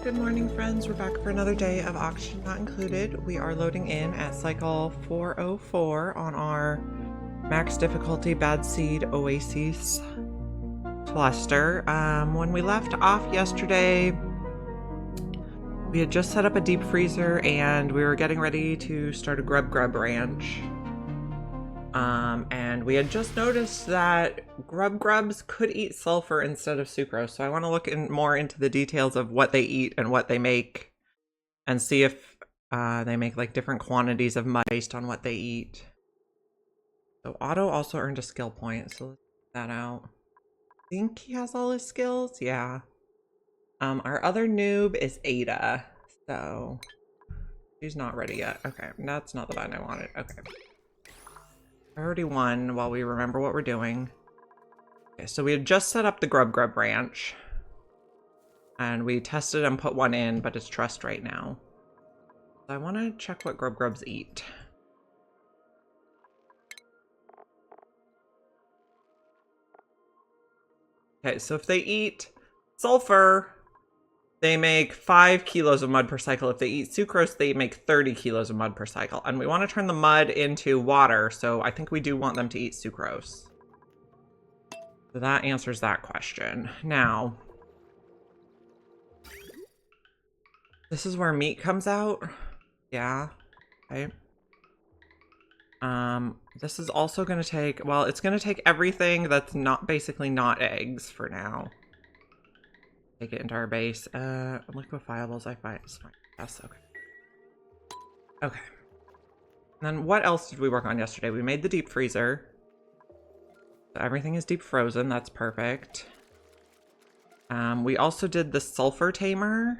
Good morning, friends. We're back for another day of Oxygen Not Included. We are loading in at cycle 404 on our max difficulty Bad Seed Oasisse cluster. When we left off yesterday, we had just set up a deep freezer and we were getting ready to start a grubgrub ranch. And we had just noticed that grubgrubs could eat sulfur instead of sucrose. So I want to look more into the details of what they eat and what they make and see if they make like different quantities of mud based on what they eat. So Otto also earned a skill point, so let's check that out. I think he has all his skills, yeah. Our other noob is Ada, so she's not ready yet. Okay, that's not the button I wanted. Okay. Priority 1 while we remember what we're doing. Okay, so we had just set up the grubgrub ranch. And we tested and put one in, but it's trust right now. So I want to check what grubgrubs eat. Okay, so if they eat sulfur, they make 5 kilos of mud per cycle. If they eat sucrose, they make 30 kilos of mud per cycle. And we want to turn the mud into water, so I think we do want them to eat sucrose. So that answers that question. Now, this is where meat comes out. Yeah, okay. This is also going to take, well, it's going to take everything that's not, basically not eggs for now. Take it into our base. Liquefiables, I find smart. Yes, okay. Okay. And then what else did we work on yesterday? We made the deep freezer. So everything is deep frozen. That's perfect. We also did the sulfur tamer.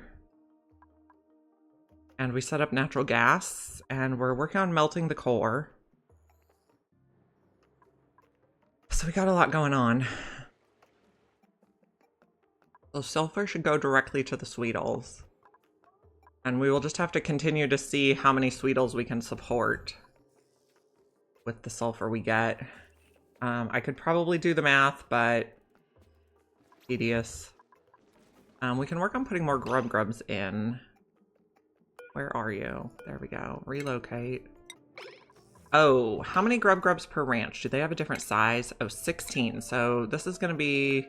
And we set up natural gas. And we're working on melting the core. So we got a lot going on. So sulfur should go directly to the sweetles. And we will just have to continue to see how many sweetles we can support with the sulfur we get. I could probably do the math, but tedious. We can work on putting more grubgrubs in. Where are you? There we go. Relocate. Oh, how many grubgrubs per ranch? Do they have a different size? Oh, 16. So this is going to be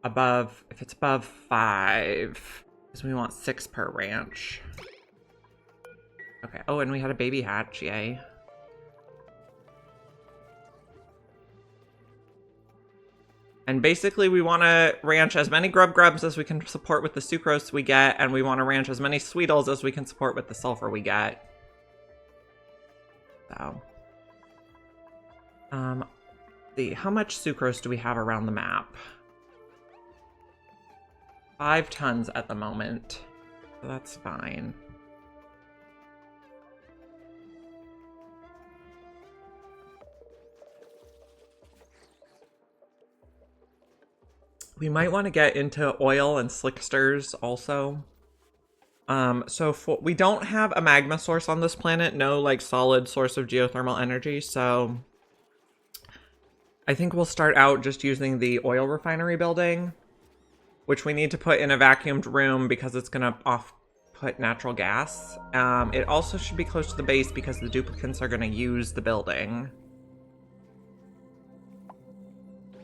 above, if it's above 5, because we want 6 per ranch. Okay. Oh, and we had a baby hatch. Yay. And basically we want to ranch as many grubgrubs as we can support with the sucrose we get, and we want to ranch as many sweetles as we can support with the sulfur we get. So, how much sucrose do we have around the map? 5 tons at the moment, so that's fine. We might want to get into oil and slicksters also. We don't have a magma source on this planet, no like solid source of geothermal energy, so I think we'll start out just using the oil refinery building, which we need to put in a vacuumed room because it's gonna put natural gas. It also should be close to the base because the duplicants are gonna use the building.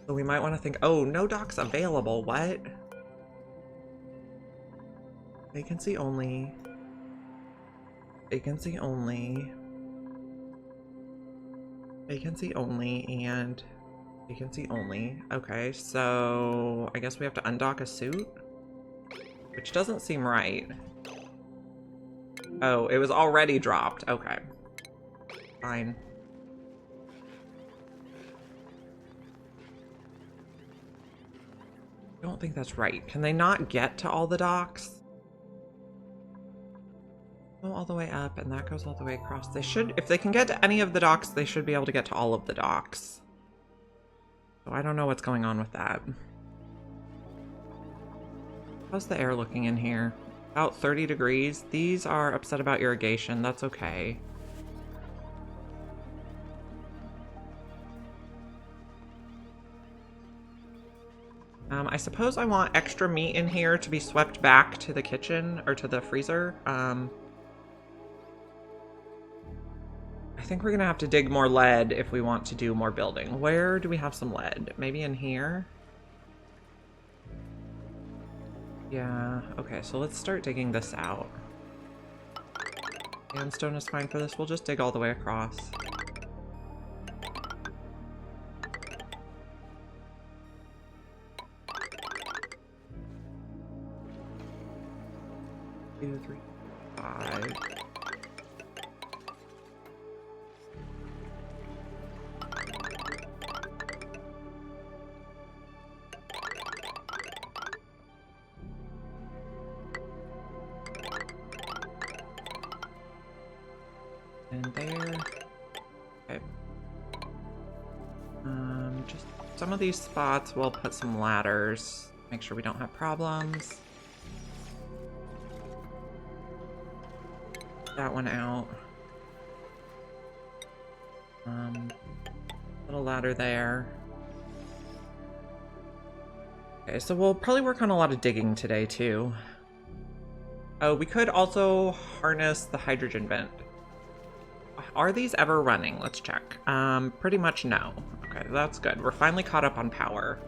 So we might want to think, oh, no docks available, what? Vacancy only. Vacancy only. Vacancy only and vacancy only. Okay, so I guess we have to undock a suit? Which doesn't seem right. Oh, it was already dropped. Okay. Fine. I don't think that's right. Can they not get to all the docks? Go all the way up, and that goes all the way across. They should, if they can get to any of the docks, they should be able to get to all of the docks. So I don't know what's going on with that. How's the air looking in here? About 30 degrees. These are upset about irrigation. That's okay. I suppose I want extra meat in here to be swept back to the kitchen or to the freezer. I think we're gonna have to dig more lead if we want to do more building. Where do we have some lead? Maybe in here? Yeah, okay, so let's start digging this out. Sandstone is fine for this. We'll just dig all the way across. Two, three, five. And there. Okay. Just some of these spots we'll put some ladders. Make sure we don't have problems. That one out. Little ladder there. Okay, so we'll probably work on a lot of digging today too. Oh, we could also harness the hydrogen vent. Are these ever running? Let's check. Pretty much no. Okay, that's good. We're finally caught up on power.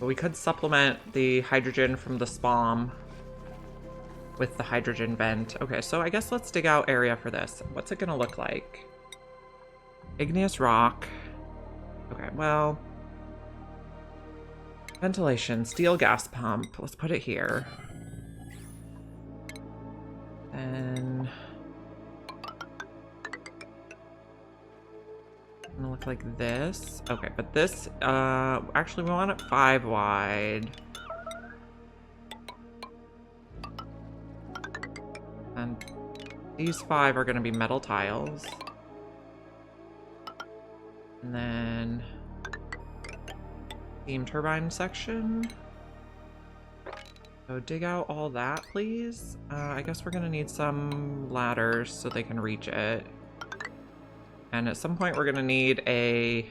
But we could supplement the hydrogen from the SPOM with the hydrogen vent. Okay, so I guess let's dig out area for this. What's it gonna look like? Igneous rock. Okay, well... ventilation, steel gas pump. Let's put it here. And... it's gonna look like this. Okay, but this, actually we want it 5 wide. And these 5 are gonna be metal tiles. And then steam turbine section. So dig out all that, please. I guess we're gonna need some ladders so they can reach it. And at some point we're gonna need a...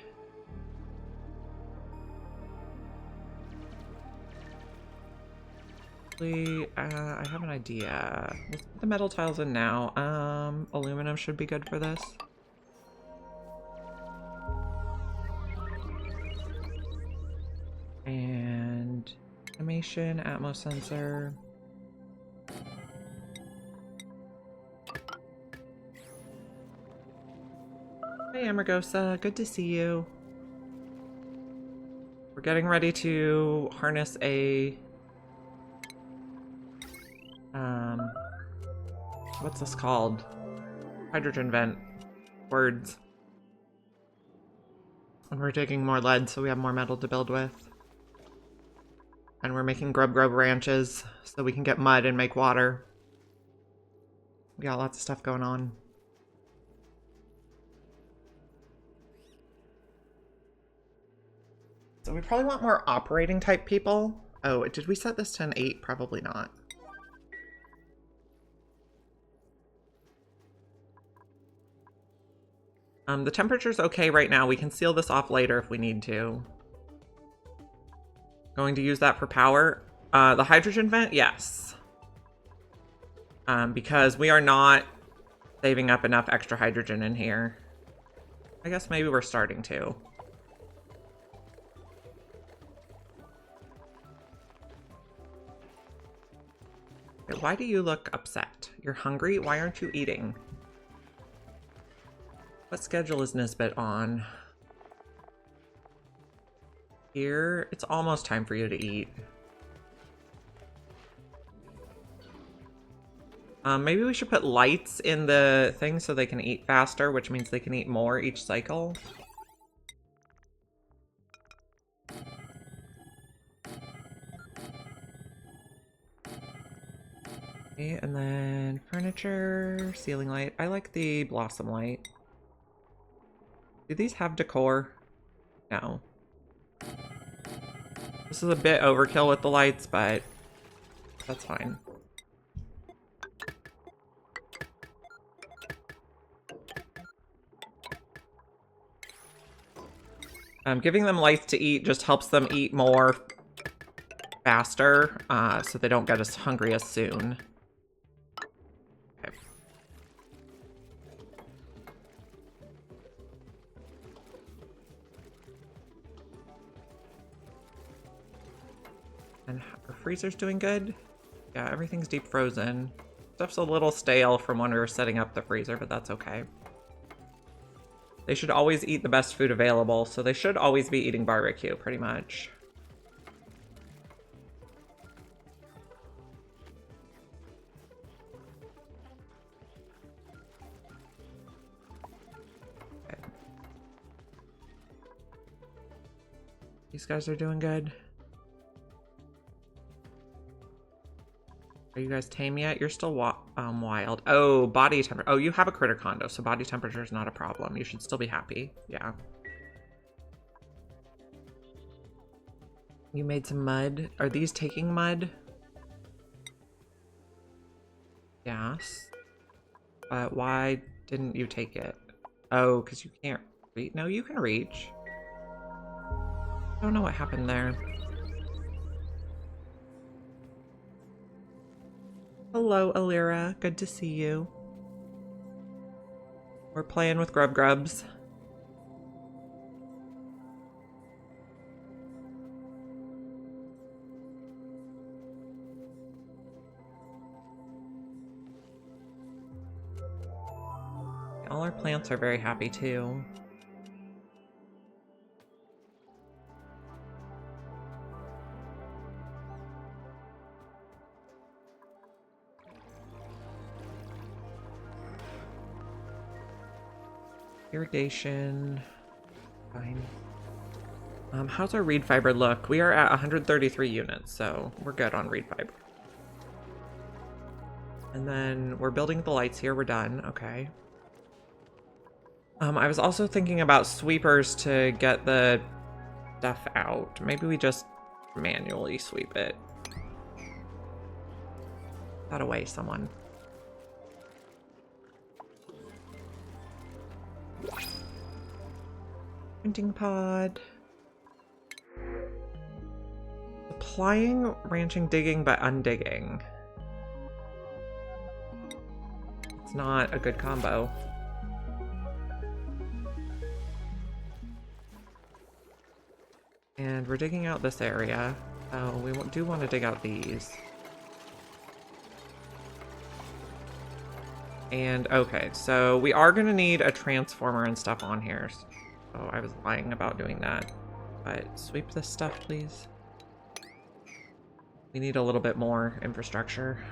I have an idea. Let's put the metal tiles in now. Aluminum should be good for this. And animation, Atmos sensor. Hey Amargosa, good to see you. We're getting ready to harness a what's this called? Hydrogen vent. Words. And we're digging more lead so we have more metal to build with. And we're making grubgrub ranches so we can get mud and make water. We got lots of stuff going on. So we probably want more operating type people. Oh, did we set this to an 8? Probably not. The temperature's okay right now. We can seal this off later if we need to. Going to use that for power. The hydrogen vent, yes. Because we are not saving up enough extra hydrogen in here. I guess maybe we're starting to. Okay, why do you look upset? You're hungry? Why aren't you eating? What schedule is Nisbet on? Here, it's almost time for you to eat. Maybe we should put lights in the thing so they can eat faster, which means they can eat more each cycle. Okay, and then furniture, ceiling light. I like the blossom light. Do these have decor? No. This is a bit overkill with the lights, but that's fine. Giving them lights to eat just helps them eat more faster, so they don't get as hungry as soon. Okay. And our freezer's doing good. Yeah, everything's deep frozen. Stuff's a little stale from when we were setting up the freezer, but that's okay. They should always eat the best food available, so they should always be eating barbecue, pretty much. Okay. These guys are doing good. Are you guys tame yet? You're still wild. Oh, body temperature. Oh, you have a critter condo, so body temperature is not a problem. You should still be happy. Yeah. You made some mud. Are these taking mud? Yes. But why didn't you take it? Oh, because you can't reach. No, you can reach. I don't know what happened there. Hello, Alira. Good to see you. We're playing with grubgrubs. All our plants are very happy too. Irrigation. Fine. How's our reed fiber look? We are at 133 units, so we're good on reed fiber. And then we're building the lights here. We're done. Okay. I was also thinking about sweepers to get the stuff out. Maybe we just manually sweep it. That away, someone. Printing pod. Applying, ranching, digging, but undigging. It's not a good combo. And we're digging out this area. Oh, we do want to dig out these. And okay, so we are going to need a transformer and stuff on here. Oh, I was lying about doing that. But sweep this stuff, please. We need a little bit more infrastructure.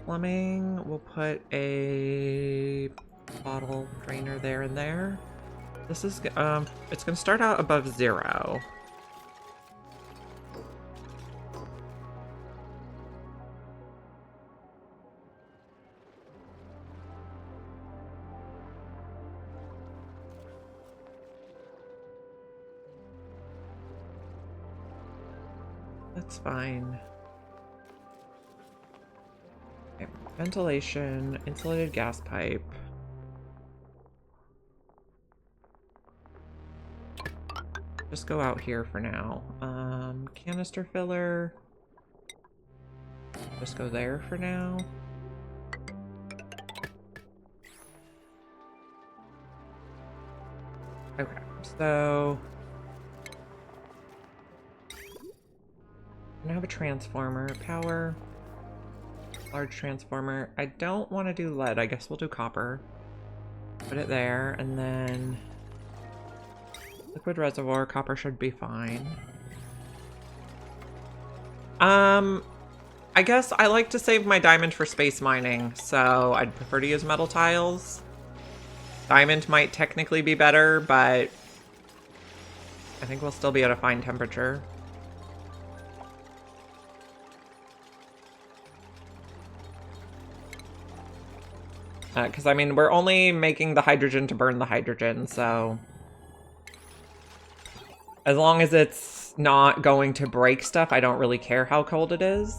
Plumbing, we'll put a bottle drainer there and there. This is, it's gonna start out above 0. That's fine. Okay, ventilation, insulated gas pipe. Just go out here for now. Canister filler. Just go there for now. Okay, so I have a transformer. Power. Large transformer. I don't want to do lead. I guess we'll do copper. Put it there, and then liquid reservoir. Copper should be fine. I guess I like to save my diamond for space mining, so I'd prefer to use metal tiles. Diamond might technically be better, but I think we'll still be at a fine temperature. Because, I mean, we're only making the hydrogen to burn the hydrogen, so as long as it's not going to break stuff, I don't really care how cold it is.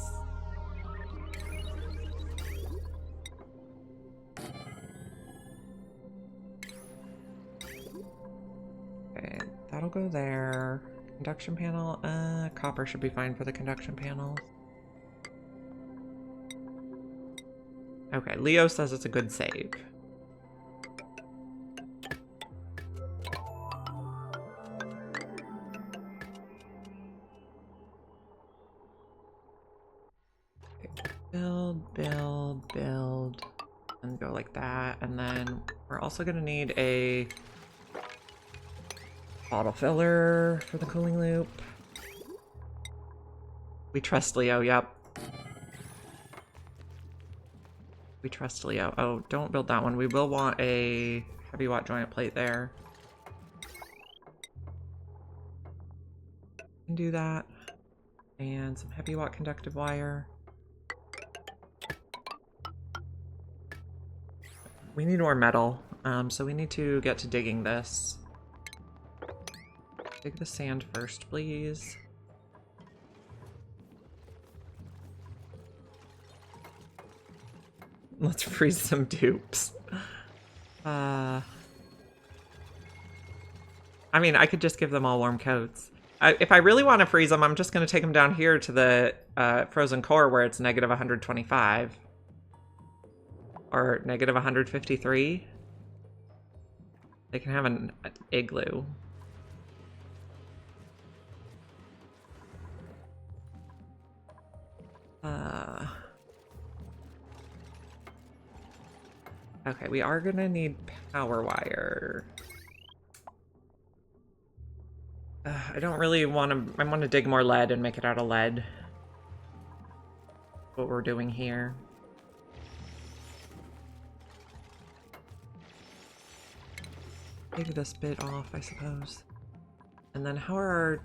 Okay. that'll go there. Conduction panel, copper should be fine for the conduction panels. Okay, Leo says it's a good save. Build, and go like that. And then we're also gonna need a bottle filler for the cooling loop. We trust Leo, yep. We trust Leo. Oh, don't build that one. We will want a heavy watt joint plate there. Can do that. And some heavy watt conductive wire. We need more metal, so we need to get to digging this. Dig the sand first, please. Let's freeze some dupes. I mean, I could just give them all warm coats. If I really want to freeze them, I'm just going to take them down here to the frozen core where it's negative 125. Or negative 153. They can have an igloo. Okay, we are gonna need power wire. I don't really want to. I want to dig more lead and make it out of lead. What we're doing here. Take this bit off, I suppose. And then how are our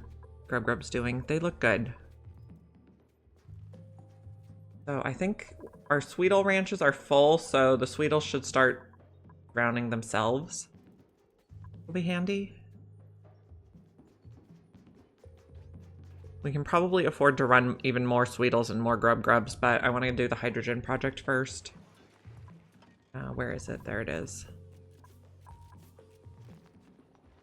grubgrubs doing? They look good. So I think our sweetle ranches are full, so the sweetles should start drowning themselves. Will be handy. We can probably afford to run even more sweetles and more grubgrubs, but I want to do the hydrogen project first. Where is it? There it is.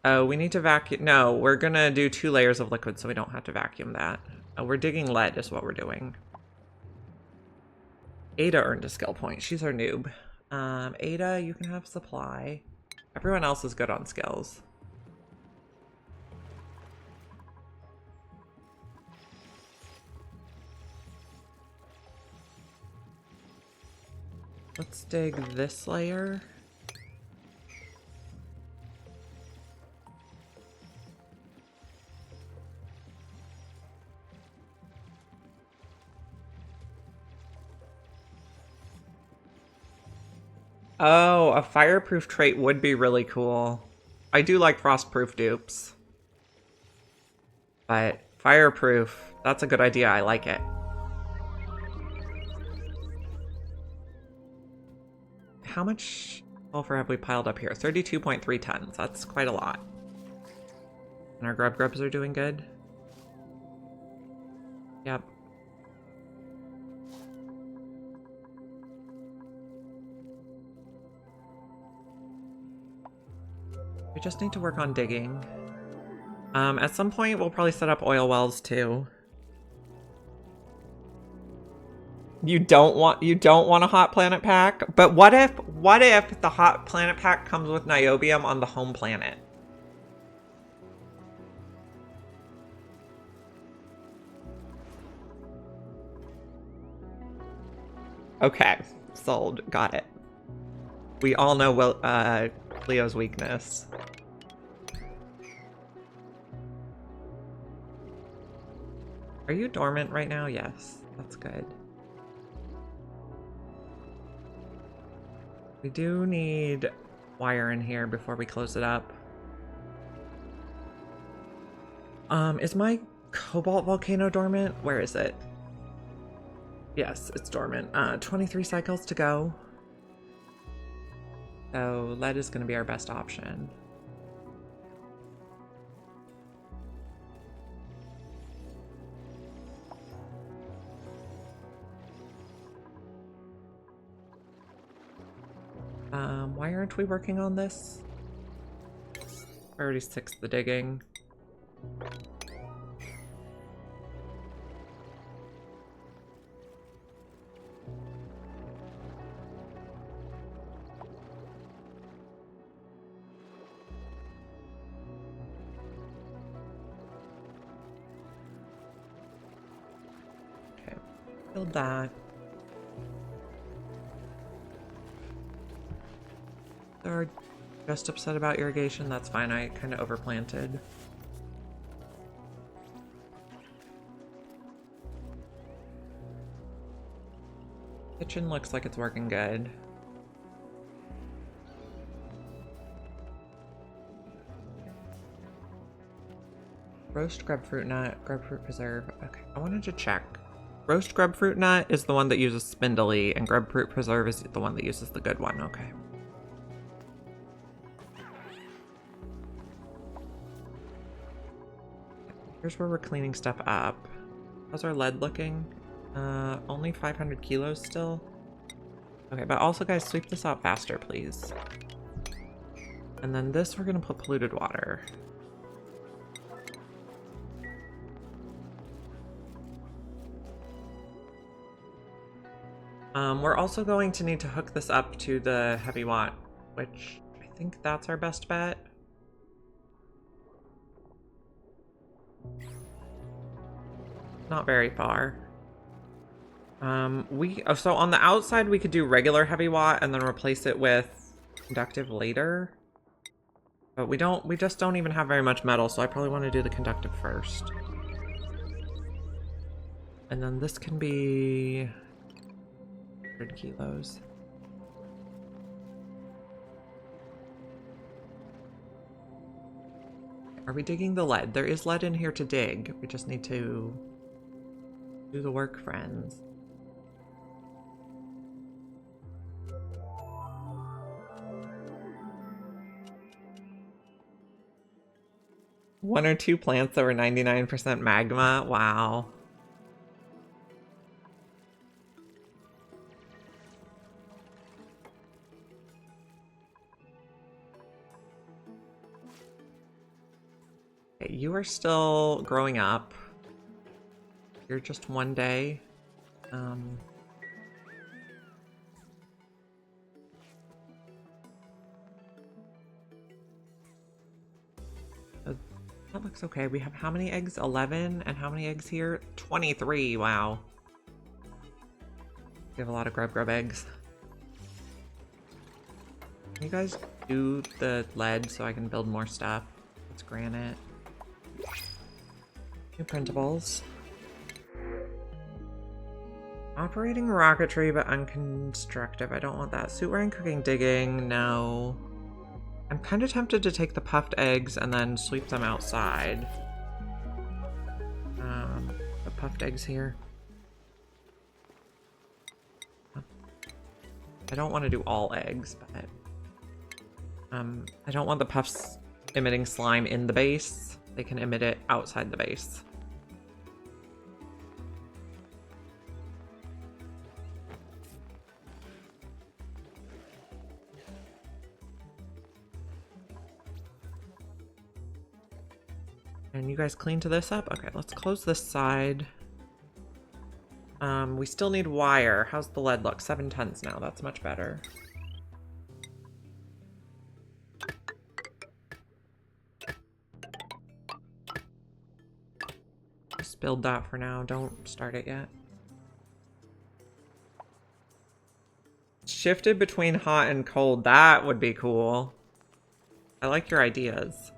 Oh, we need to vacuum. No, we're gonna do 2 layers of liquid so we don't have to vacuum that. Oh, we're digging lead is what we're doing. Ada earned a skill point. She's our noob. Ada, you can have supply. Everyone else is good on skills. Let's dig this layer. Oh, a fireproof trait would be really cool. I do like frostproof dupes. But fireproof, that's a good idea. I like it. How much sulfur have we piled up here? 32.3 tons. That's quite a lot. And our grubgrubs are doing good. Yep. We just need to work on digging. At some point, we'll probably set up oil wells too. You don't want a hot planet pack? But what if the hot planet pack comes with niobium on the home planet? Okay, sold. Got it. We all know Leo's weakness. Are you dormant right now? Yes, that's good. We do need wire in here before we close it up. Is my cobalt volcano dormant? Where is it? Yes, it's dormant. 23 cycles to go. So lead is going to be our best option. Why aren't we working on this? I already fixed the digging. Okay, build that. They're just upset about irrigation. That's fine. I kind of overplanted. Kitchen looks like it's working good. Roast grubfruit nut, grubfruit preserve. Okay, I wanted to check. Roast grubfruit nut is the one that uses spindly, and grubfruit preserve is the one that uses the good one. Okay. Here's where we're cleaning stuff up. How's our lead looking? Only 500 kilos still. Okay, but also guys, sweep this out faster, please. And then this, we're gonna put polluted water. We're also going to need to hook this up to the heavy watt, which I think that's our best bet. Not very far. So on the outside we could do regular heavy watt and then replace it with conductive later. But we just don't even have very much metal, so I probably want to do the conductive first. And then this can be 100 kilos. Are we digging the lead? There is lead in here to dig. We just need to do the work, friends. One or two plants that were 99% magma. Wow. Okay, you are still growing up. You're just one day. That looks okay. We have how many eggs? 11. And how many eggs here? 23. Wow. We have a lot of grub eggs. Can you guys do the lead so I can build more stuff? It's granite. New printables. Operating rocketry, but unconstructive. I don't want that. Suit wearing, cooking, digging. No. I'm kind of tempted to take the puffed eggs and then sweep them outside. The puffed eggs here. I don't want to do all eggs, but I don't want the puffs emitting slime in the base. They can emit it outside the base. And you guys clean to this up? Okay, let's close this side. We still need wire. How's the lead look? 7 tons now. That's much better. Just build that for now. Don't start it yet. Shifted between hot and cold. That would be cool. I like your ideas.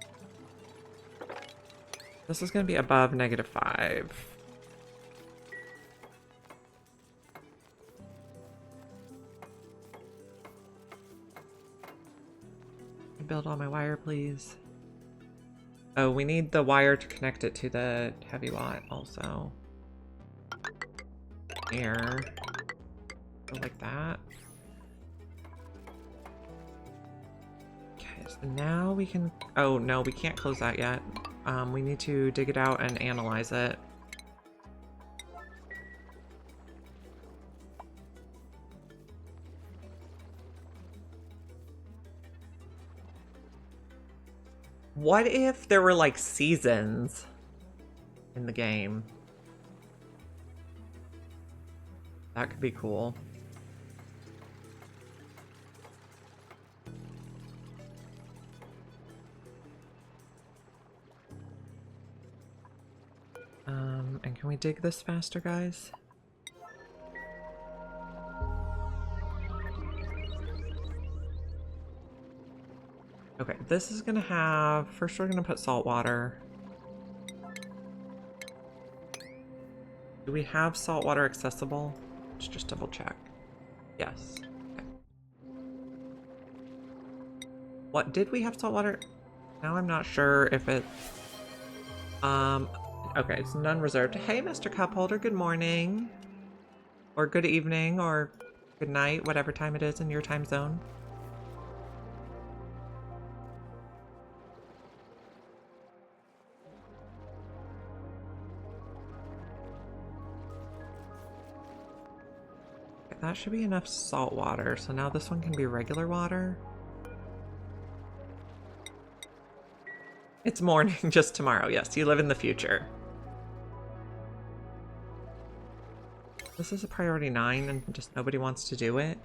This is going to be above -5. Build all my wire, please. Oh, we need the wire to connect it to the heavy watt also. Here. Go like that. Okay, so now we can... Oh, no, we can't close that yet. We need to dig it out and analyze it. What if there were like seasons in the game? That could be cool. And can we dig this faster, guys? Okay, this is gonna have... First we're gonna put salt water. Do we have salt water accessible? Let's just double check. Yes. Okay. What, did we have salt water? Now I'm not sure if it... Okay, it's none reserved. Hey, Mr. Cup Holder, good morning. Or good evening, or good night, whatever time it is in your time zone. Okay, that should be enough salt water, so now this one can be regular water. It's morning, just tomorrow. Yes, you live in the future. This is a priority 9 and just nobody wants to do it.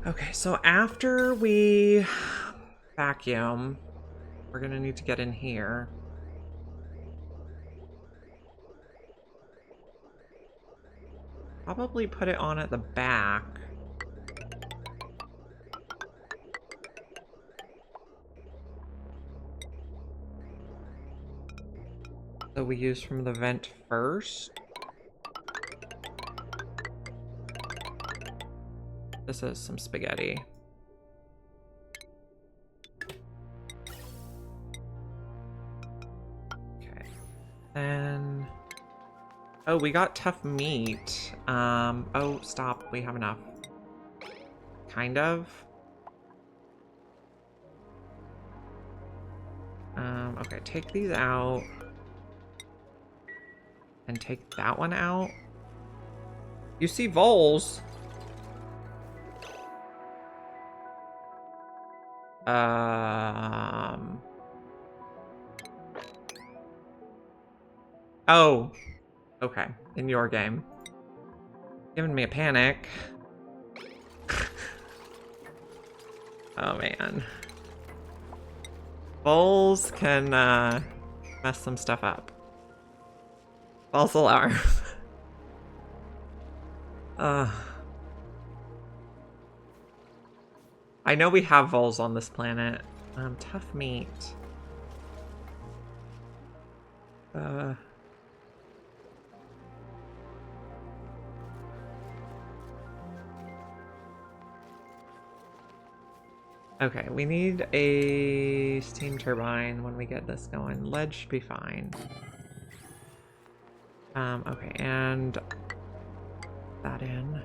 Okay, so after we vacuum, we're gonna need to get in here. Probably put it on at the back. So we use from the vent first. This is some spaghetti. Okay. Then... Oh, we got tough meat. Oh, stop. We have enough. Kind of. Okay, take these out. And take that one out. You see voles. Oh. Okay. In your game. Giving me a panic. Oh, man. Voles can, mess some stuff up. False alarm. I know we have voles on this planet. Tough meat. Okay, we need a steam turbine when we get this going. Lead should be fine. Okay, and that in.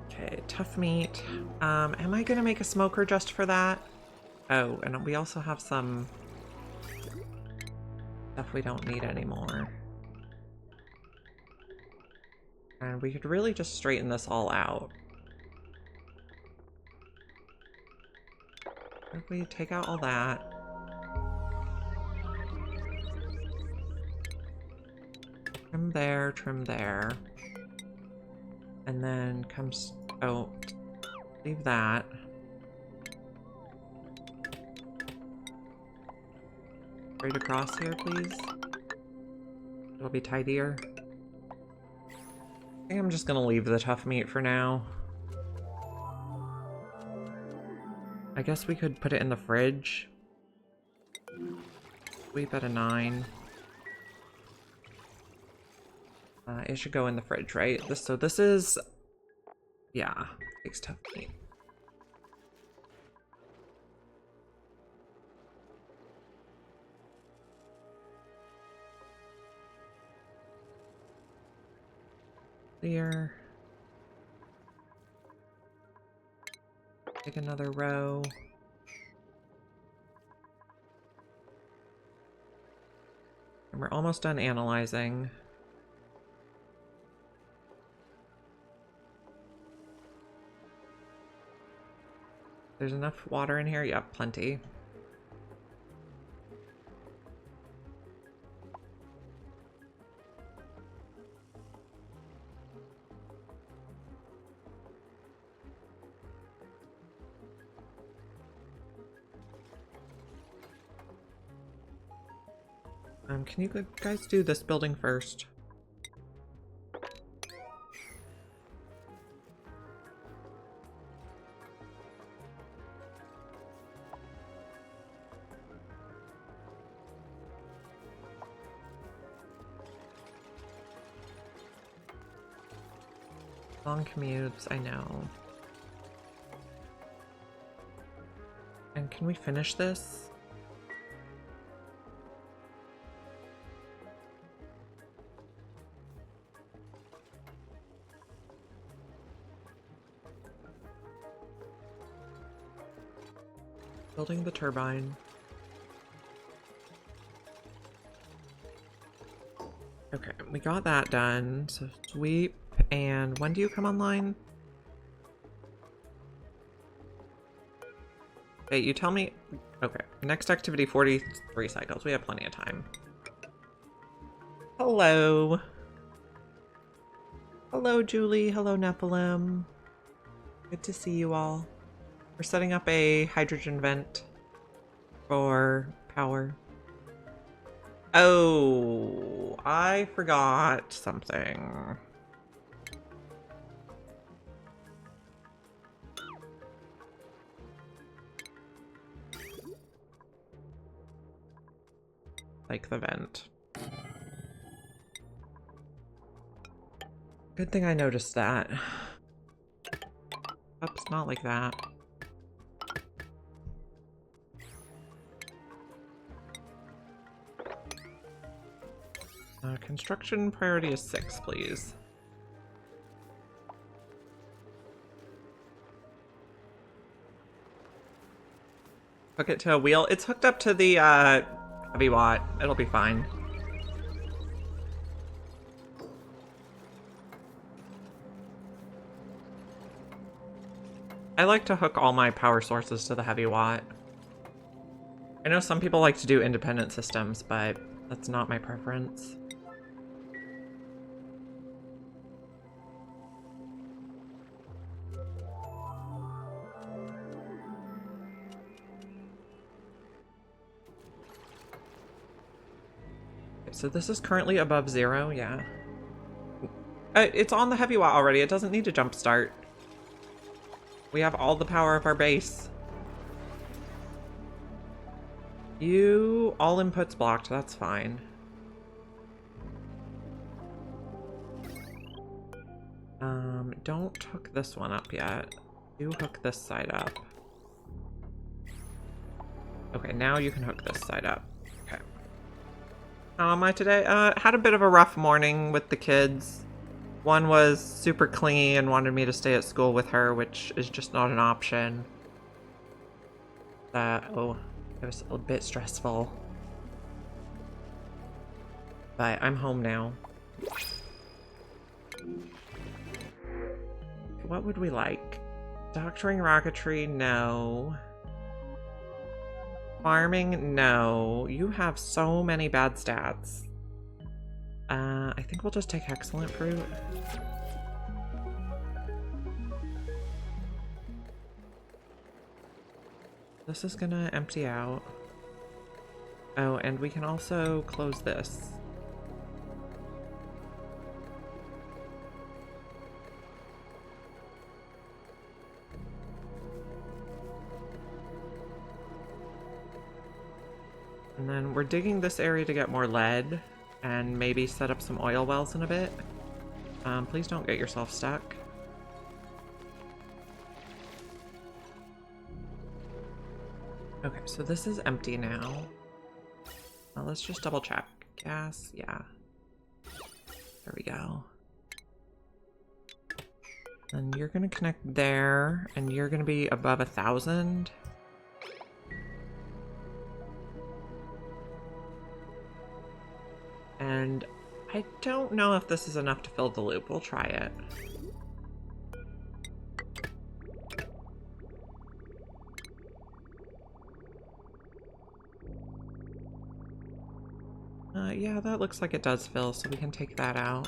Okay, tough meat. Am I gonna make a smoker just for that? Oh, and we also have some stuff we don't need anymore. And we could really just straighten this all out. If we take out all that. Trim there, trim there. And then comes... Oh, leave that. Straight across here, please. It'll be tidier. I think I'm just gonna leave the tough meat for now. I guess we could put it in the fridge. Sweep at a 9. It should go in the fridge, right? So this is... Yeah, takes tough meat. Clear. Take another row. And we're almost done analyzing. There's enough water in here? Yep, plenty. Can you guys do this building first? Long commutes, I know. And can we finish this? Building the turbine. Okay, we got that done. So sweep. And when do you come online? Hey, you tell me. Okay, next activity 43 cycles. We have plenty of time. Hello. Hello, Julie. Hello, Nephilim. Good to see you all. We're setting up a hydrogen vent for power. Oh, I forgot something. Like the vent. Good thing I noticed that. Oops, not like that. Construction priority is 6, please. Hook it to a wheel. It's hooked up to the heavy watt. It'll be fine. I like to hook all my power sources to the heavy watt. I know some people like to do independent systems, but that's not my preference. So this is currently above 0, yeah. It's on the heavy watt already. It doesn't need to jump start. We have all the power of our base. All inputs blocked, that's fine. Don't hook this one up yet. You hook this side up. Okay, now you can hook this side up. Okay. How am I today? Had a bit of a rough morning with the kids. One was super clingy and wanted me to stay at school with her, which is just not an option. Oh, it was a bit stressful. But I'm home now. What would we like? Doctoring rocketry? No. Farming? No. You have so many bad stats. I think we'll just take excellent fruit. This is gonna empty out. Oh, and we can also close this. And then we're digging this area to get more lead and maybe set up some oil wells in a bit. Please don't get yourself stuck. Okay, so this is empty now. Let's just double check. Gas, yeah. There we go. And you're gonna connect there, and you're gonna be above 1,000. And I don't know if this is enough to fill the loop. We'll try it. Yeah, that looks like it does fill, so we can take that out.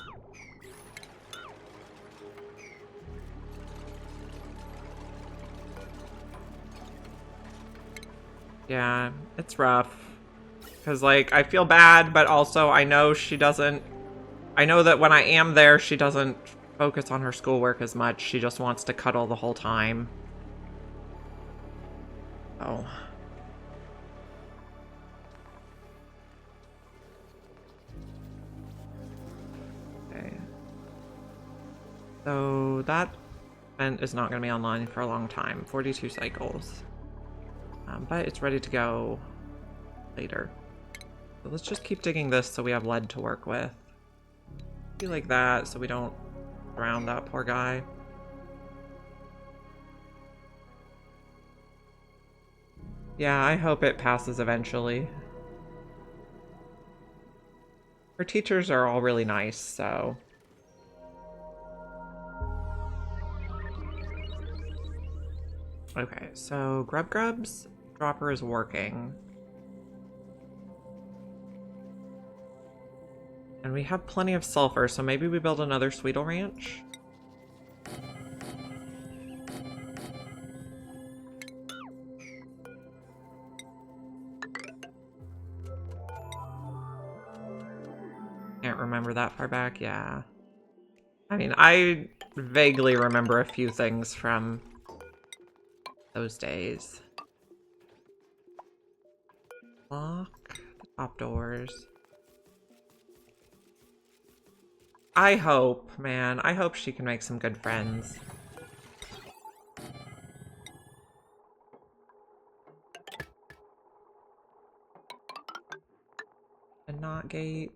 Yeah, it's rough. Because, like, I feel bad, but also I know she doesn't... I know that when I am there, she doesn't focus on her schoolwork as much. She just wants to cuddle the whole time. Oh. Okay. So that event is not going to be online for a long time. 42 cycles. But it's ready to go later. So let's just keep digging this so we have lead to work with. Be like that so we don't drown that poor guy. Yeah, I hope it passes eventually. Her teachers are all really nice, so... Okay, so grubgrub's dropper is working. And we have plenty of sulfur, so maybe we build another sweetle ranch? Can't remember that far back, yeah. I mean, I vaguely remember a few things from those days. Lock the top doors. I hope, man. I hope she can make some good friends. A knot gate.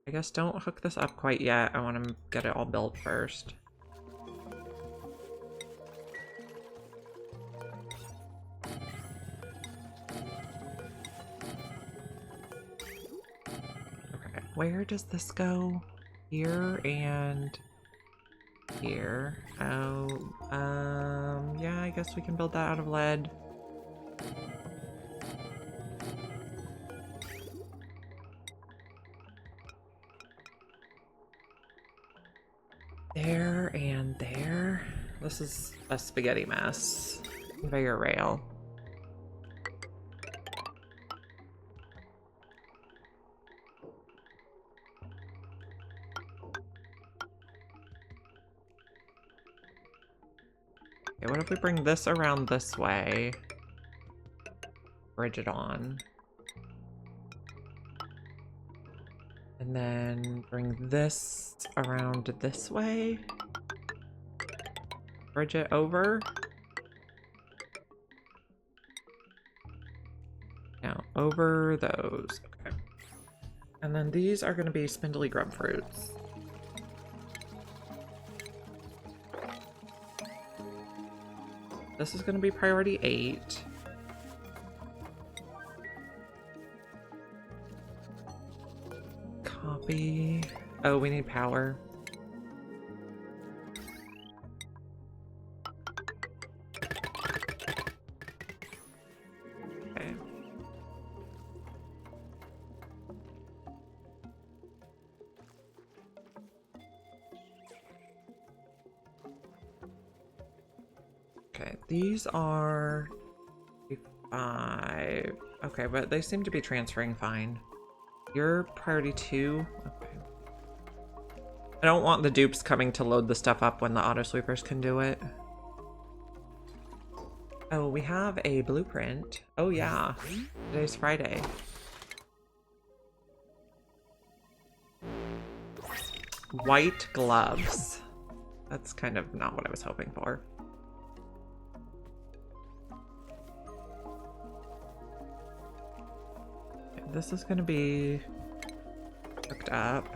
I guess don't hook this up quite yet. I want to get it all built first. Okay, where does this go? Here and here. Oh, yeah, I guess we can build that out of lead. There and there. This is a spaghetti mess. Conveyor rail. Okay, what if we bring this around this way? Bridge it on. And then bring this around this way. Bridge it over. Now, over those. Okay. And then these are going to be spindly grub fruits. This is going to be priority 8. Copy. Oh, we need power. Okay. Okay, these are 5. Okay, but they seem to be transferring fine. You're priority 2. Okay. I don't want the dupes coming to load the stuff up when the auto sweepers can do it. Oh, we have a blueprint. Oh yeah, today's Friday. White gloves. That's kind of not what I was hoping for. Okay, this is gonna be hooked up.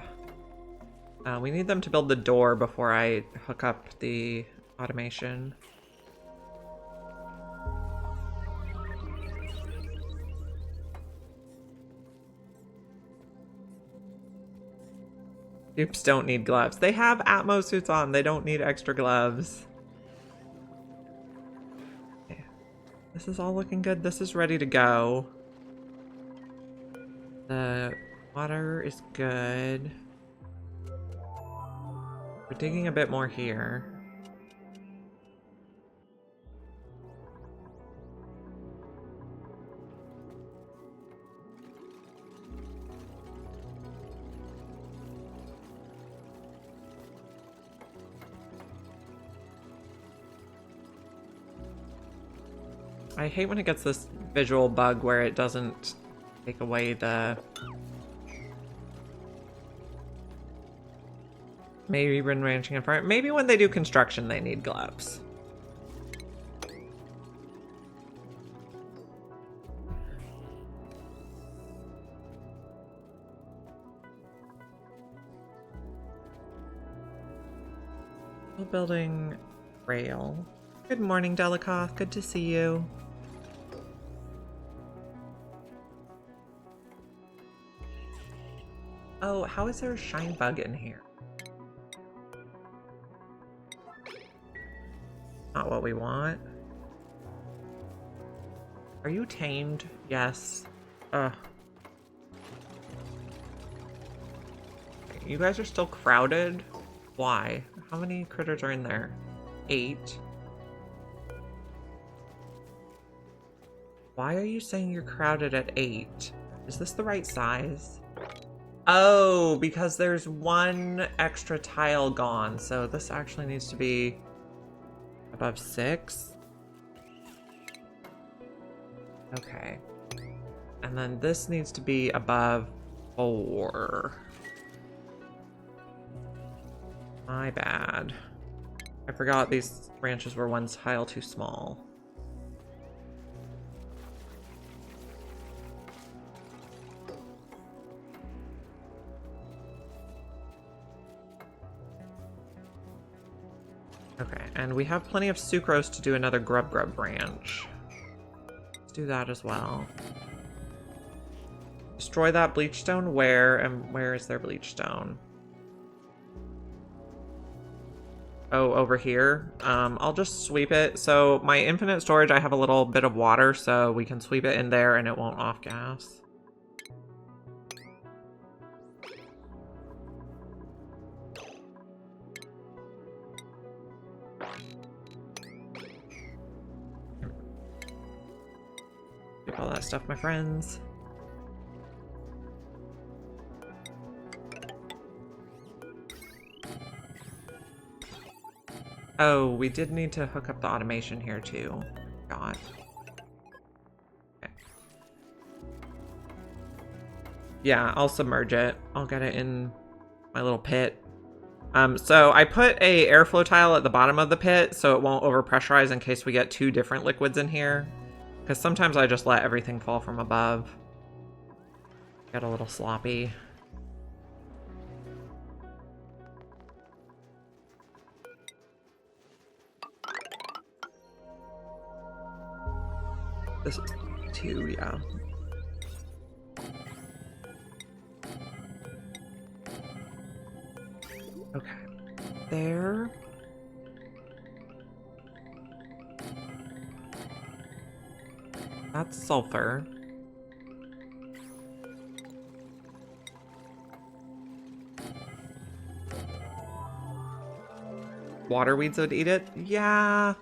We need them to build the door before I hook up the automation. Dupes don't need gloves. They have Atmo suits on. They don't need extra gloves. Okay. This is all looking good. This is ready to go. The water is good. We're digging a bit more here. I hate when it gets this visual bug where it doesn't take away the... Maybe when ranching in front. Maybe when they do construction, they need gloves. Still building rail. Good morning, Delicoth. Good to see you. Oh, how is there a shine bug in here? Not what we want. Are you tamed? Yes. Ugh. You guys are still crowded? Why? How many critters are in there? 8. Why are you saying you're crowded at 8? Is this the right size? Oh, because there's 1 extra tile gone, so this actually needs to be above 6. Okay. And then this needs to be above 4. My bad. I forgot these branches were 1 tile too small. Okay, and we have plenty of sucrose to do another grubgrub branch. Let's do that as well. Destroy that bleachstone. Where? And where is their bleachstone? Oh, over here. I'll just sweep it. So my infinite storage, I have a little bit of water, so we can sweep it in there and it won't off gas. Keep all that stuff, my friends. Oh, we did need to hook up the automation here too. God. Okay. Yeah, I'll submerge it. I'll get it in my little pit. So I put a airflow tile at the bottom of the pit so it won't overpressurize in case we get 2 different liquids in here. Because sometimes I just let everything fall from above. Get a little sloppy. This is 2, yeah. Okay. There. That's sulfur. Water weeds would eat it? Yeah.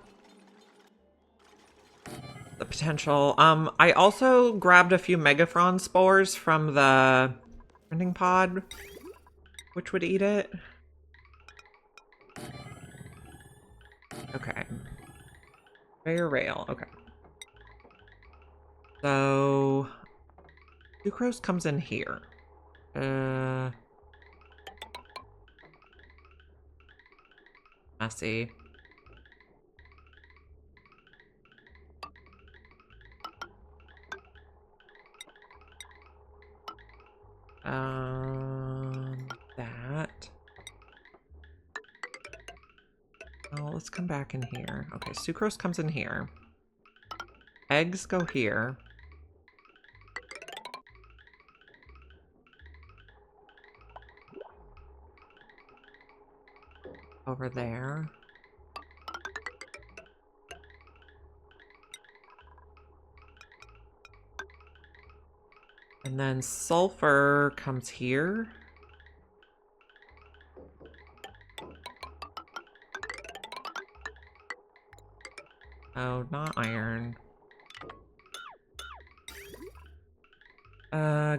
The potential. I also grabbed a few Megaphron spores from the printing pod, which would eat it. Okay. Conveyor rail. Okay. So sucrose comes in here. Messy. That. let's come back in here. Okay, sucrose comes in here. Eggs go here. Over there. And then sulfur comes here. Oh, not iron.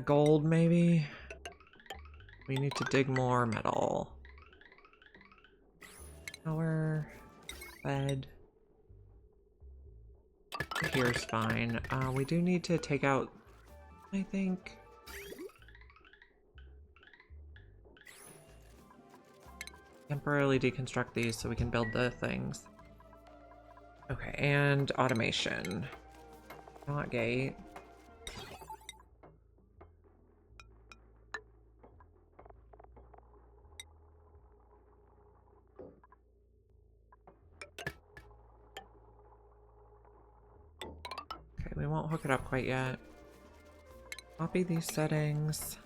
Gold maybe? We need to dig more metal. Power, lead. Here's fine. We do need to take out, I think. Temporarily deconstruct these so we can build the things. Okay, and automation. Not gate. Okay, we won't hook it up quite yet. Copy these settings.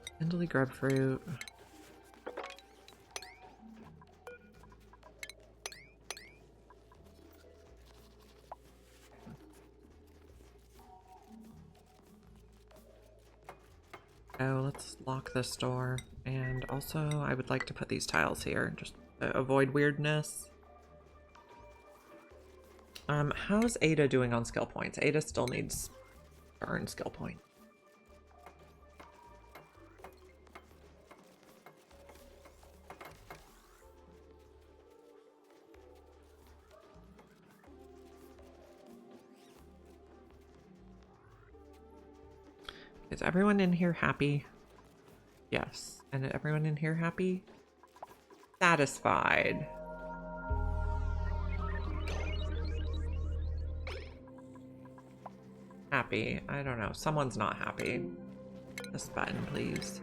Spindly grub fruit. Oh, let's lock this door. And also, I would like to put these tiles here, just to avoid weirdness. How's Ada doing on skill points? Ada still needs to earn skill point. Is everyone in here happy? Yes. And everyone in here happy? Satisfied. Happy. I don't know. Someone's not happy. This button, please.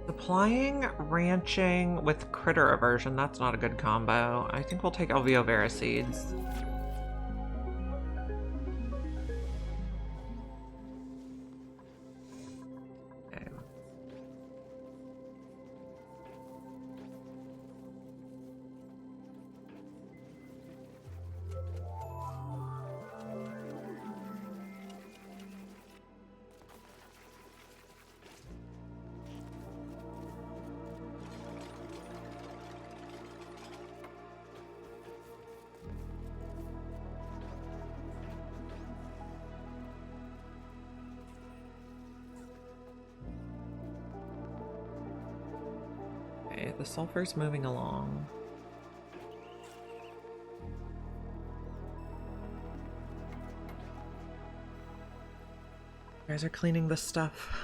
Supplying ranching with critter aversion. That's not a good combo. I think we'll take Alveo Vera seeds. Okay, the sulfur's moving along. You guys are cleaning this stuff.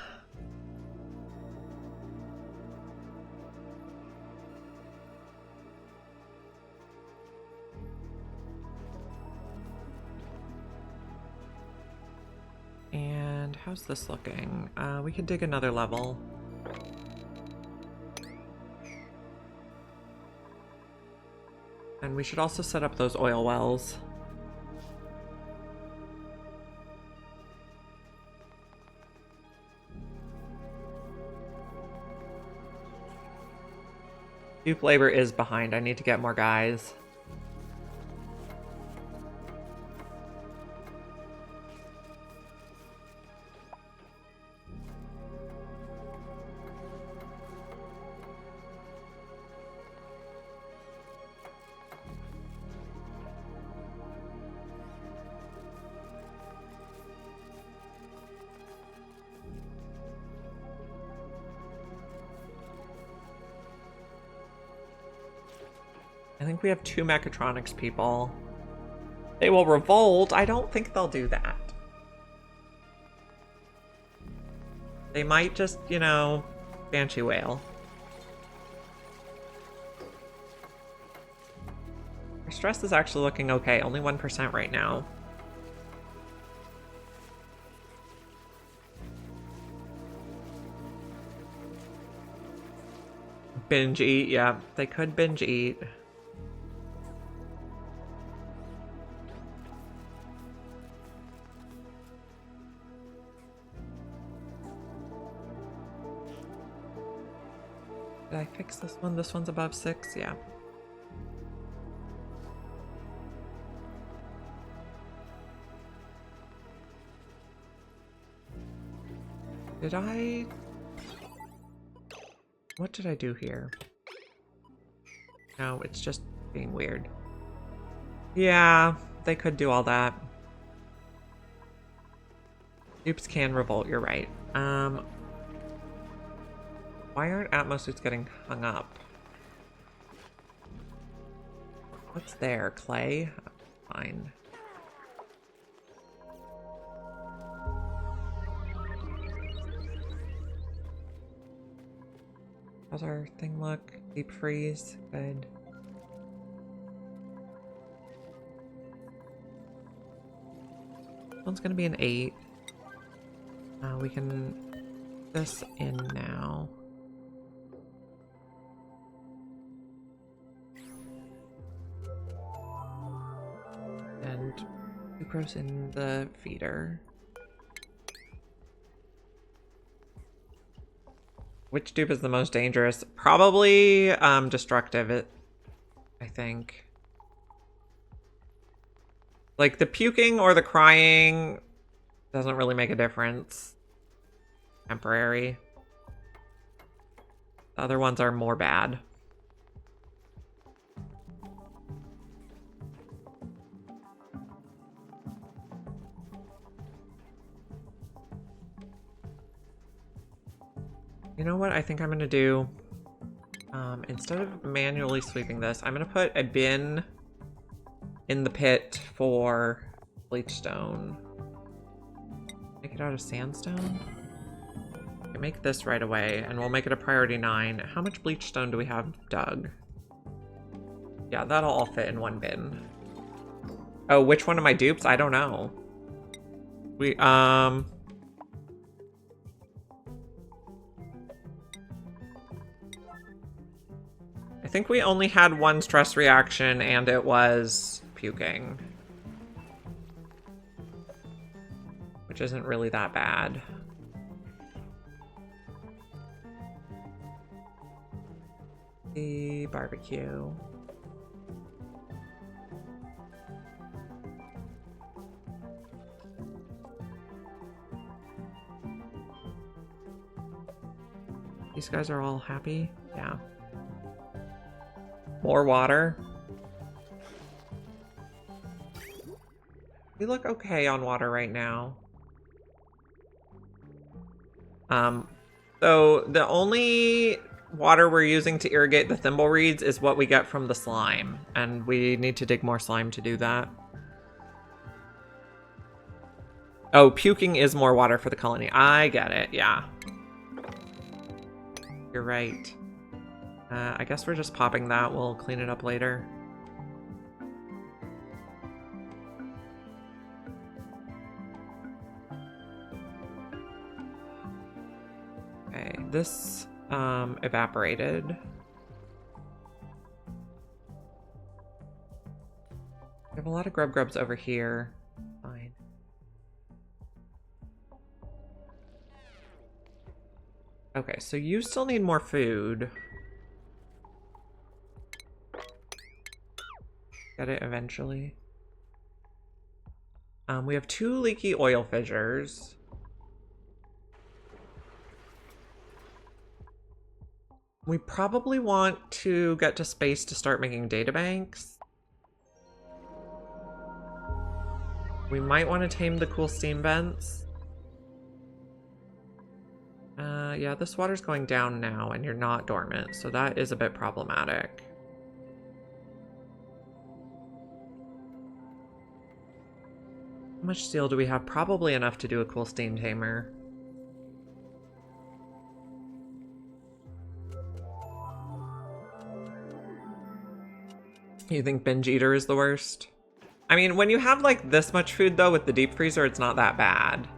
And how's this looking? We could dig another level. And we should also set up those oil wells. Dupe labor is behind. I need to get more guys. I think we have 2 mechatronics people. They will revolt. I don't think they'll do that. They might just, you know, Banshee Whale. Our stress is actually looking okay. Only 1% right now. Binge eat, yeah. They could binge eat. Did I fix this one? This one's above 6? Yeah. Did I... What did I do here? No, it's just being weird. Yeah, they could do all that. Dupes can revolt, you're right. Why aren't Atmos suits getting hung up? What's there? Clay? Fine. How's our thing look? Deep freeze. Good. This one's gonna be an 8. We can put this in now. And sucrose in the feeder. Which dupe is the most dangerous? Probably destructive, I think. Like the puking or the crying doesn't really make a difference. Temporary. The other ones are more bad. You know what I think I'm gonna do? Instead of manually sweeping this, I'm gonna put a bin in the pit for bleach stone. Make it out of sandstone? Okay, make this right away, and we'll make it a priority 9. How much bleach stone do we have dug? Yeah, that'll all fit in one bin. Oh, which one of my dupes? I don't know. I think we only had one stress reaction, and it was puking. Which isn't really that bad. The barbecue. These guys are all happy? Yeah. More water. We look okay on water right now. So the only water we're using to irrigate the thimble reeds is what we get from the slime, and we need to dig more slime to do that. Oh, puking is more water for the colony. I get it, yeah. You're right. I guess we're just popping that. We'll clean it up later. Okay, this evaporated. We have a lot of grubgrubs over here. Fine. Okay, so you still need more food. Get it eventually. We have 2 leaky oil fissures. We probably want to get to space to start making databanks. We might want to tame the cool steam vents. Yeah, this water's going down now and you're not dormant, so that is a bit problematic. How much steel do we have? Probably enough to do a cool steam tamer. You think binge eater is the worst? I mean, when you have like this much food though with the deep freezer, it's not that bad.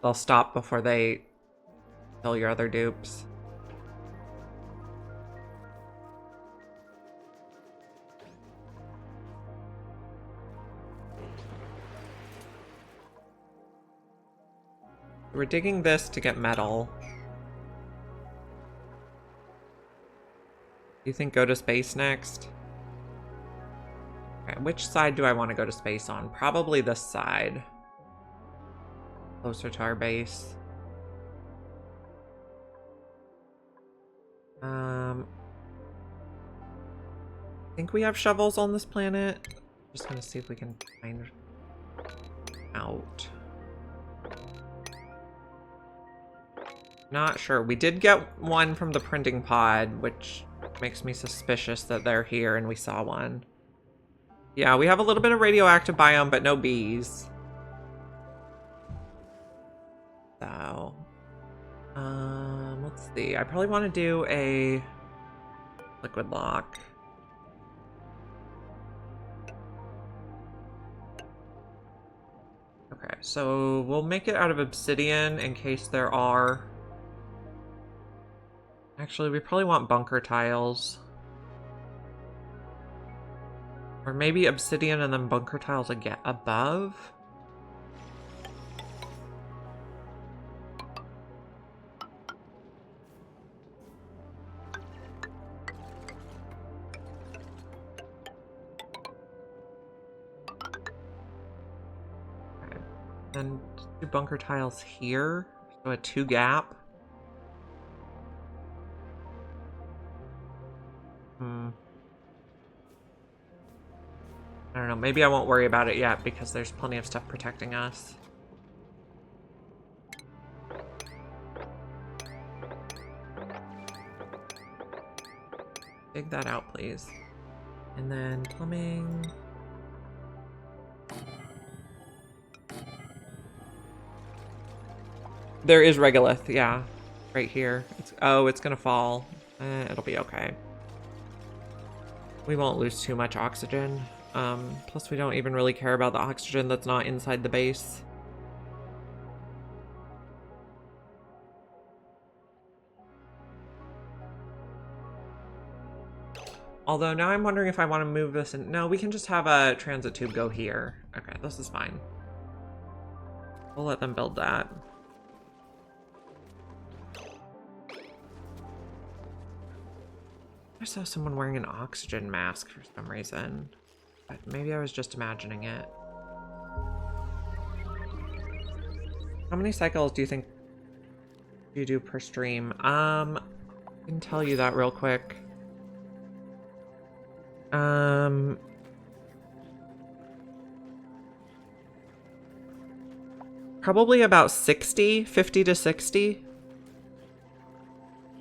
They'll stop before they kill your other dupes. We're digging this to get metal. Do you think go to space next? Okay, which side do I want to go to space on? Probably this side. Closer to our base. I think we have shovels on this planet. Just gonna see if we can find out. Not sure. We did get one from the printing pod, which makes me suspicious that they're here and we saw one. Yeah, we have a little bit of radioactive biome, but no bees. So, let's see. I probably want to do a liquid lock. Okay, so we'll make it out of obsidian in case there are... Actually, we probably want bunker tiles. Or maybe obsidian and then bunker tiles again above. Okay. Then do bunker tiles here. So a 2 gap. I don't know, maybe I won't worry about it yet because there's plenty of stuff protecting us. Dig that out, please. And then plumbing. There is regolith, yeah. Right here. It's gonna fall. It'll be okay. We won't lose too much oxygen. Plus we don't even really care about the oxygen that's not inside the base. Although now I'm wondering if I want to move this in. No, we can just have a transit tube go here. Okay, this is fine. We'll let them build that. I saw someone wearing an oxygen mask for some reason. But maybe I was just imagining it. How many cycles do you think you do per stream? I can tell you that real quick. Probably about 50 to 60.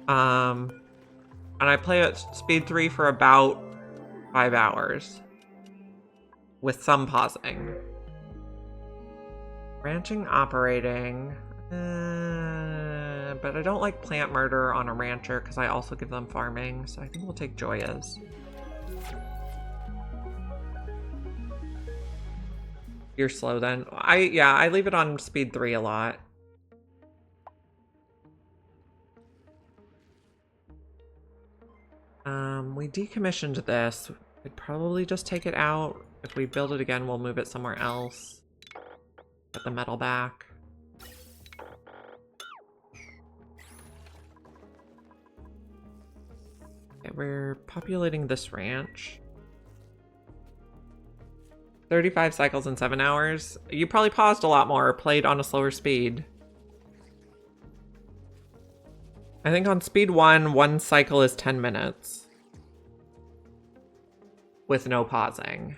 And I play at speed 3 for about 5 hours. With some pausing. Ranching, operating. But I don't like plant murder on a rancher because I also give them farming. So I think we'll take Joya's. You're slow then. I leave it on speed 3 a lot. We decommissioned this. We'd probably just take it out. If we build it again, we'll move it somewhere else. Get the metal back. Okay, we're populating this ranch. 35 cycles in 7 hours. You probably paused a lot more or played on a slower speed. I think on speed 1, 1 cycle is 10 minutes. With no pausing.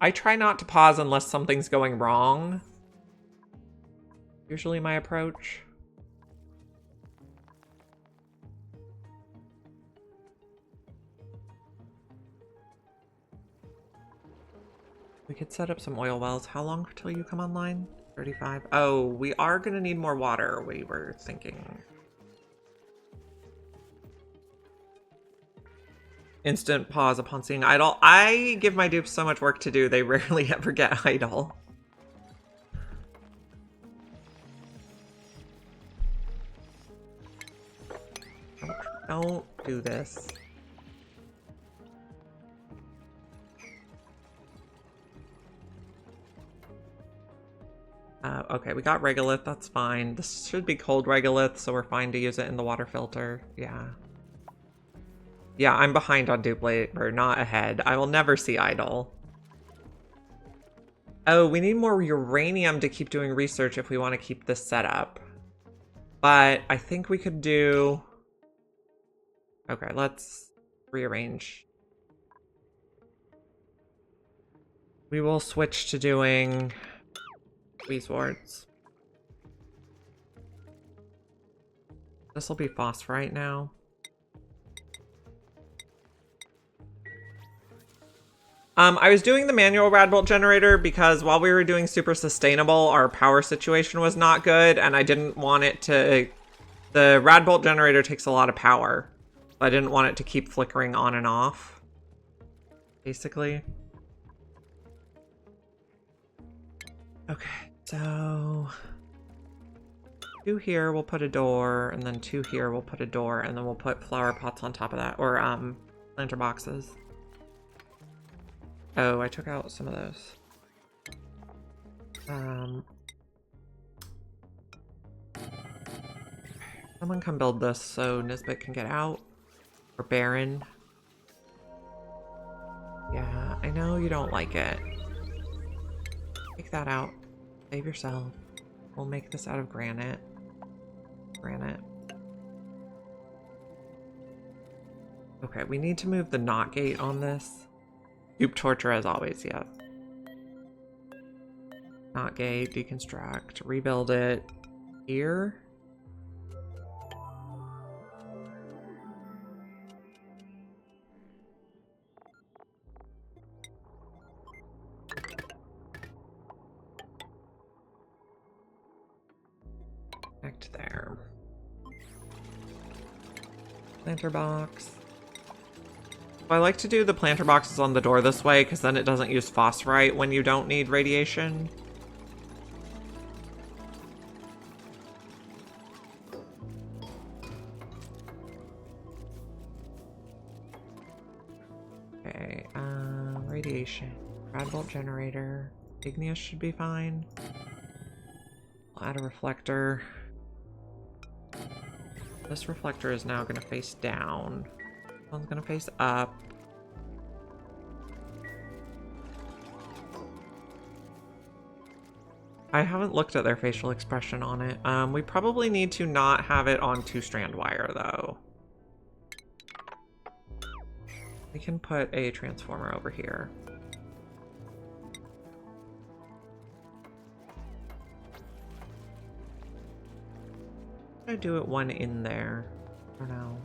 I try not to pause unless something's going wrong. Usually my approach. We could set up some oil wells. How long till you come online? 35. Oh, we are gonna need more water, we were thinking. Instant pause upon seeing idle. I give my dupes so much work to do, they rarely ever get idle. Don't do this. Okay, we got regolith, that's fine. This should be cold regolith, so we're fine to use it in the water filter. Yeah. Yeah, I'm behind on duplicate, or not ahead. I will never see idle. Oh, we need more uranium to keep doing research if we want to keep this set up. But I think we could do... Okay, let's rearrange. We will switch to doing Weezewards. This will be phosphorite now. I was doing the manual Radbolt generator because while we were doing super sustainable, our power situation was not good, and I didn't want it to... The Radbolt generator takes a lot of power. I didn't want it to keep flickering on and off, basically. Okay, so... 2 here, we'll put a door, and then 2 here, we'll put a door, and then we'll put flower pots on top of that, or, planter boxes. Oh, I took out some of those. Someone come build this so Nisbet can get out. Or Baron. Yeah, I know you don't like it. Take that out. Save yourself. We'll make this out of granite. Granite. Okay, we need to move the knot gate on this. Goop torture as always, yeah. Knot gate, deconstruct, rebuild it here. Connect there. Planter box. I like to do the planter boxes on the door this way because then it doesn't use phosphorite when you don't need radiation. Okay, radiation. Radbolt generator. Igneous should be fine. I'll add a reflector. This reflector is now going to face down. This one's going to face up. I haven't looked at their facial expression on it. We probably need to not have it on 2-strand wire, though. We can put a transformer over here. I do it one in there. I don't know.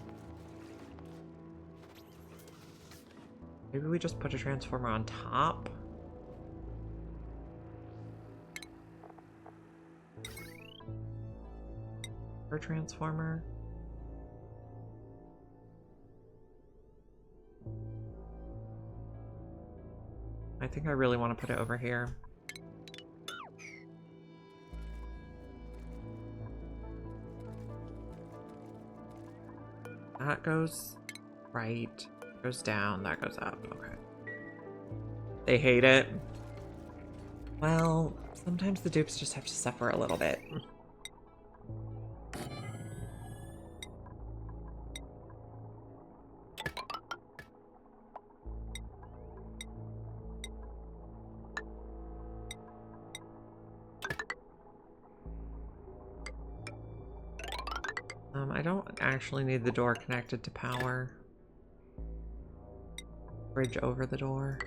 Maybe we just put a transformer on top? Or transformer? I think I really want to put it over here. That goes right, goes down, that goes up. Okay. They hate it. Well, sometimes the dupes just have to suffer a little bit. I don't actually need the door connected to power. Bridge over the door.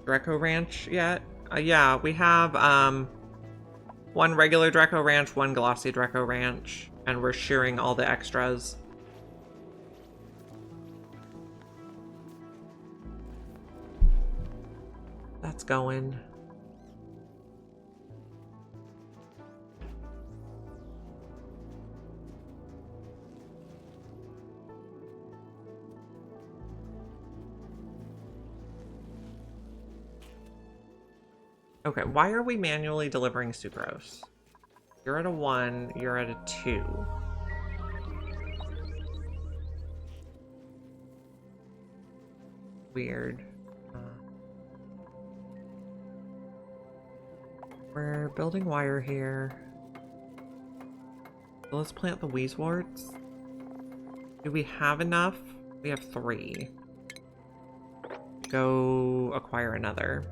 Dreco Ranch yet? Yeah, we have one regular Dreco Ranch, one glossy Dreco Ranch, and we're shearing all the extras. That's going. Okay, why are we manually delivering sucrose? You're at a 1, you're at a 2. Weird. We're building wire here. So let's plant the weeseworts. Do we have enough? We have 3. Go acquire another.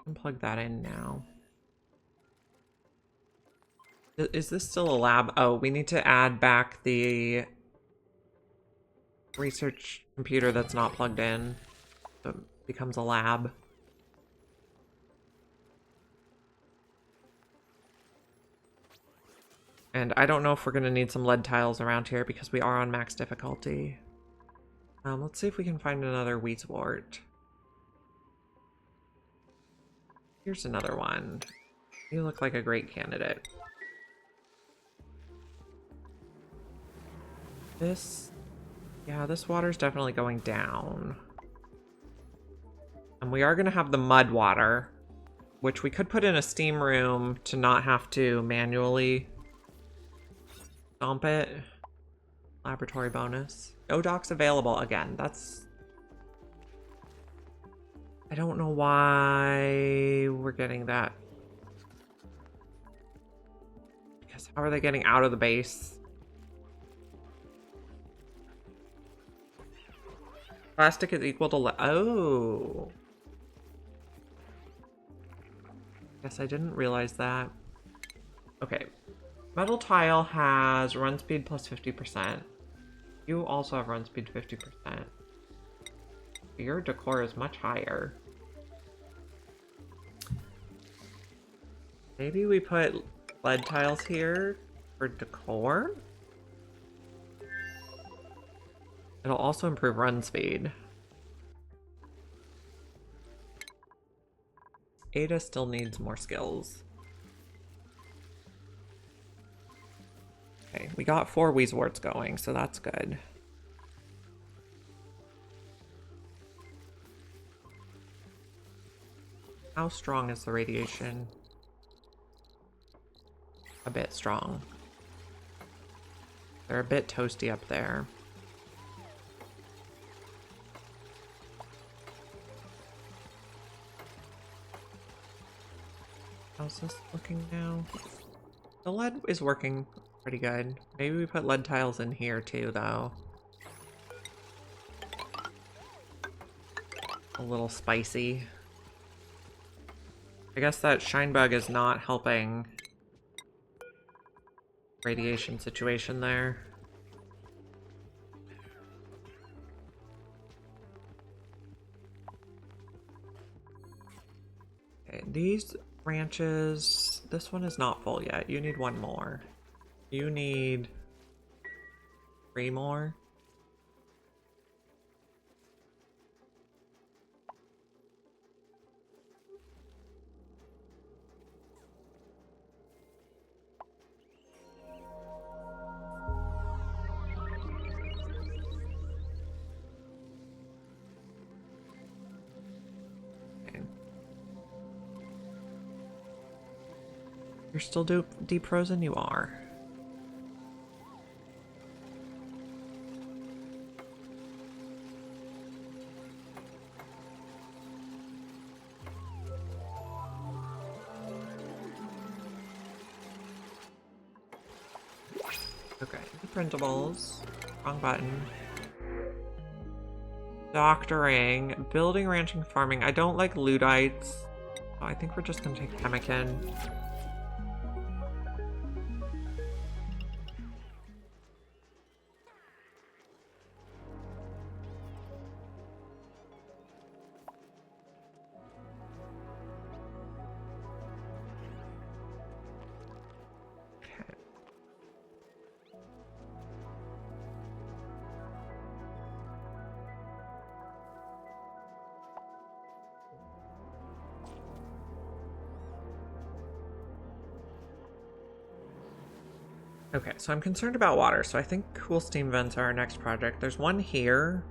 And plug that in now. Is this still a lab? Oh, we need to add back the research computer that's not plugged in. So it becomes a lab. And I don't know if we're going to need some lead tiles around here because we are on max difficulty. Let's see if we can find another weedswort. Here's another one. You look like a great candidate. Yeah, this water's definitely going down. And we are going to have the mud water, which we could put in a steam room to not have to manually stomp it. Laboratory bonus. No docks available again. That's... I don't know why we're getting that. Because how are they getting out of the base? Plastic is equal to oh. Guess I didn't realize that. Okay. Metal tile has run speed plus 50%. You also have run speed 50%. Your decor is much higher. Maybe we put lead tiles here for decor? It'll also improve run speed. Ada still needs more skills. Okay, we got 4 weeseworts going, so that's good. How strong is the radiation? A bit strong. They're a bit toasty up there. How's this looking now? The lead is working pretty good. Maybe we put lead tiles in here too, though. A little spicy. I guess that shine bug is not helping radiation situation there. Okay, these branches, this one is not full yet. You need 1 more. You need 3 more. You're still deep frozen? You are. Okay, the printables. Wrong button. Doctoring. Building, ranching, farming. I don't like Ludites. Oh, I think we're just gonna take Chemican. Okay, so I'm concerned about water, so I think cool steam vents are our next project. There's one here.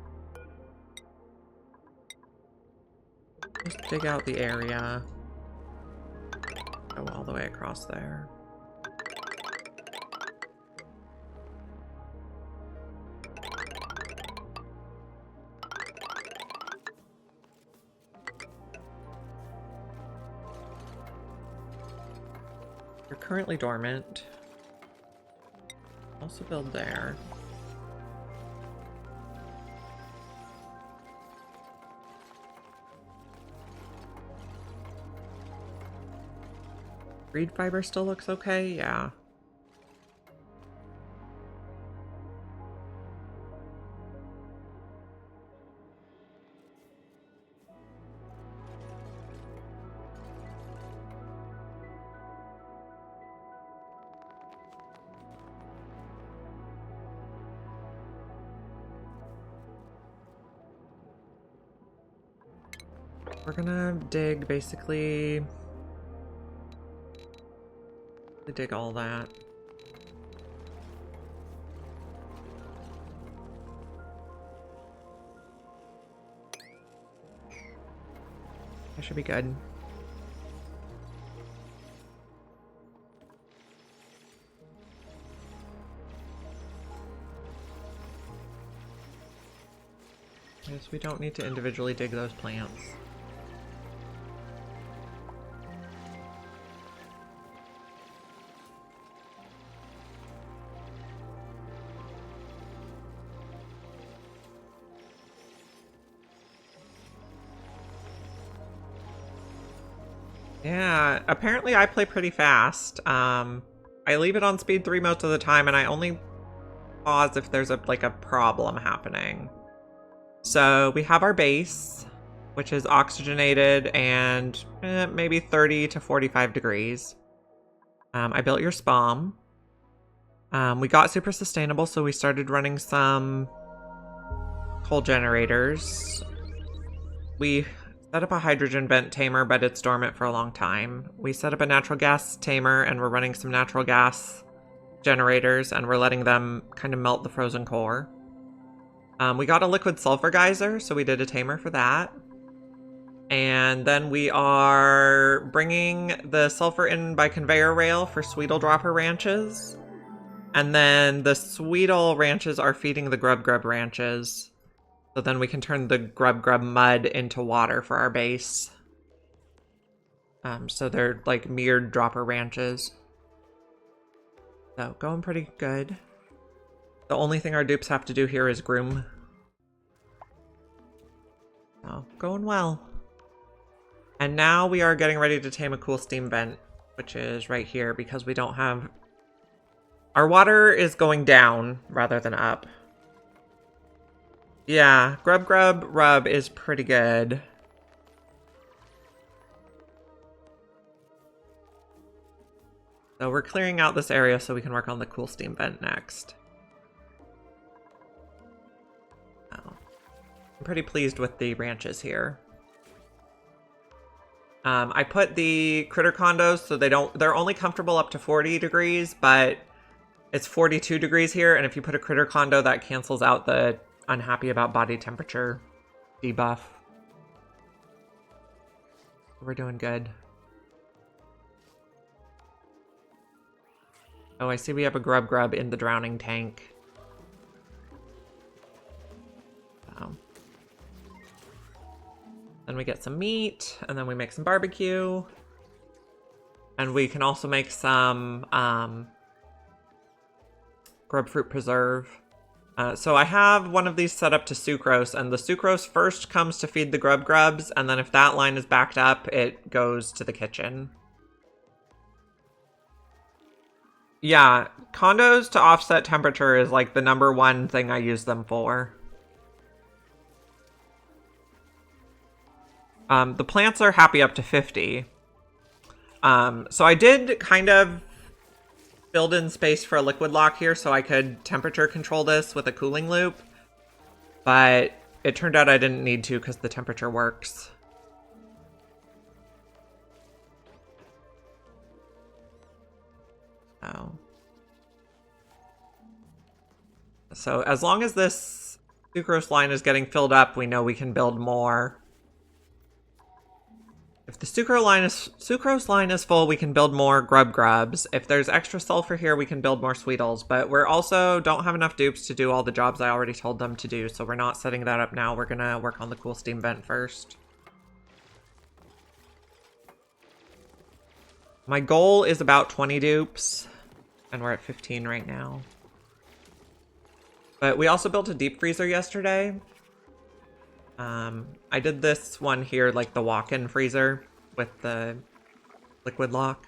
Just dig out the area. Go all the way across there. currently dormant. Also build there. Reed fiber still looks okay, yeah. We're gonna dig basically dig all that. That should be good. Yes, we don't need to individually dig those plants. Yeah, apparently I play pretty fast. I leave it on speed 3 most of the time, and I only pause if there's a problem happening. So we have our base, which is oxygenated and maybe 30 to 45 degrees. I built your spam. We got super sustainable, so we started running some coal generators. We set up a hydrogen vent tamer, but it's dormant for a long time. We set up a natural gas tamer, and we're running some natural gas generators, and we're letting them kind of melt the frozen core. We got a liquid sulfur geyser, so we did a tamer for that. And then we are bringing the sulfur in by conveyor rail for sweetle dropper ranches. And then the sweetle ranches are feeding the grubgrub ranches. So then we can turn the grubgrub mud into water for our base. So they're like mirrored dropper ranches. So going pretty good. The only thing our dupes have to do here is groom. Oh, going well. And now we are getting ready to tame a cool steam vent, which is right here because we don't have... Our water is going down rather than up. Yeah, grubgrub rub is pretty good. So we're clearing out this area so we can work on the cool steam vent next. Oh. I'm pretty pleased with the ranches here. I put the critter condos so they're only comfortable up to 40 degrees, but it's 42 degrees here, and if you put a critter condo, that cancels out the unhappy about body temperature debuff. We're doing good. Oh, I see we have a grubgrub in the drowning tank. Oh. Then we get some meat, and then we make some barbecue. And we can also make some grub fruit preserve. So I have one of these set up to sucrose, and the sucrose first comes to feed the grubgrubs, and then if that line is backed up, it goes to the kitchen. Yeah, condos to offset temperature is like the #1 thing I use them for. The plants are happy up to 50. So I did kind of build in space for a liquid lock here so I could temperature control this with a cooling loop. But it turned out I didn't need to because the temperature works. Oh. So as long as this sucrose line is getting filled up, we know we can build more. If the sucrose line is full, we can build more grubgrubs. If there's extra sulfur here, we can build more sweetles. But we're also don't have enough dupes to do all the jobs I already told them to do, so we're not setting that up now. We're gonna work on the cool steam vent first. My goal is about 20 dupes, and we're at 15 right now. But we also built a deep freezer yesterday. I did this one here, like the walk-in freezer with the liquid lock.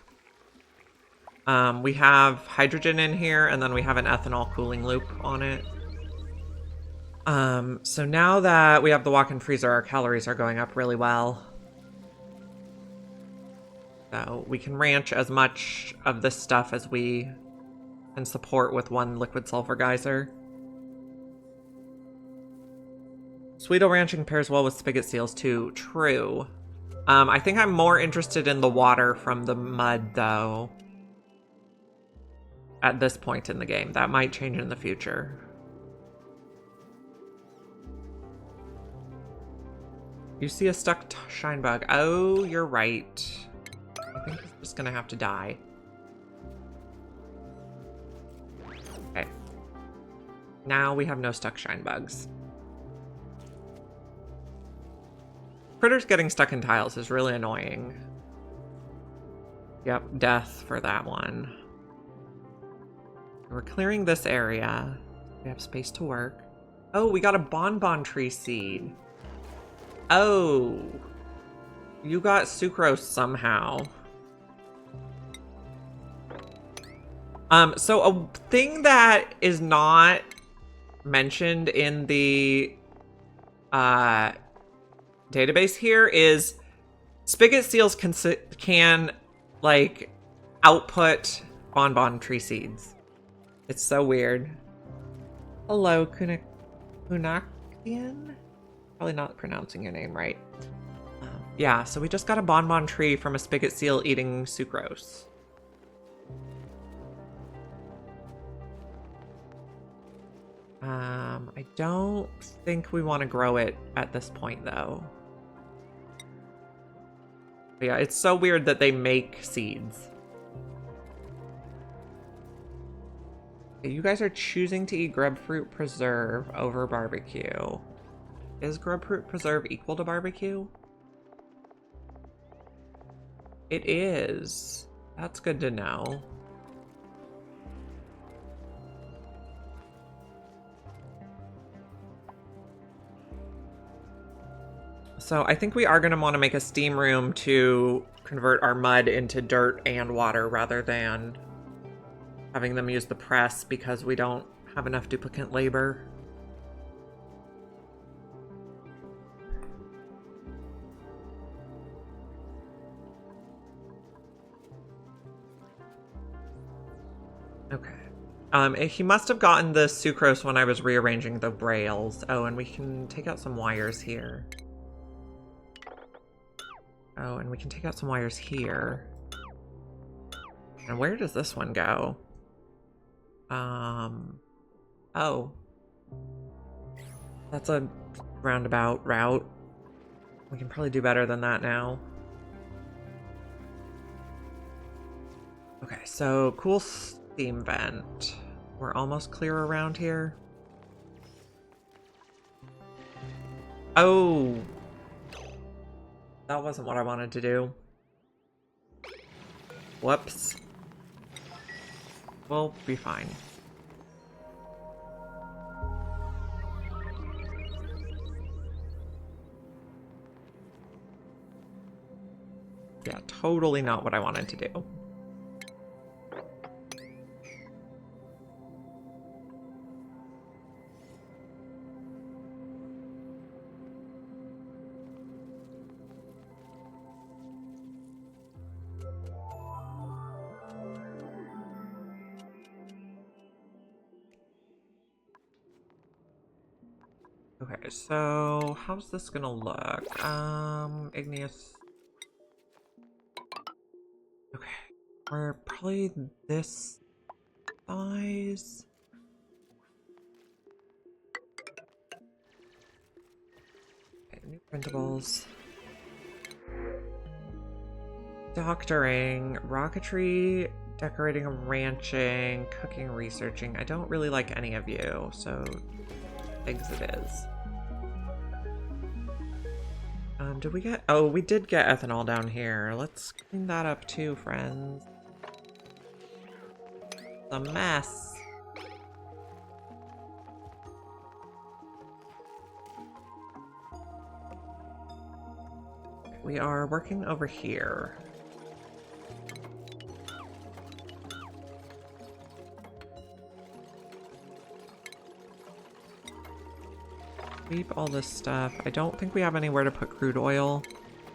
We have hydrogen in here, and then we have an ethanol cooling loop on it. So now that we have the walk-in freezer, our calories are going up really well. So we can ranch as much of this stuff as we can support with one liquid sulfur geyser. Sweetle ranching pairs well with spigot seals too. True. I think I'm more interested in the water from the mud though. At this point in the game. That might change in the future. You see a stuck shine bug. Oh, you're right. I think it's just gonna have to die. Okay. Now we have no stuck shine bugs. Critters getting stuck in tiles is really annoying. Yep, death for that one. We're clearing this area. We have space to work. Oh, we got a bonbon tree seed. Oh. You got sucrose somehow. So a thing that is not mentioned in the database here is spigot seals can like output bonbon tree seeds. It's so weird. Hello, Kunakian? Probably not pronouncing your name right. Yeah, so we just got a bonbon tree from a spigot seal eating sucrose. I don't think we want to grow it at this point, though. But yeah, it's so weird that they make seeds. You guys are choosing to eat grubfruit preserve over barbecue. Is grubfruit preserve equal to barbecue? It is. That's good to know. So I think we are going to want to make a steam room to convert our mud into dirt and water rather than having them use the press because we don't have enough duplicate labor. Okay. He must have gotten the sucrose when I was rearranging the rails. Oh, and we can take out some wires here. Oh, and we can take out some wires here. And where does this one go? Oh. That's a roundabout route. We can probably do better than that now. Okay, so cool steam vent. We're almost clear around here. Oh. That wasn't what I wanted to do. Whoops. We'll be fine. Yeah, totally not what I wanted to do. Okay, so how's this gonna look? Igneous. Okay, we're probably this size. Okay, new printables. Doctoring, rocketry, decorating and ranching, cooking, researching. I don't really like any of you, so eggs it is. Did we get... Oh, we did get ethanol down here. Let's clean that up too, friends. It's a mess. We are working over here. Sweep all this stuff. I don't think we have anywhere to put crude oil.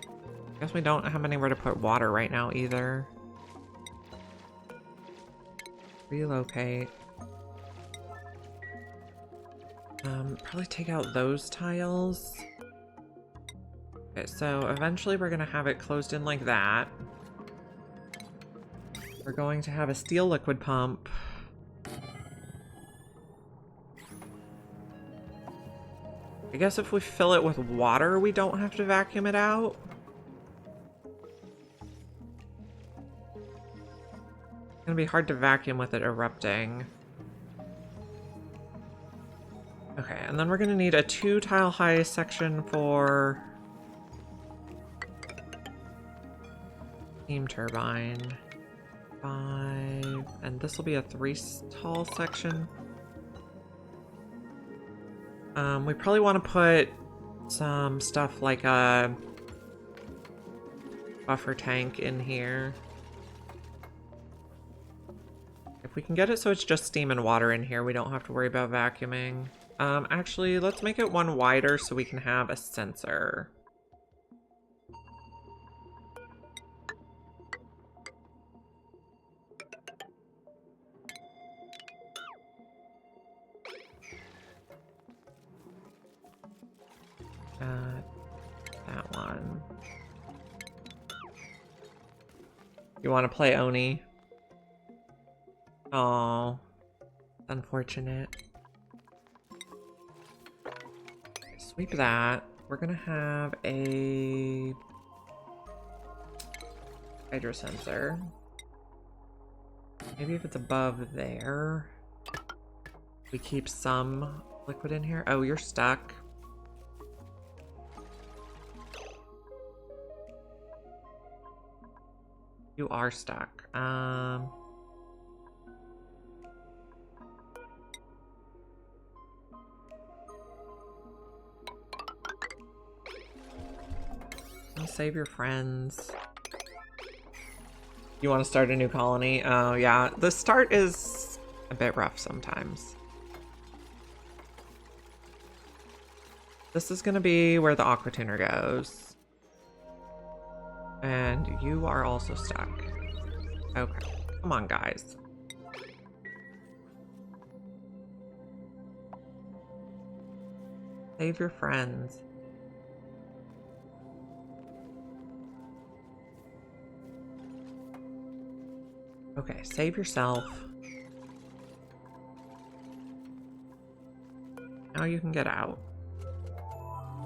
I guess we don't have anywhere to put water right now either. Relocate. Probably take out those tiles. Okay, so eventually we're gonna have it closed in like that. We're going to have a steel liquid pump. I guess if we fill it with water, we don't have to vacuum it out. It's gonna be hard to vacuum with it erupting. Okay, and then we're gonna need a 2 tile high section for steam turbine. 5, and this will be a 3 tall section. We probably want to put some stuff like a buffer tank in here. If we can get it so it's just steam and water in here, we don't have to worry about vacuuming. Actually, let's make it 1 wider so we can have a sensor. That one. You want to play Oni? Oh, unfortunate. Okay, sweep that. We're gonna have a hydro sensor. Maybe if it's above there, we keep some liquid in here. Oh, you're stuck. You are stuck. I'll save your friends. You want to start a new colony? Oh, yeah. The start is a bit rough sometimes. This is going to be where the aqua tuner goes. And you are also stuck. Okay. Come on, guys. Save your friends. Okay, save yourself. Now you can get out.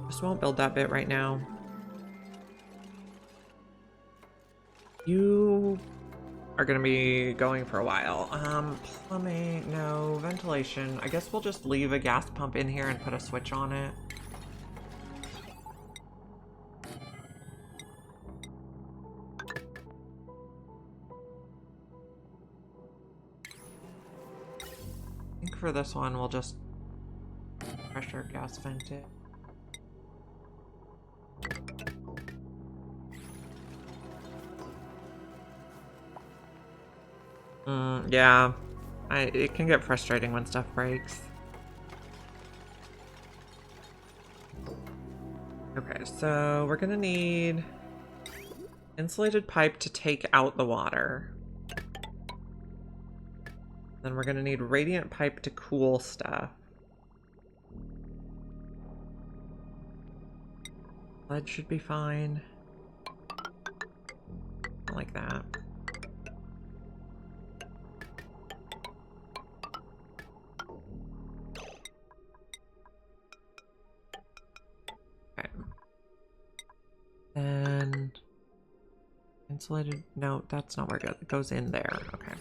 Just won't build that bit right now. You are gonna be going for a while. Plumbing, no. Ventilation. I guess we'll just leave a gas pump in here and put a switch on it. I think for this one, we'll just pressure gas vent it. Yeah, it can get frustrating when stuff breaks. Okay, so we're gonna need insulated pipe to take out the water. Then we're gonna need radiant pipe to cool stuff. Lead should be fine. Like that. And insulated, no, that's not where it goes. It goes in there. Okay.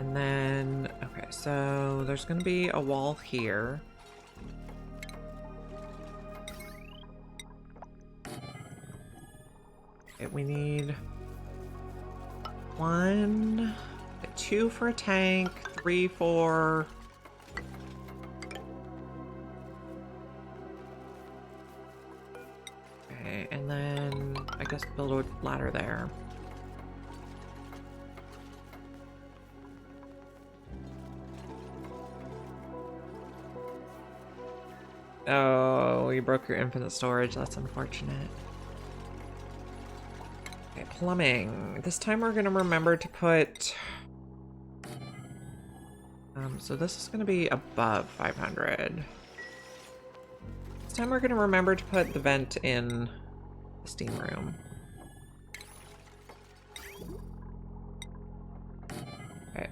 And then, okay, so there's going to be a wall here. Okay, we need 1, 2 for a tank, 3 for... Okay, and then I guess build a ladder there. Oh, you broke your infinite storage. That's unfortunate. Okay, plumbing. This time we're going to remember to put... so this is going to be above 500. This time we're going to remember to put the vent in the steam room. Okay.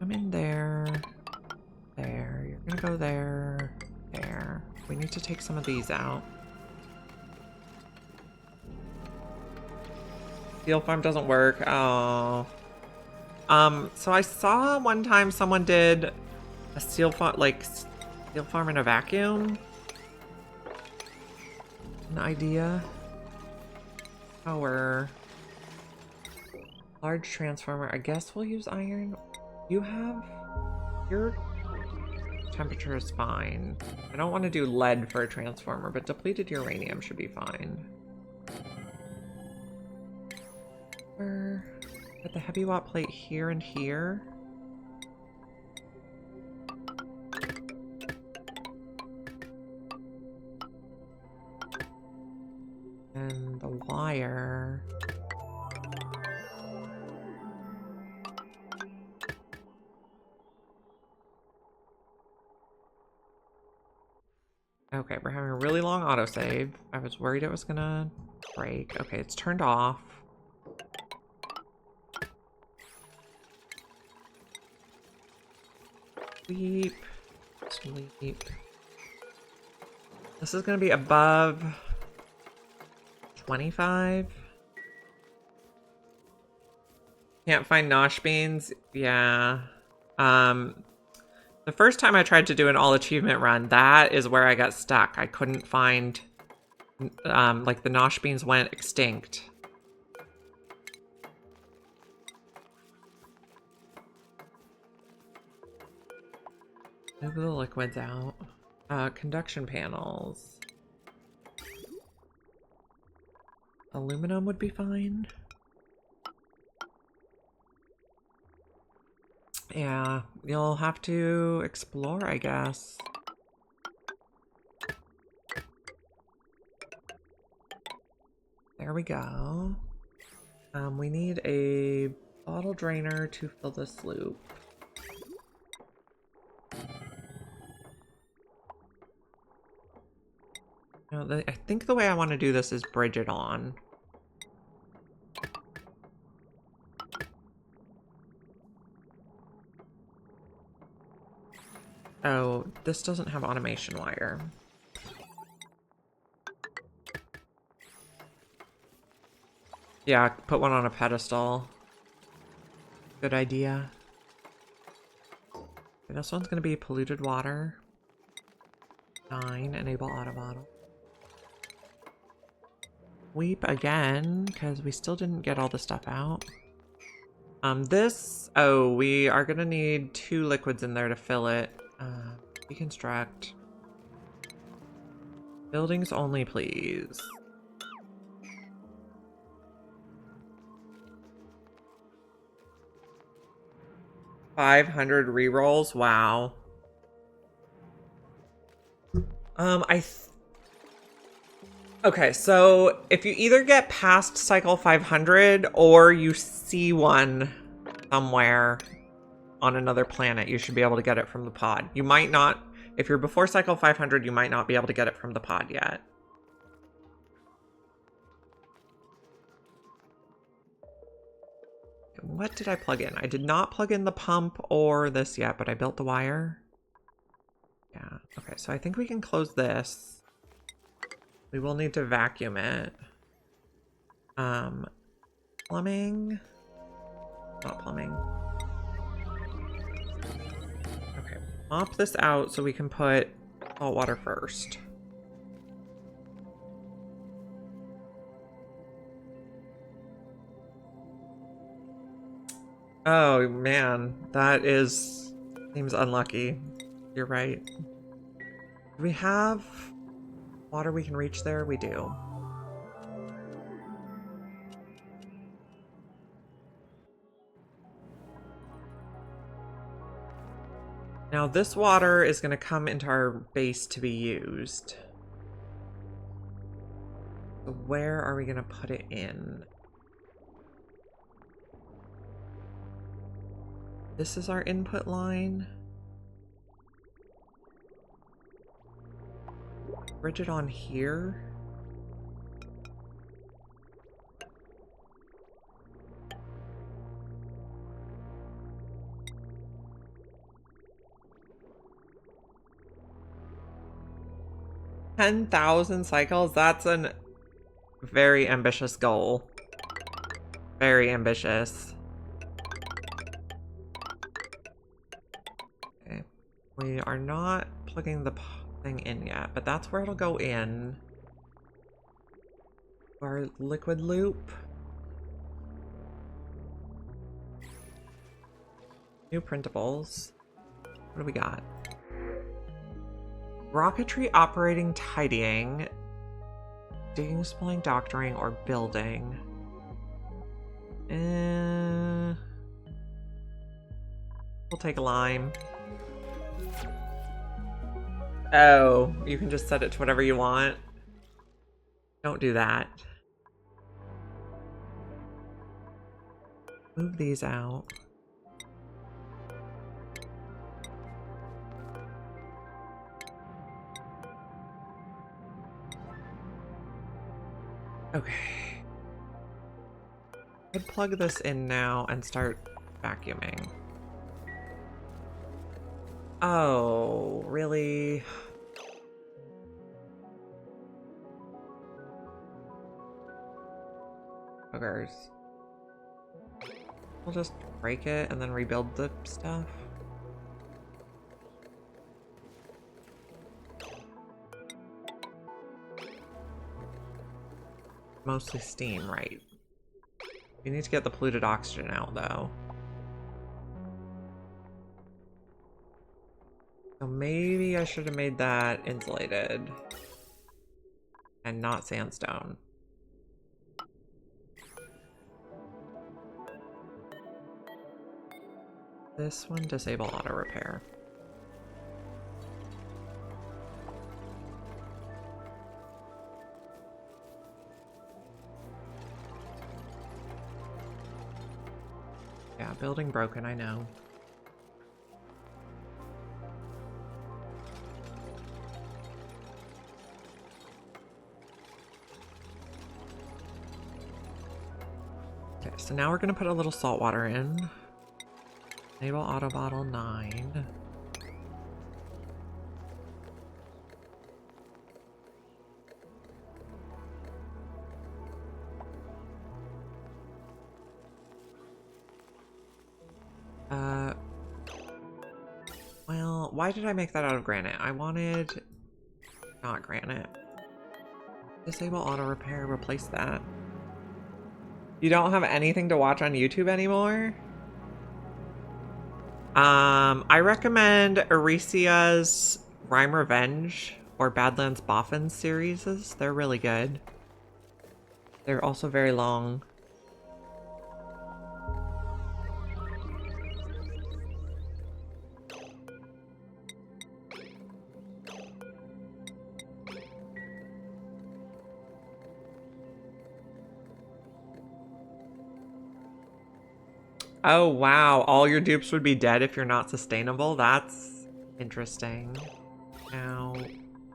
Come in there. There. You're gonna go there. There. We need to take some of these out. Steel farm doesn't work. Oh. So I saw one time someone did a steel farm, like steel farm in a vacuum. An idea. Power. Large transformer. I guess we'll use iron. You have your temperature is fine. I don't want to do lead for a transformer, but depleted uranium should be fine. Put the heavy watt plate here and here. And the wire. Okay, we're having a really long autosave. I was worried it was gonna break. Okay, it's turned off. Sleep. Sleep. This is gonna be above 25. Can't find nosh beans. Yeah. The first time I tried to do an all achievement run, that is where I got stuck. I couldn't find, like the nosh beans went extinct. Move the liquids out. Conduction panels. Aluminum would be fine. Yeah, you'll have to explore, I guess. There we go. We need a bottle drainer to fill this loop. No, I think the way I want to do this is bridge it on. Oh, this doesn't have automation wire. Yeah, put one on a pedestal. Good idea. Okay, this one's gonna be polluted water. 9, enable auto bottle. Weep again, because we still didn't get all the stuff out. Oh, we are gonna need 2 liquids in there to fill it. Deconstruct. Buildings only, please. $500 rerolls. Wow. Okay, so if you either get past cycle 500 or you see one somewhere on another planet, you should be able to get it from the pod. You might not, if you're before cycle 500, you might not be able to get it from the pod yet. What did I plug in? I did not plug in the pump or this yet, but I built the wire. Yeah, okay, so I think we can close this. We will need to vacuum it. Plumbing. Not plumbing. Okay, mop this out so we can put salt water first. Oh man, that seems unlucky. You're right. Do we have water we can reach there? We do. Now this water is going to come into our base to be used. So where are we going to put it in? This is our input line. Bridge it on here. $10,000 cycles? That's a very ambitious goal. Very ambitious. Okay. We are not plugging the thing in yet, but that's where it'll go in. Our liquid loop. New printables. What do we got? Rocketry operating, tidying, digging, spelling, doctoring, or building. We'll take a lime. Oh, you can just set it to whatever you want. Don't do that. Move these out. Okay. I'd plug this in now and start vacuuming. Oh, really? Boogers. We'll just break it and then rebuild the stuff. Mostly steam, right? We need to get the polluted oxygen out, though. So maybe I should have made that insulated and not sandstone. This one, disable auto repair. Yeah, building broken, I know. Okay, so now we're gonna put a little salt water in. Enable auto bottle 9. Well, why did I make that out of granite? I wanted not granite. Disable auto repair, replace that. You don't have anything to watch on YouTube anymore? I recommend Oasisse's Rhyme Revenge or Badlands Boffin series. They're really good. They're also very long. Oh, wow. All your dupes would be dead if you're not sustainable? That's interesting. Now,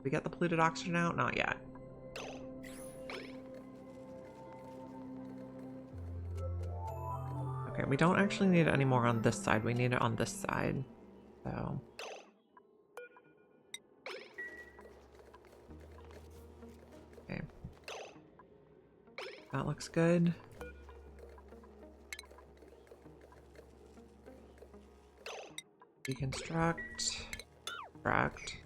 we get the polluted oxygen out? Not yet. Okay, we don't actually need it anymore on this side. We need it on this side. So... That looks good. Deconstruct. Extract.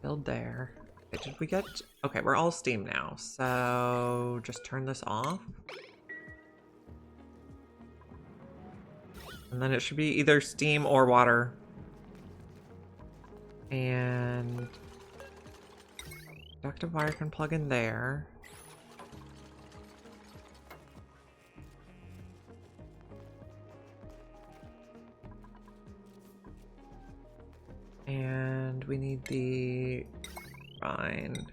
Build there. Okay, did we get... Okay, we're all steam now, so just turn this off. And then it should be either steam or water. And... Conductive wire can plug in there. And we need the turbine.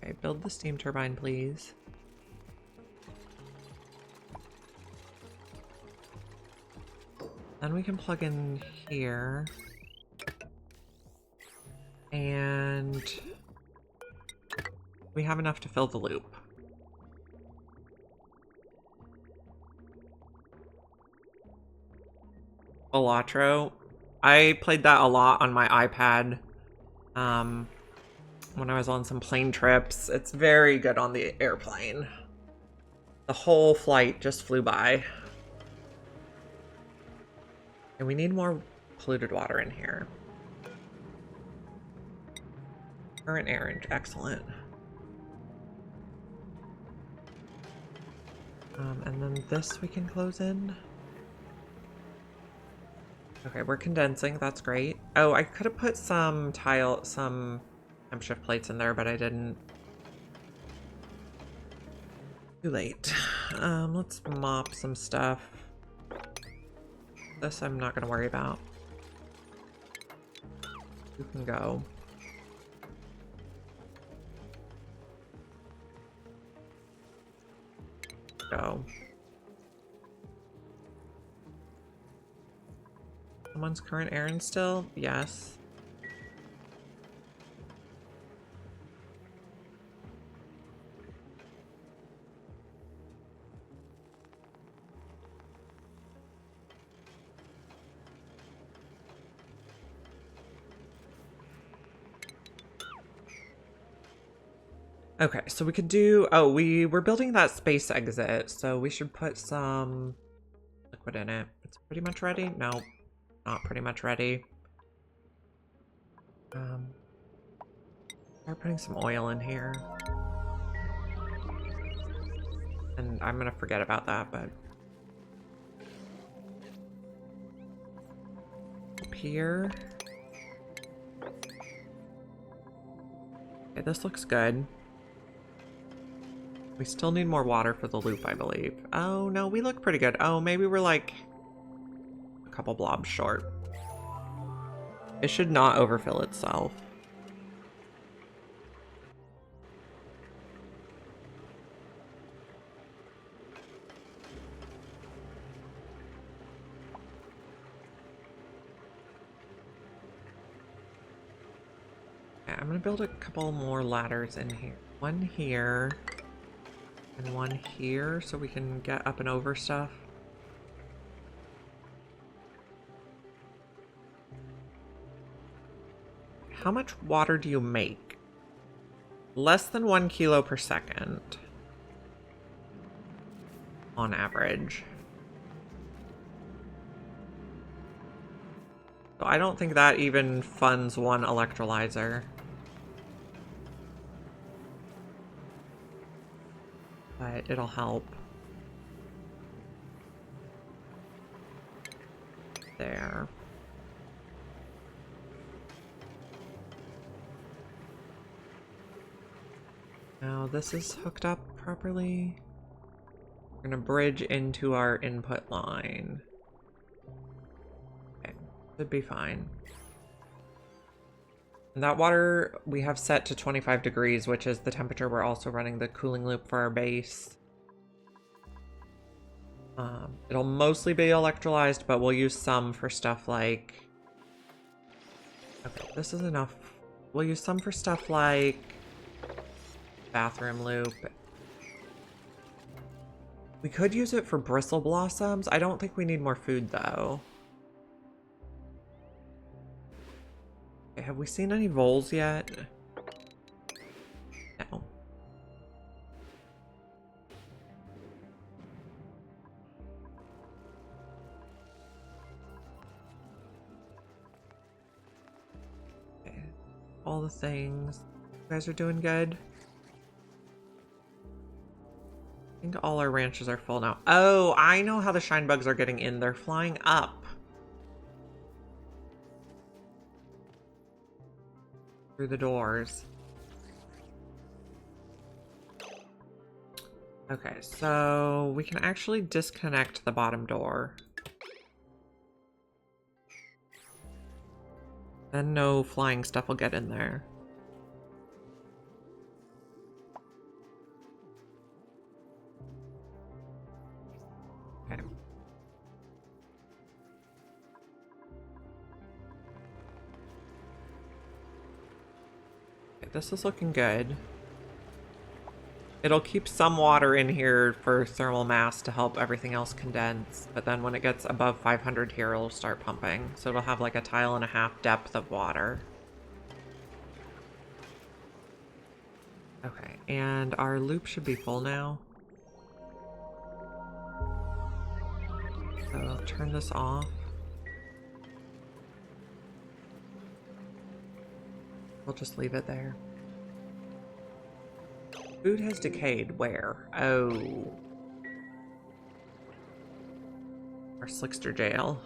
Okay, build the steam turbine, please. Then we can plug in here. And we have enough to fill the loop. Elatro. I played that a lot on my iPad when I was on some plane trips. It's very good on the airplane. The whole flight just flew by. And we need more polluted water in here. Current errand, excellent. And then this we can close in. Okay, we're condensing, that's great. Oh, I could have put some temp shift plates in there, but I didn't. Too late. Let's mop some stuff. This I'm not gonna worry about. You can go. Go. Someone's current errand still? Yes. Okay, so we could do... Oh, we were building that space exit, so we should put some liquid in it. It's pretty much ready? No, not pretty much ready. Start putting some oil in here. And I'm gonna forget about that, but... Up here. Okay, this looks good. We still need more water for the loop, I believe. Oh, no, we look pretty good. Oh, maybe we're like a couple blobs short. It should not overfill itself. Okay, I'm gonna build a couple more ladders in here. One here. And one here, so we can get up and over stuff. How much water do you make? Less than 1 kilo per second. On average. So I don't think that even funds one electrolyzer. But it'll help. There. Now this is hooked up properly. We're gonna bridge into our input line. Okay, should be fine. And that water we have set to 25 degrees, which is the temperature we're also running the cooling loop for our base. It'll mostly be electrolyzed, but we'll use some for stuff like... Okay, this is enough. We'll use some for stuff like bathroom loop We could use it for bristle blossoms. I don't think we need more food though. Okay, have we seen any voles yet? No. Okay. All the things. You guys are doing good? I think all our ranches are full now. Oh, I know how the shine bugs are getting in. They're flying up through the doors. Okay, so we can actually disconnect the bottom door. Then no flying stuff will get in there. Okay. Okay, this is looking good. It'll keep some water in here for thermal mass to help everything else condense, but then when it gets above 500 here, it'll start pumping. So it'll have like a 1.5 tile depth of water. Okay, and our loop should be full now. So I'll turn this off. We'll just leave it there. Food has decayed. Where? Oh. Our Slickster jail.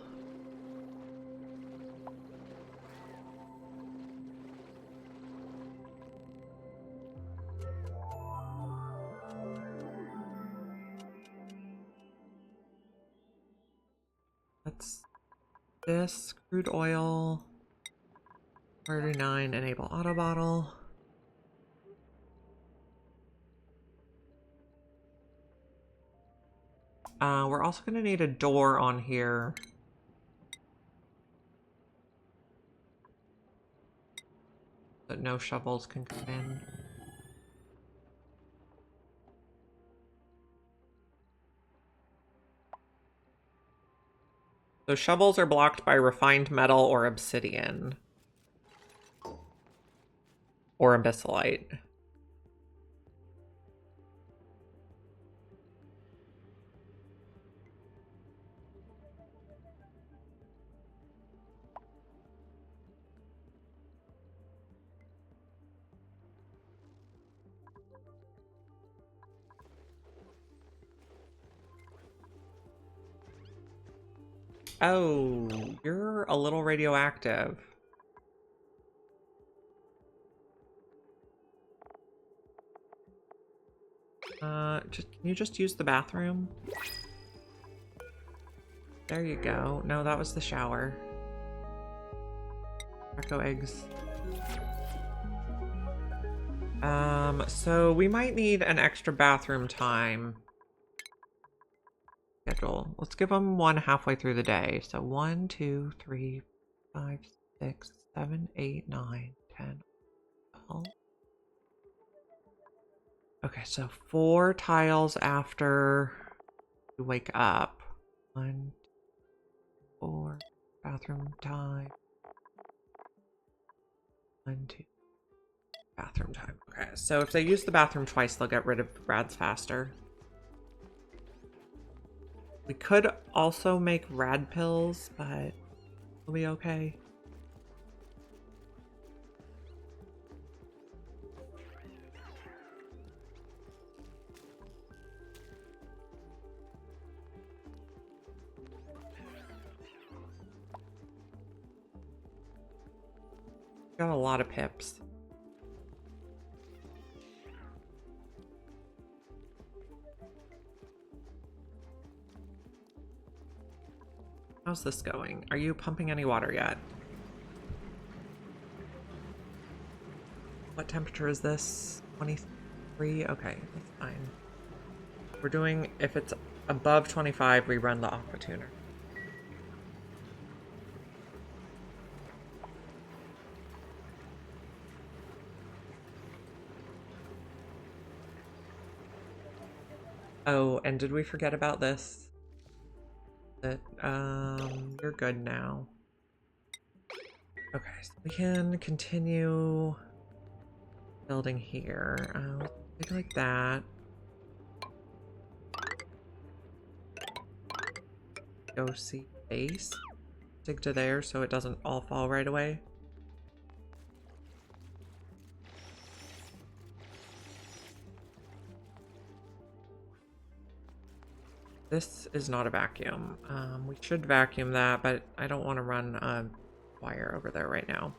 That's this. Crude oil. 39. Enable auto bottle. We're also going to need a door on here. That no shovels can come in. So shovels are blocked by refined metal or obsidian. Or abyssalite. Oh, you're a little radioactive. Can you just use the bathroom? There you go. No, that was the shower. Echo eggs. So we might need an extra bathroom time. Schedule. Let's give them one halfway through the day. So 1, 2, 3, 5, 6, 7, 8, 9, 10, 12. Okay, so 4 tiles after you wake up. 1, 4, bathroom time. 1, 2, bathroom time. Okay, so if they use the bathroom twice, they'll get rid of rads faster. We could also make rad pills, but we'll be okay. Got a lot of pips. How's this going? Are you pumping any water yet? What temperature is this? 23? Okay, that's fine. We're doing, if it's above 25, we run the aqua tuner. Oh, and did we forget about this? That, you're good now. Okay, so we can continue building here. Let's make it like that. Go see base. Dig to there so it doesn't all fall right away. This is not a vacuum. We should vacuum that, but I don't want to run a wire over there right now.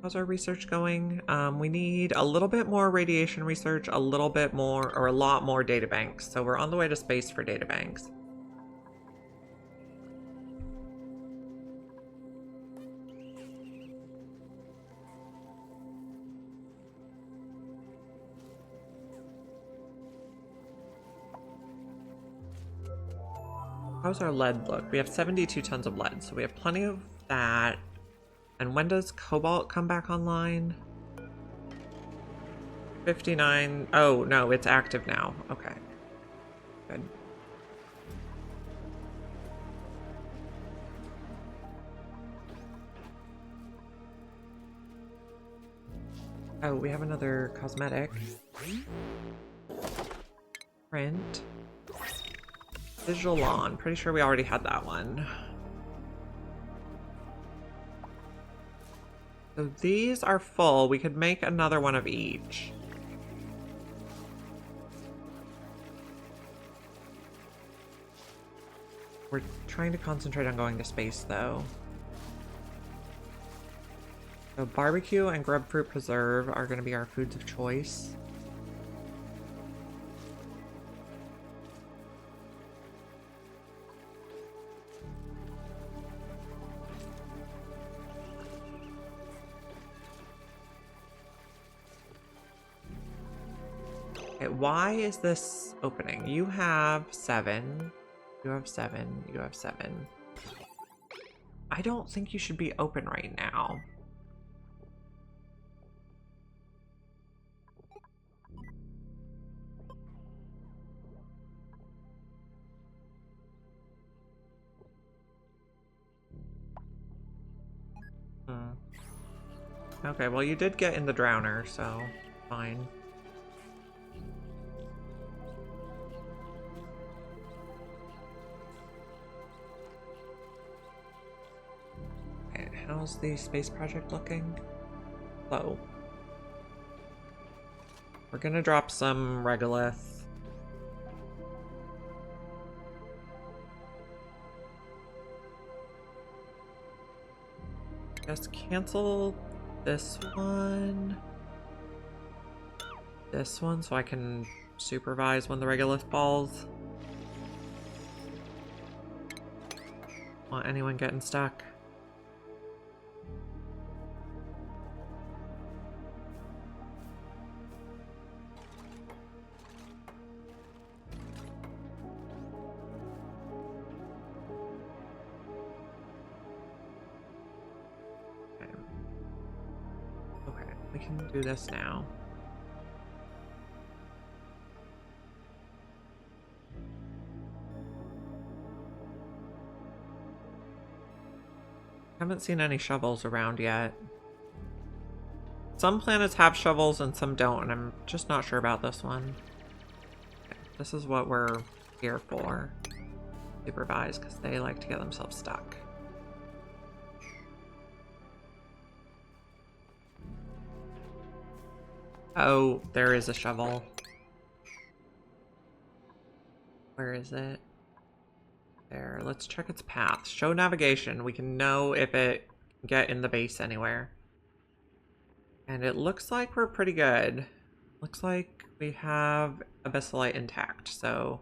How's our research going? We need a little bit more radiation research, a little bit more, or a lot more data banks. So we're on the way to space for data banks. How's our lead look? We have 72 tons of lead, so we have plenty of that. And when does cobalt come back online? 59. Oh, no, it's active now. Okay. Good. Oh, we have another cosmetic. Print. Visual lawn. Pretty sure we already had that one. So these are full. We could make another one of each. We're trying to concentrate on going to space, though. So barbecue and grubfruit preserve are going to be our foods of choice. Okay, why is this opening? You have 7. You have 7. You have 7. I don't think you should be open right now. Okay, well you did get in the drowner, so fine. Okay, how's the space project looking? Low. We're gonna drop some regolith. Just cancel this one, so I can supervise when the regolith falls. Want anyone getting stuck? We can do this now. Haven't seen any shovels around yet. Some planets have shovels and some don't, and I'm just not sure about this one. Okay, this is what we're here for. Supervise, because they like to get themselves stuck. Oh, there is a shovel. Where is it? There. Let's check its path. Show navigation. We can know if it can get in the base anywhere. And it looks like we're pretty good. Looks like we have Abyssalite intact, so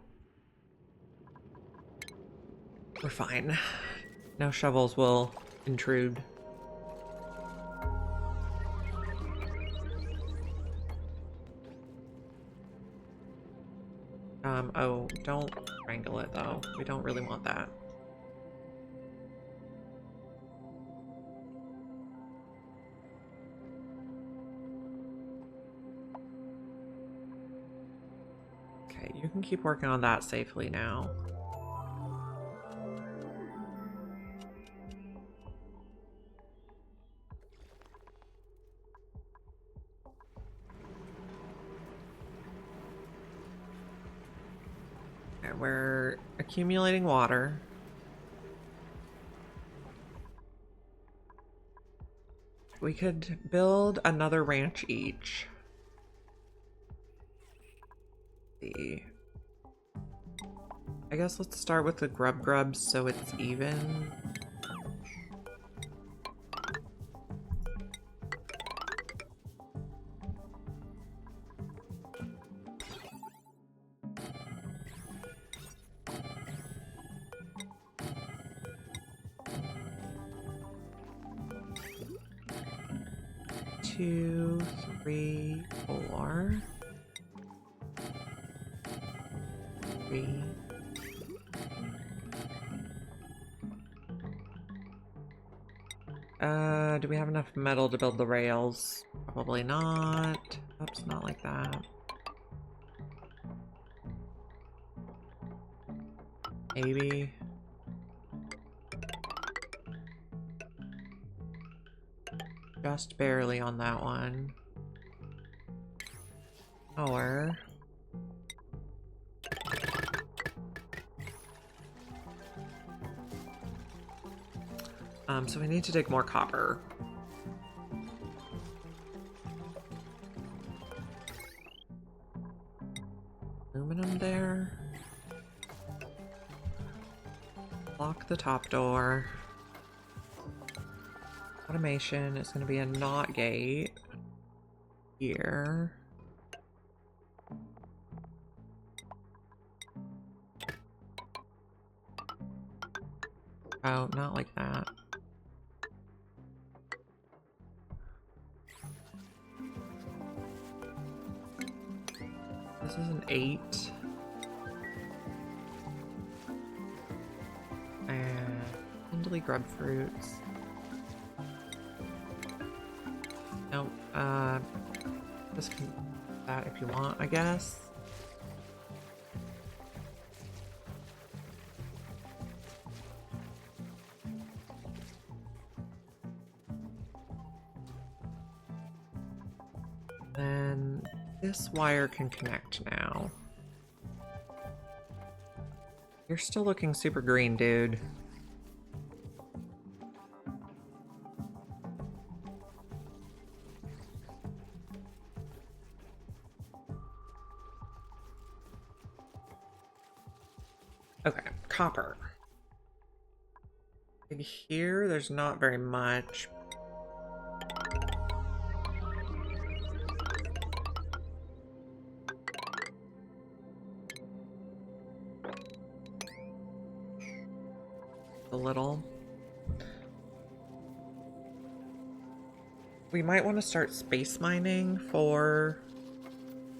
we're fine. No shovels will intrude. Oh, don't wrangle it though. We don't really want that. Okay, you can keep working on that safely now. Okay, we're accumulating water. We could build another ranch each. Let's see. I guess let's start with the grubs so it's even. Two, three, four. Three. Do we have enough metal to build the rails? Probably not. Oops, not like that. Maybe. Just barely on that one. Or... so we need to dig more copper. Aluminum there. Lock the top door. Automation is going to be a NOT gate here. Oh, not like that. This is an 8. And spindly grub fruits. Nope. This can that if you want, I guess. Then this wire can connect now. You're still looking super green, dude. Okay, copper. In here, there's not very much. A little. We might want to start space mining for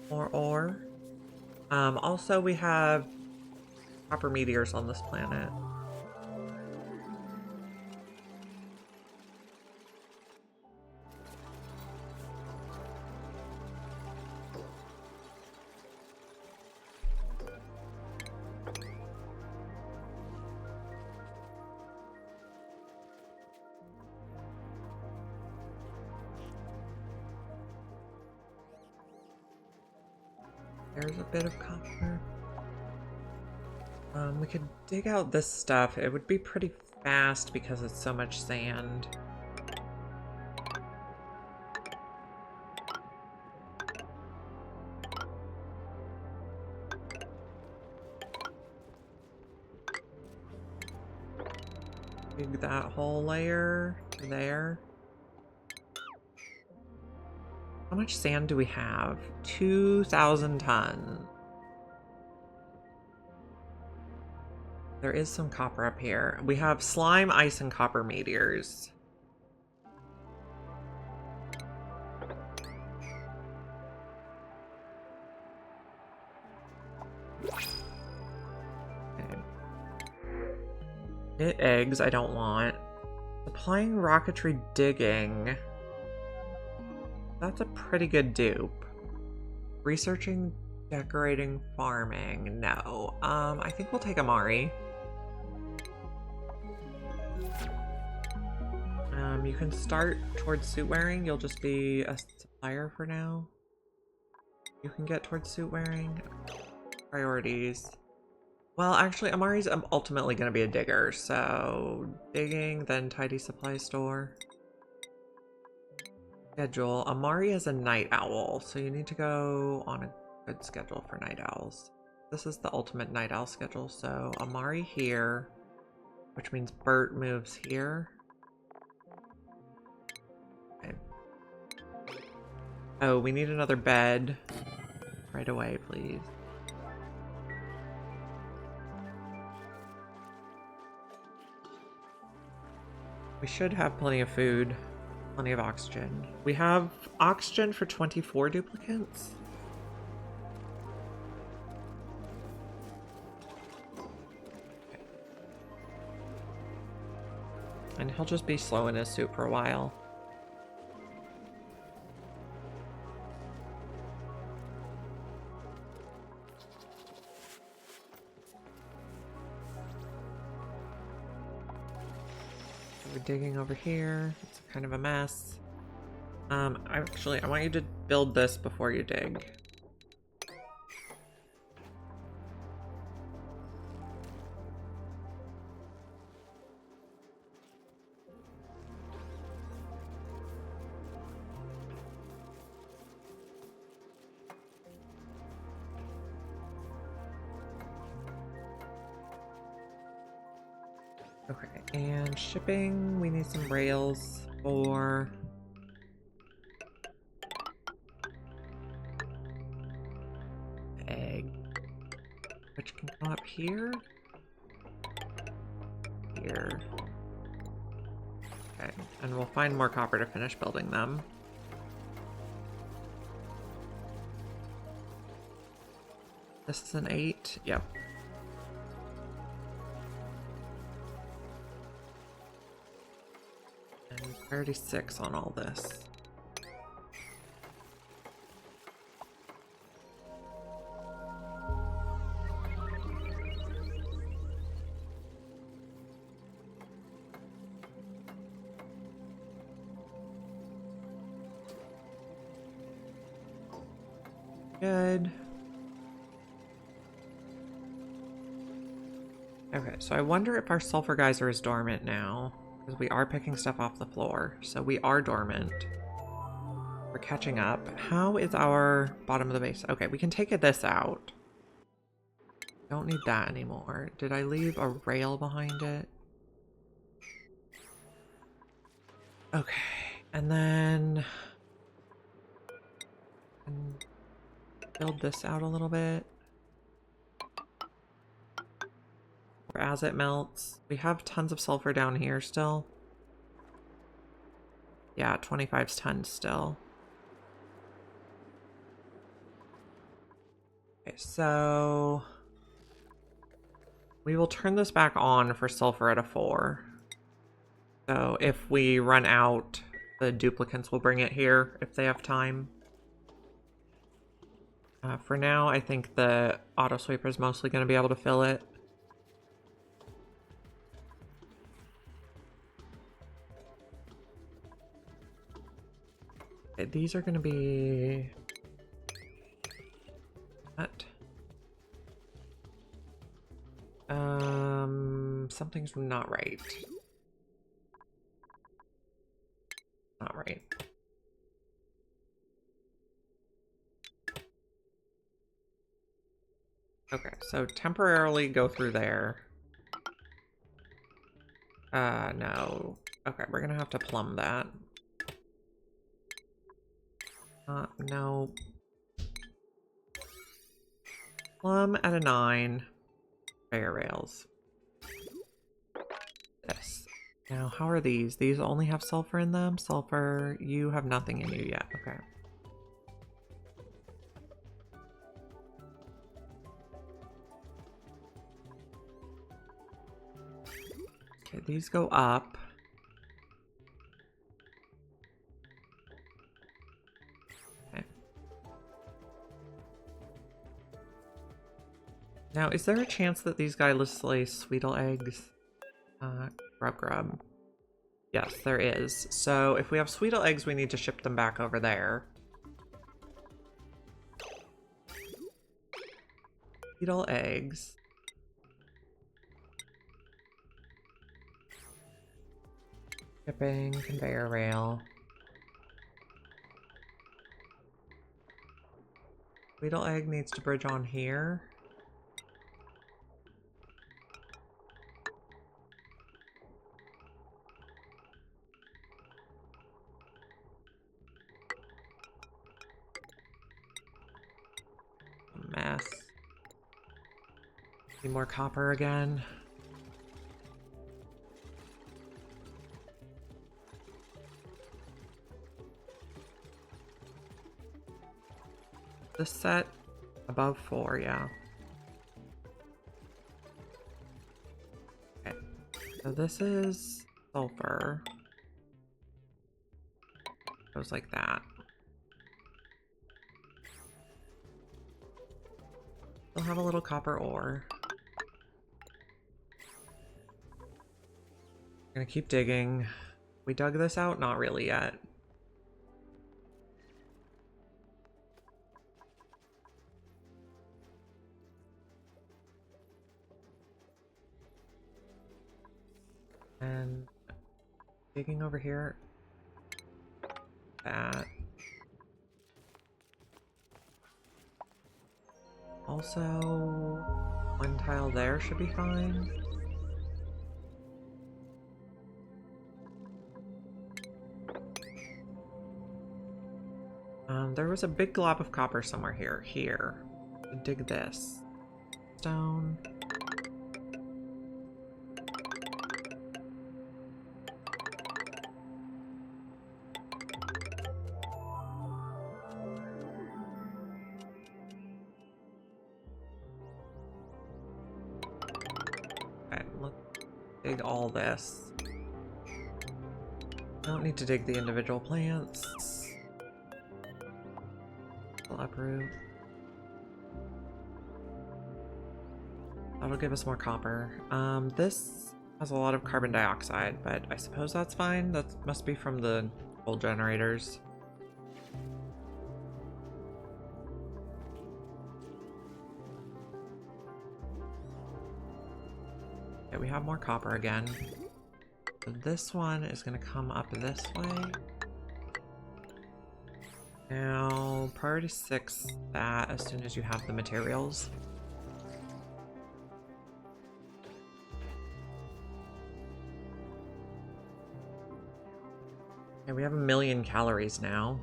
more ore. Also, we have copper meteors on this planet. There's a bit of copper. We could dig out this stuff. It would be pretty fast because it's so much sand. Dig that whole layer to there. How much sand do we have? 2,000 tons. There is some copper up here. We have slime, ice, and copper meteors. Get eggs, I don't want. Applying rocketry digging. That's a pretty good dupe. Researching, decorating, farming. No. I think we'll take Amari. You can start towards suit wearing. You'll just be a supplier for now. You can get towards suit wearing. Priorities. Well, actually, Amari's ultimately going to be a digger, so digging, then tidy supply store. Schedule. Amari is a night owl, so you need to go on a good schedule for night owls. This is the ultimate night owl schedule, so Amari here, which means Bert moves here. Okay. Oh, we need another bed. Right away, please. We should have plenty of food, plenty of oxygen. We have oxygen for 24 duplicates. Okay. And he'll just be slow in his suit for a while. We're digging over here. It's kind of a mess. Actually, I want you to build this before you dig. Okay, and shipping, we need some rails for egg, which can come up here. Here. Okay, and we'll find more copper to finish building them. This is an 8. Yep. And 36 on all this. Good. Okay, so I wonder if our sulfur geyser is dormant now, because we are picking stuff off the floor. So we are dormant. We're catching up. How is our bottom of the base? Okay, we can take this out. Don't need that anymore. Did I leave a rail behind it? Okay, and then build this out a little bit. Or as it melts. We have tons of sulfur down here still. Yeah, 25's tons still. Okay, so we will turn this back on for sulfur at a 4. So if we run out, the duplicants will bring it here if they have time. For now, I think the auto sweeper is mostly going to be able to fill it. Okay, these are going to be... What? Something's not right. Not right. Okay, so temporarily go through there. No. Okay, we're gonna have to plumb that. No. Plumb at a 9. Fair rails. This. Now, how are these? These only have sulfur in them? Sulfur, you have nothing in you yet. Okay. Okay, these go up. Okay. Now, is there a chance that these guys lay sweetle eggs? Grubgrub. Yes, there is. So if we have sweetle eggs, we need to ship them back over there. Sweetle eggs. Shipping, conveyor rail. Sweetle egg needs to bridge on here. Mess. Need more copper again. This set above 4, yeah. Okay. So this is sulfur. Goes like that. Still have a little copper ore. Gonna keep digging. We dug this out? Not really yet. And digging over here. That. Also, one tile there should be fine. There was a big glob of copper somewhere here. Here. Dig this. Stone. Okay, let's dig all this. I don't need to dig the individual plants. Uproot. That'll give us more copper. This has a lot of carbon dioxide, but I suppose that's fine. That must be from the coal generators. Okay, we have more copper again. So this one is going to come up this way. Now, priority 6 that as soon as you have the materials. Okay, we have 1,000,000 calories now.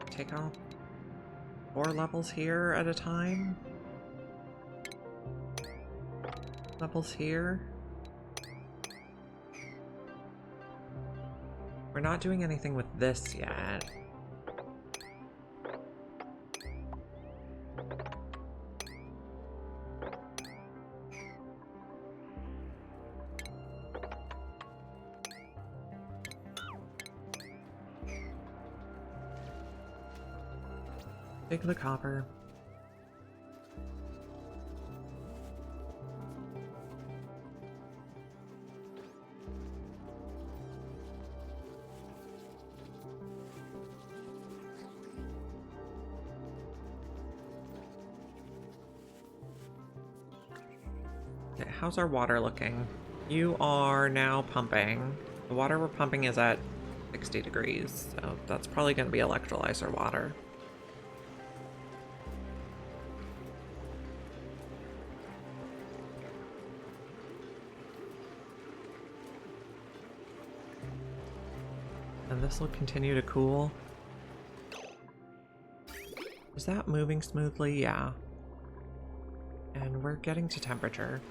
Take off 4 levels here at a time. Levels here. We're not doing anything with this yet. Take the copper. Okay, how's our water looking? You are now pumping. The water we're pumping is at 60 degrees, so that's probably going to be electrolyzer water. this will continue to cool. Is that moving smoothly? Yeah. And we're getting to temperature.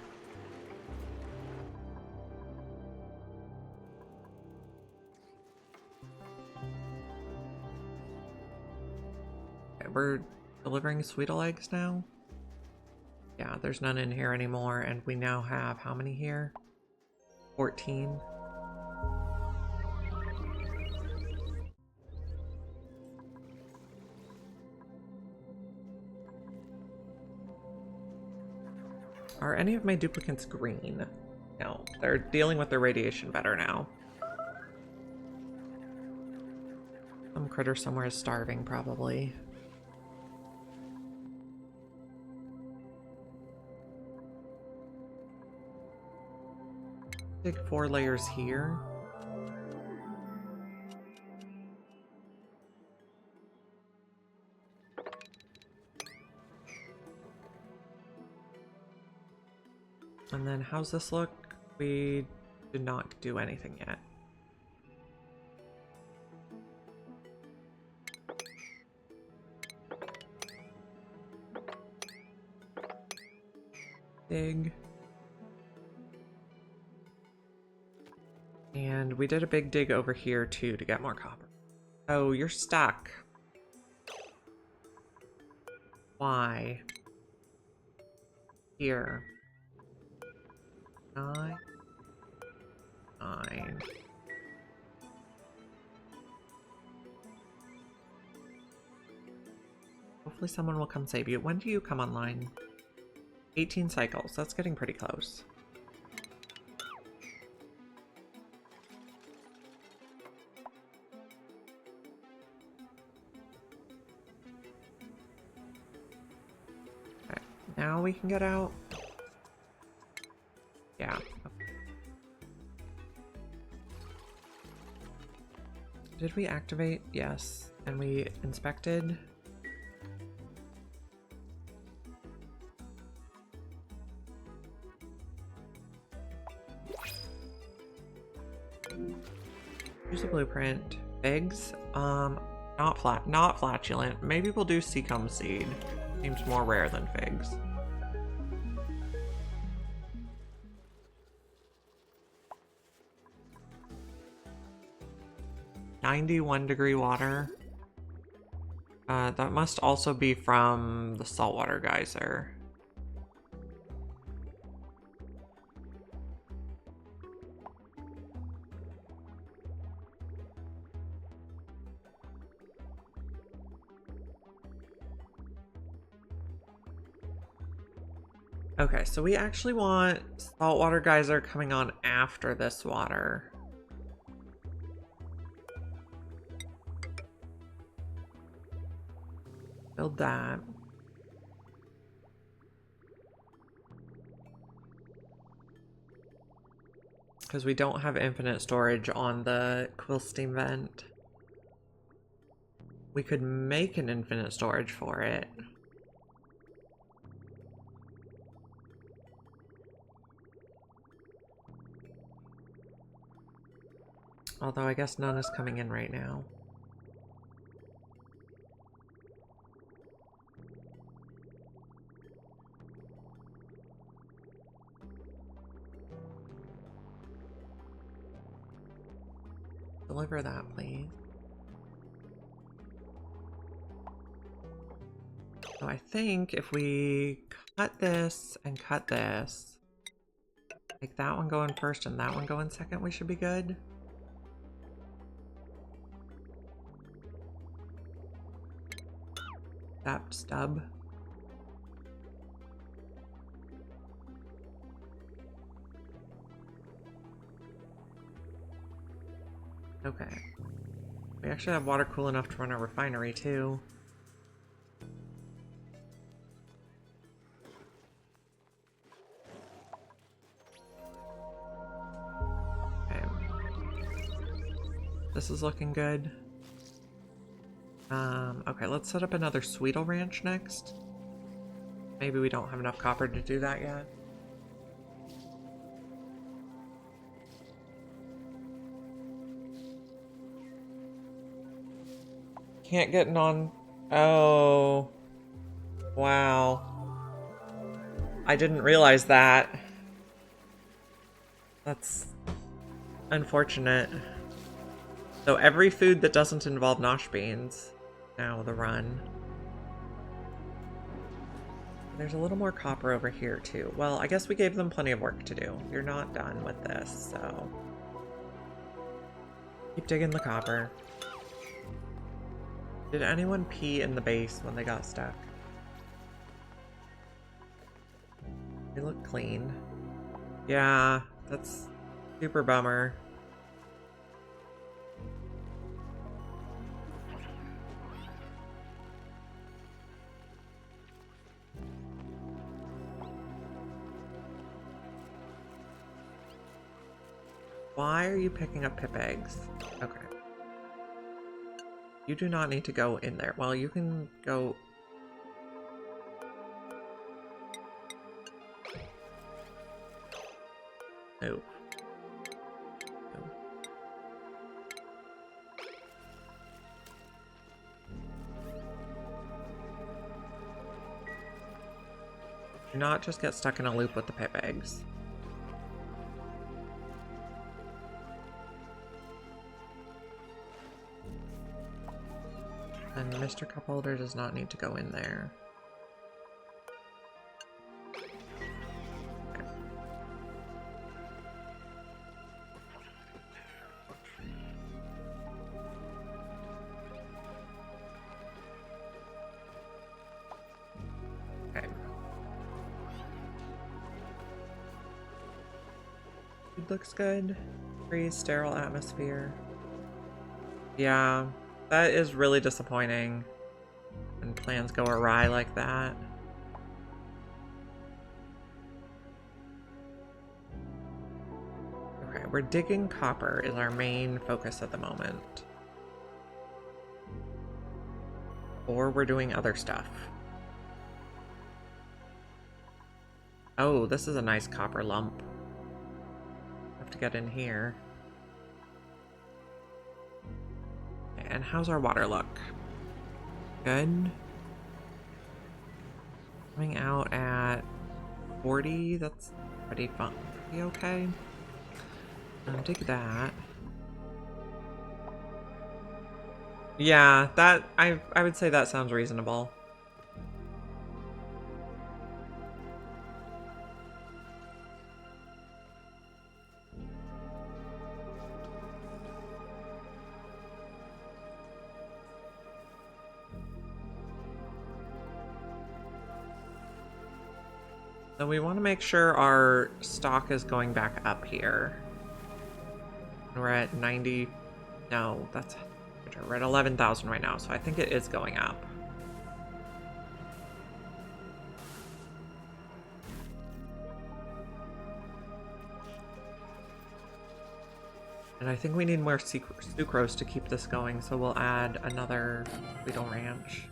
Okay, we're delivering sweetle eggs now. Yeah, there's none in here anymore, and we now have how many here? 14. Are any of my duplicates green? No, they're dealing with their radiation better now. Some critter somewhere is starving, probably. Dig 4 layers here. And then how's this look? We did not do anything yet. Dig. And we did a big dig over here too to get more copper. Oh, you're stuck. Why? Here. 9. 9. Hopefully someone will come save you. When do you come online? 18 cycles. That's getting pretty close. Okay, now we can get out. Yeah. Did we activate? Yes. And we inspected. Use a blueprint. Eggs? Not flatulent. Maybe we'll do seacom seed. Seems more rare than figs. -91 degree water. That must also be from the saltwater geyser. Okay, so we actually want saltwater geyser coming on after this water. Build that. Because we don't have infinite storage on the quill steam vent. We could make an infinite storage for it. Although I guess none is coming in right now. Deliver that, please. So I think if we cut this and cut this, make that one go in first and that one go in second, we should be good. That stub. Okay. We actually have water cool enough to run a refinery too. Okay. This is looking good. Okay, let's set up another sweetle ranch next. Maybe we don't have enough copper to do that yet. can't get on. Oh. Wow. I didn't realize that. That's unfortunate. So every food that doesn't involve nosh beans. Now the run. There's a little more copper over here too. Well, I guess we gave them plenty of work to do. You're not done with this, so... Keep digging the copper. Did anyone pee in the base when they got stuck? They look clean. Yeah, that's super bummer. Why are you picking up pip eggs? Okay. You do not need to go in there. Well, you can go... No. No. Do not just get stuck in a loop with the pip eggs. And Mr. Cup Holder does not need to go in there. Okay. Food looks good. Free, sterile atmosphere. Yeah. That is really disappointing when plans go awry like that. Okay, we're digging copper is our main focus at the moment. Or we're doing other stuff. Oh, this is a nice copper lump. Have to get in here. And how's our water look? Good. Coming out at 40. That's pretty fun. Pretty okay. Dig that. Yeah, that I would say that sounds reasonable. So we want to make sure our stock is going back up here. We're at 90. No, that's... We're at 11,000 right now, so I think it is going up. And I think we need more sucrose to keep this going, so we'll add another Sweetle Ranch.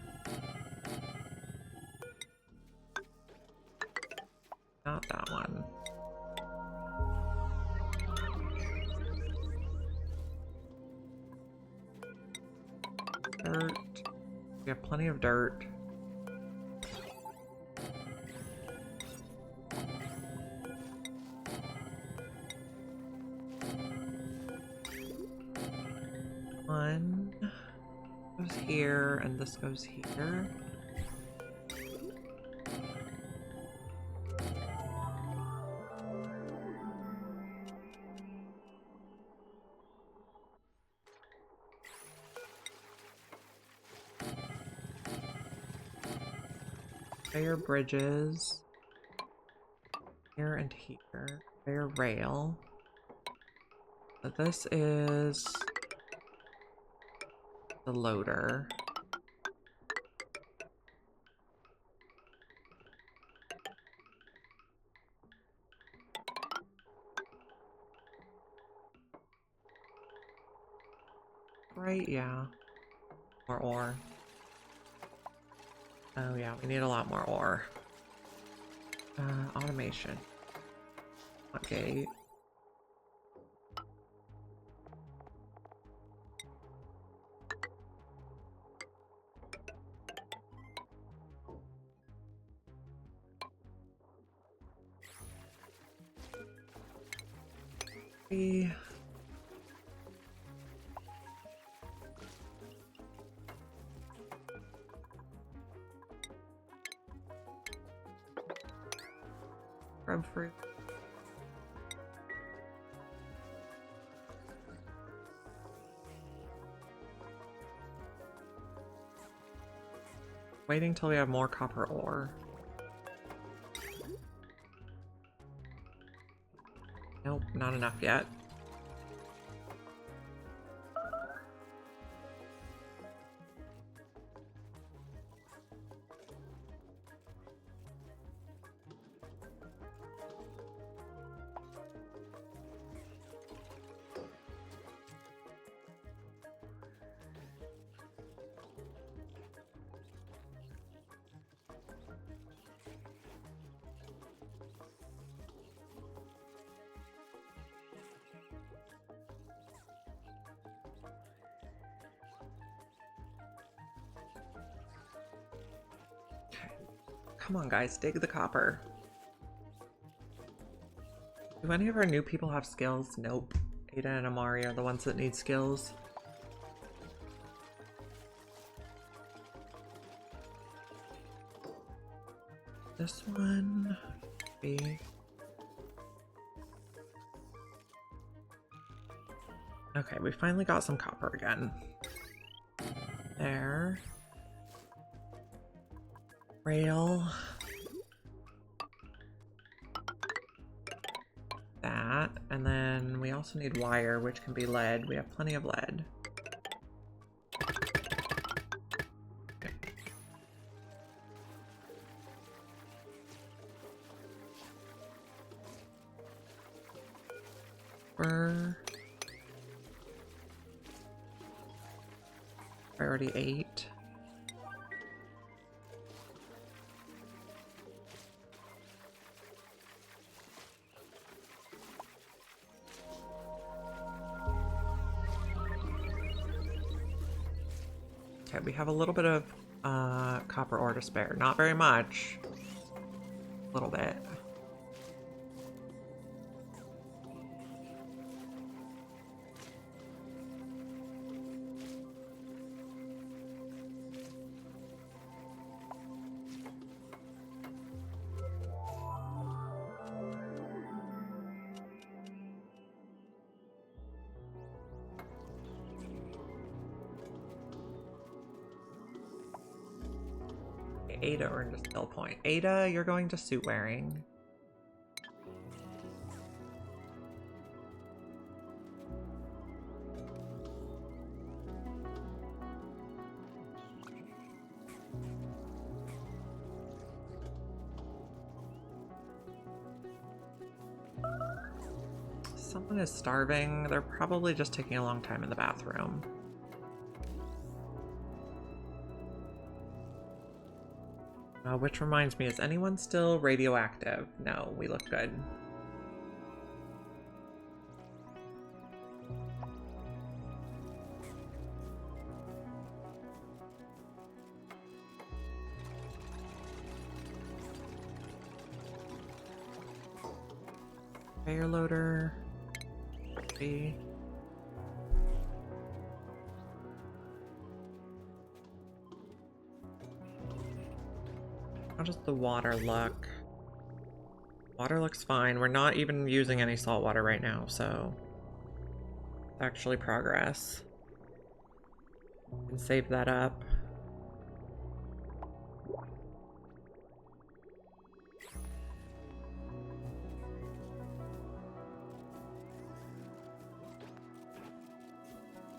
Not that one. Dirt. We have plenty of dirt. One goes here, and this goes here. Conveyor bridges. Here and here. Conveyor rail. So this is the loader. Right, yeah. More ore. Oh yeah, we need a lot more ore. Automation. Okay. 3. Grub fruit. Waiting till we have more copper ore. Nope, not enough yet. Come on, guys, dig the copper. Do any of our new people have skills? Nope. Ada and Amari are the ones that need skills. This one, maybe. Okay, we finally got some copper again. There. Rail. That. And then we also need wire, which can be lead. We have plenty of lead. Okay. Priority 8. Okay, we have a little bit of copper ore to spare. Not very much. A little bit. Ada earned a skill point. Ada, you're going to suit wearing. Someone is starving. They're probably just taking a long time in the bathroom. Which reminds me, is anyone still radioactive? No, we look good. Conveyor loader. See. How does the water look? Water looks fine. We're not even using any salt water right now, so it's actually progress. And save that up.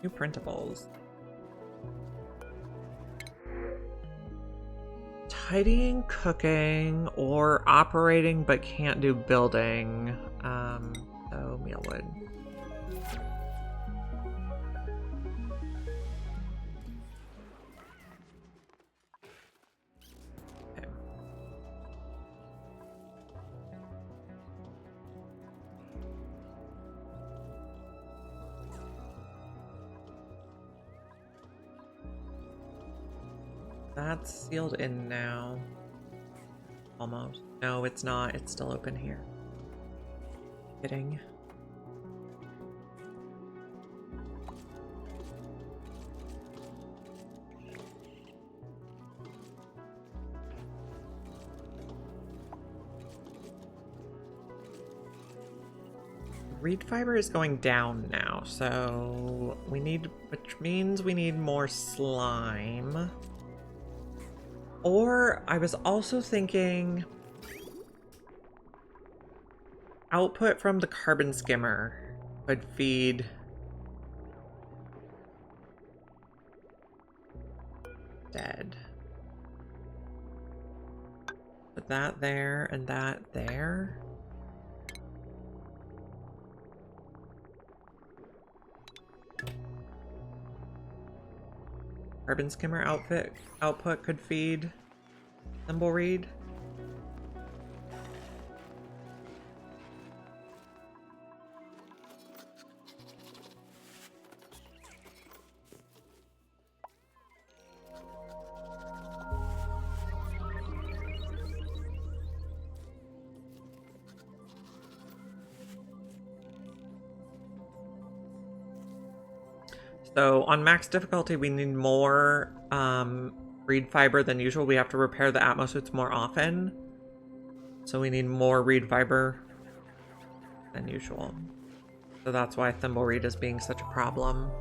New printables. Tidying, cooking, or operating but can't do building. So mealwood. Okay. That's sealed in now. Almost. No, it's not. It's still open here. Kidding. Reed fiber is going down now, so which means we need more slime. Or I was also thinking output from the carbon skimmer could feed dead. Put that there and that there. Carbon skimmer output could feed Thimbleweed. So on max difficulty, we need more reed fiber than usual. We have to repair the atmosuits more often. So we need more reed fiber than usual. So that's why Thimbleweed is being such a problem.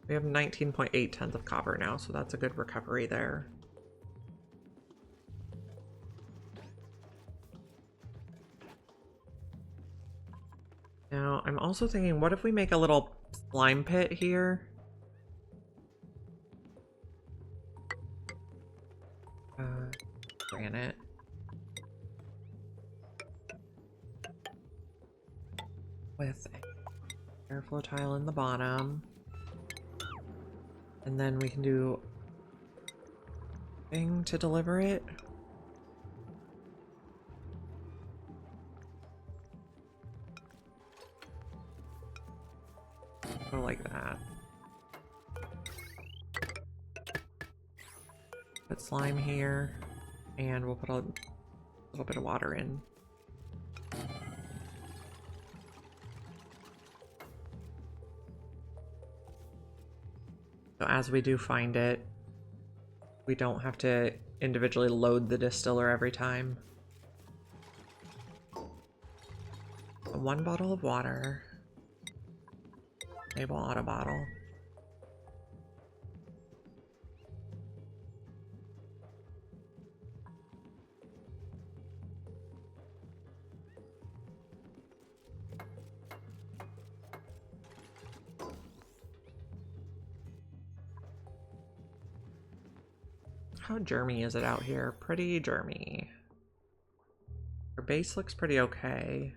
We have 19.8 tons of copper now, so that's a good recovery there. Now, I'm also thinking, what if we make a little slime pit here? Granite. With a airflow tile in the bottom. And then we can do a thing to deliver it. Go like that. Put slime here, and we'll put a little bit of water in. So as we do find it, we don't have to individually load the distiller every time. So 1 bottle of water. Enable auto bottle. How germy is it out here? Pretty germy. Our base looks pretty okay.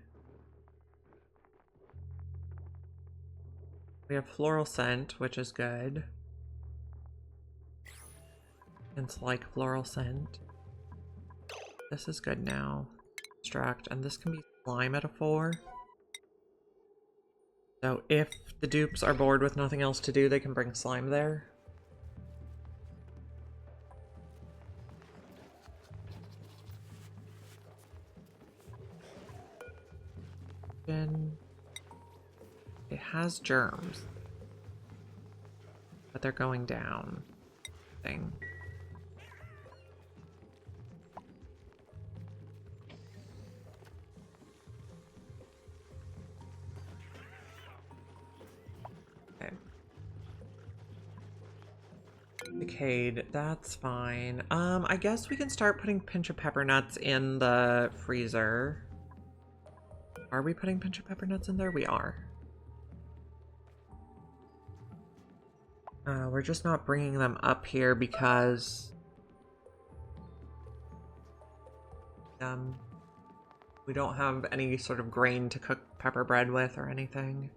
We have floral scent, which is good. It's like floral scent. This is good now. Extract, and this can be slime at a 4. So if the dupes are bored with nothing else to do, they can bring slime there. It has germs, but they're going down. Thing. Okay. Decayed, that's fine. I guess we can start putting pinch of pepper nuts in the freezer. Are we putting pinch of pepper nuts in there? We are. We're just not bringing them up here because we don't have any sort of grain to cook pepper bread with or anything.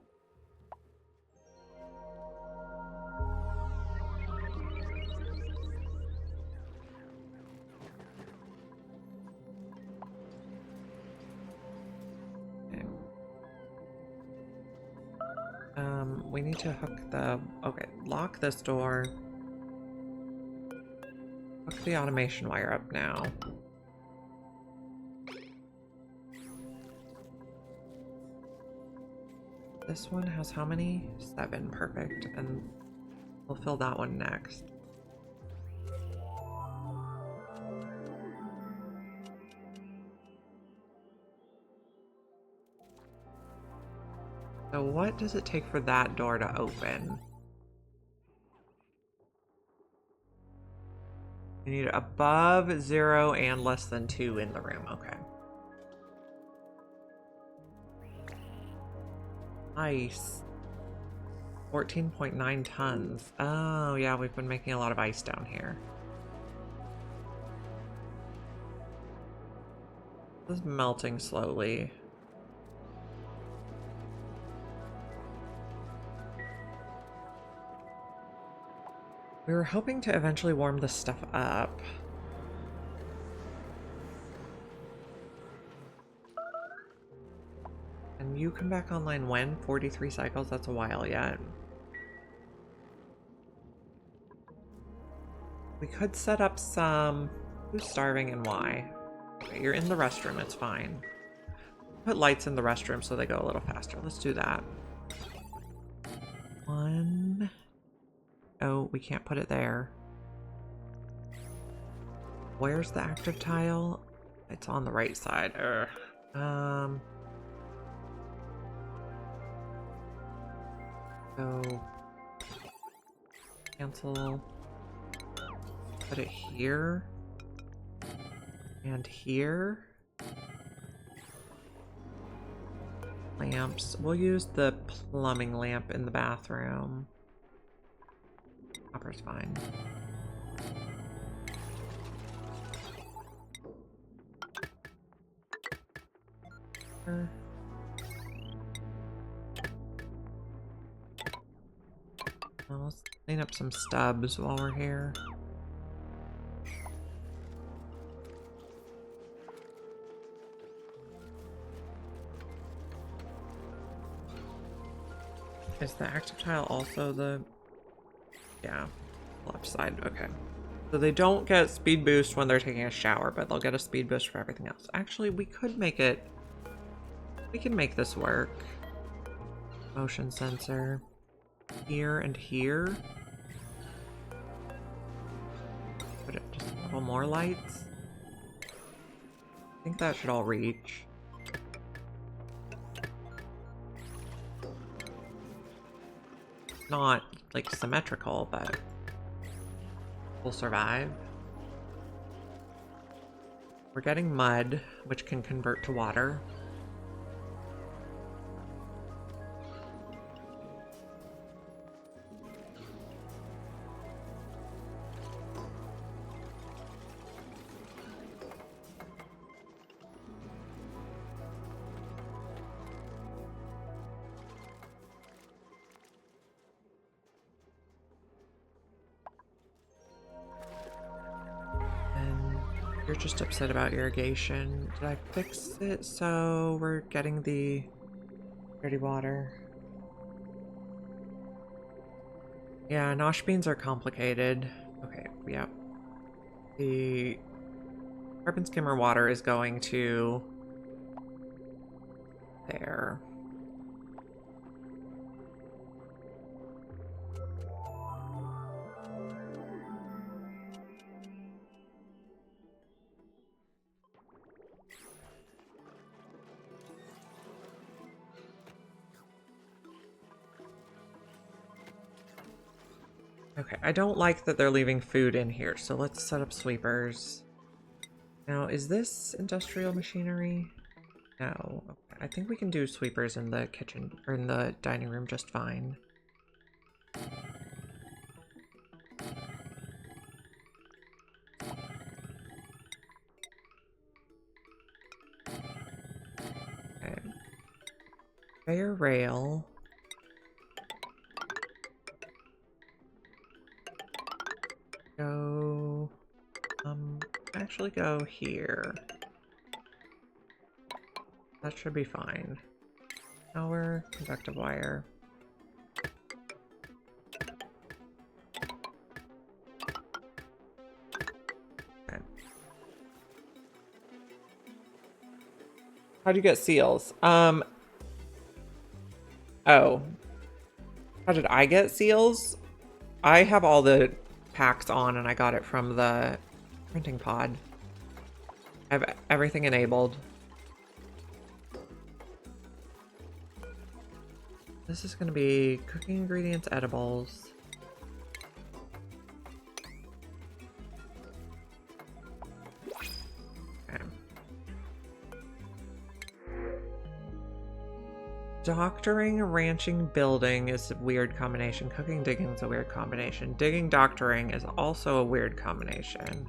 We need to hook the... Okay, lock this door. Hook the automation wire up now. This one has how many? 7, perfect. And we'll fill that one next. So what does it take for that door to open? You need above 0 and less than 2 in the room. Okay. Ice. 14.9 tons. Oh, yeah, we've been making a lot of ice down here. This is melting slowly. We were hoping to eventually warm this stuff up. And you come back online when? 43 cycles? That's a while yet. We could set up some... Who's starving and why? Okay, you're in the restroom, it's fine. Put lights in the restroom so they go a little faster. Let's do that. 1... Oh, we can't put it there. Where's the active tile? It's on the right side. So cancel. Put it here. And here. Lamps. We'll use the plumbing lamp in the bathroom. Copper's fine. Well, let's clean up some stubs while we're here. Is the active tile also the... Yeah, left side, okay. So they don't get speed boost when they're taking a shower, but they'll get a speed boost for everything else. Actually, we could make it... We can make this work. Motion sensor. Here and here. Put it just a couple more lights. I think that should all reach. Not like symmetrical, but we'll survive. We're getting mud, which can convert to water. You're just upset about irrigation. Did I fix it so we're getting the dirty water? Yeah, nosh beans are complicated. Okay, yeah. The carbon skimmer water is going to there. Okay, I don't like that they're leaving food in here, so let's set up sweepers. Now, is this industrial machinery? No. Okay, I think we can do sweepers in the kitchen, or in the dining room just fine. Okay. Conveyor rail. Go, actually go here. That should be fine. Power, conductive wire. Okay. How do you get seals? Oh. How did I get seals? I have all the packs on and I got it from the printing pod. I have everything enabled. This is going to be cooking ingredients, edibles. Okay. Doctoring, ranching, building is a weird combination. Cooking, digging is a weird combination. Digging, doctoring is also a weird combination.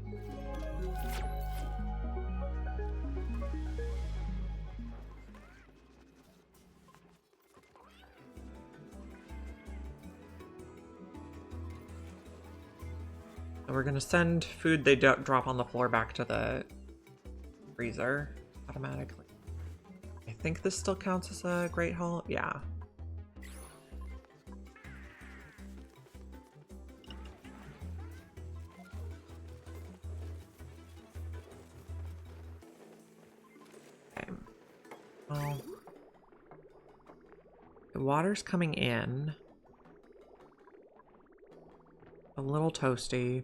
So we're gonna send food they drop on the floor back to the freezer automatically. I think this still counts as a Great Hall. Yeah. Okay. Well, the water's coming in. A little toasty.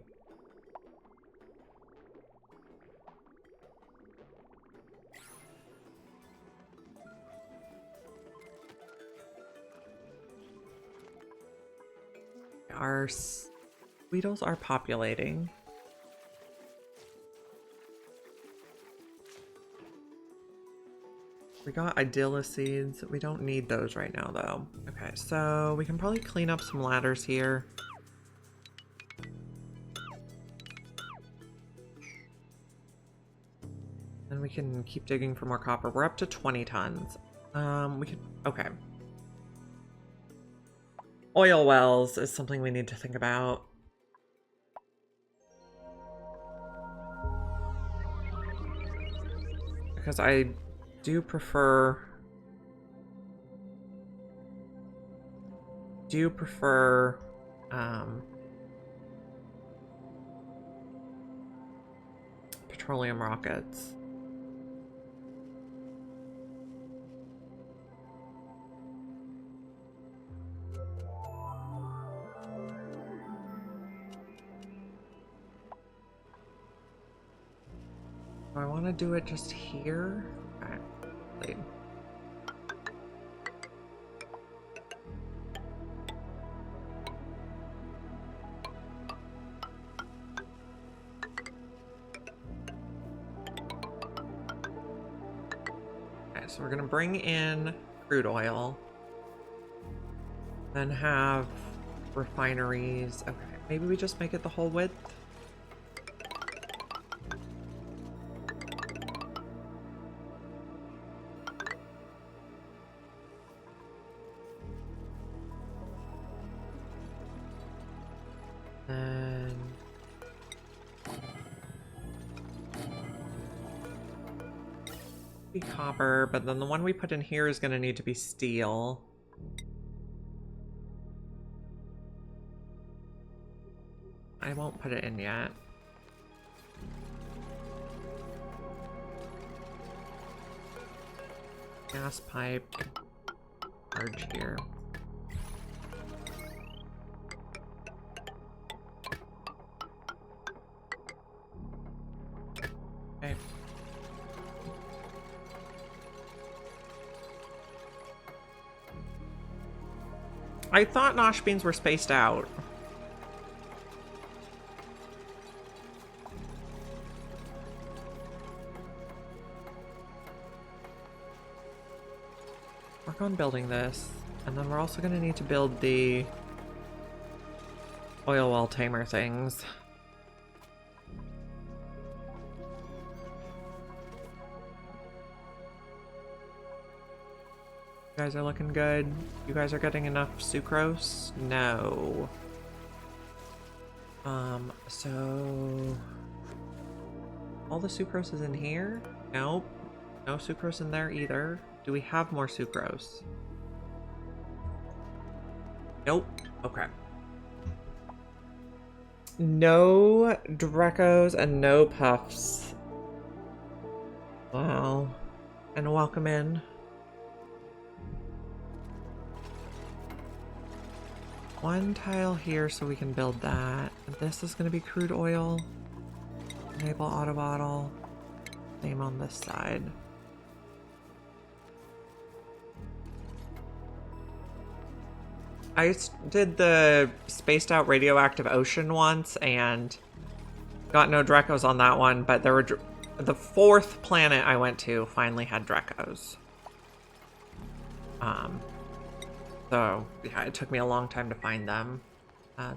Our sweetles are populating. We got Idylla seeds. We don't need those right now, though. Okay, so we can probably clean up some ladders here. And we can keep digging for more copper. We're up to 20 tons. We could... Okay. Oil wells is something we need to think about. Because I do prefer... petroleum rockets. Do I want to do it just here? Okay. Wait. Okay, so we're gonna bring in crude oil, then have refineries. Okay, maybe we just make it the whole width. Then be copper, but then the one we put in here is going to need to be steel. I won't put it in yet. Gas pipe, large here. Okay. I thought nosh beans were spaced out. Work on building this, and then we're also going to need to build the oil well tamer things. You guys are looking good. You guys are getting enough sucrose? No. So all the sucrose is in here? Nope. No sucrose in there either. Do we have more sucrose? Nope. Okay. No Drecos and no puffs. Wow. And welcome in. one tile here so we can build that. This is going to be crude oil. Enable auto bottle. Same on this side. I did the spaced out radioactive ocean once and got no Drecos on that one, but there were the 4th planet I went to finally had Drecos. So yeah, it took me a long time to find them.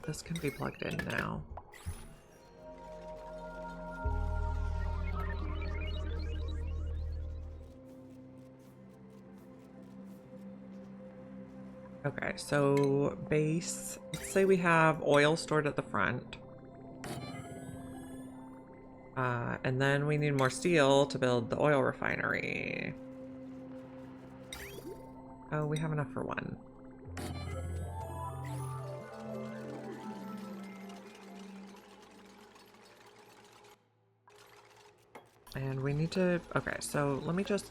This can be plugged in now. Okay, so base, let's say we have oil stored at the front. And then we need more steel to build the oil refinery. Oh, we have enough for one. And we need to, okay, so let me just,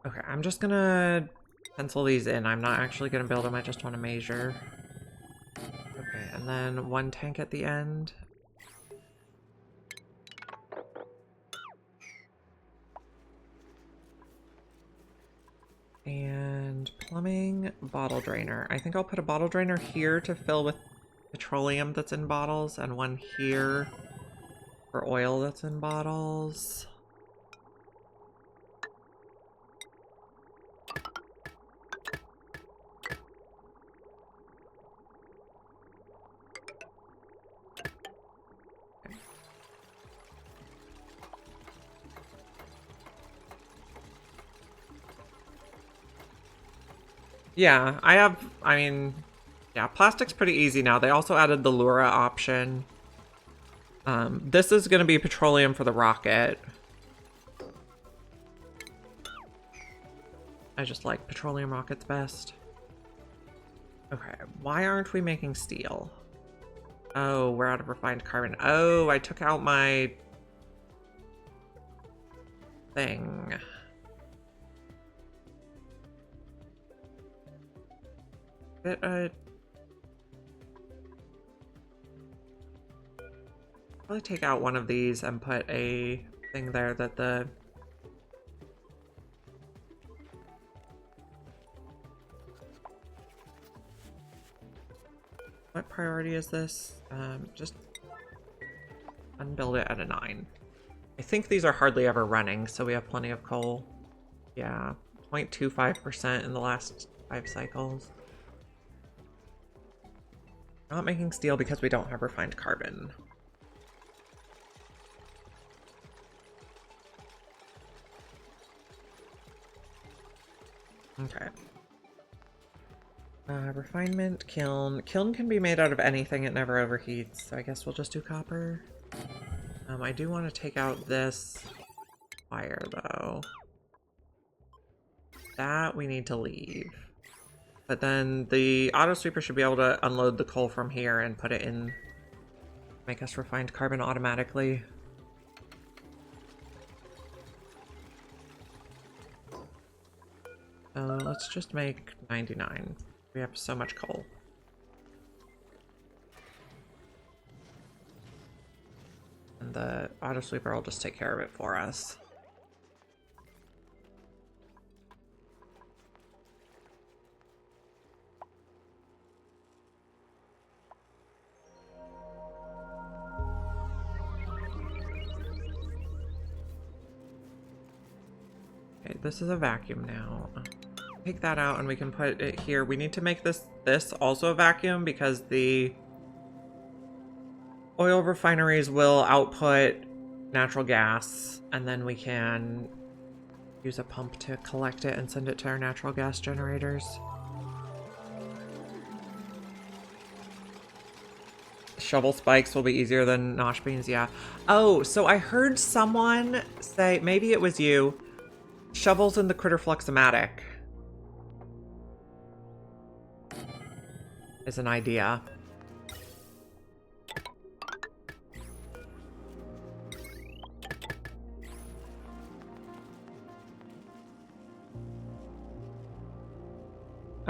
okay, I'm just gonna pencil these in. I'm not actually gonna build them, I just want to measure. Okay, and then one tank at the end. And plumbing, bottle drainer. I think I'll put a bottle drainer here to fill with petroleum that's in bottles, and one here for oil that's in bottles. Yeah, I mean, yeah, plastic's pretty easy now. They also added the Lura option. This is going to be petroleum for the rocket. I just like petroleum rockets best. Okay, why aren't we making steel? Oh, we're out of refined carbon. Oh, I took out my thing. Probably take out one of these and put a thing there that the what priority is this? Just unbuild it at a 9. I think these are hardly ever running, so we have plenty of coal. Yeah, 0.25% in the last 5 cycles. Not making steel because we don't have refined carbon. Okay. Refinement, kiln. Kiln can be made out of anything, it never overheats, so I guess we'll just do copper. I do want to take out this wire, though. That we need to leave. But then the auto sweeper should be able to unload the coal from here and put it in, make us refined carbon automatically. Let's just make 99. We have so much coal. And the auto sweeper will just take care of it for us. Okay, this is a vacuum now. Take that out and we can put it here. We need to make this also a vacuum because the oil refineries will output natural gas, and then we can use a pump to collect it and send it to our natural gas generators. Shovel spikes will be easier than nosh beans, yeah. Oh, so I heard someone say, maybe it was you, shovels in the critter fluxomatic is an idea.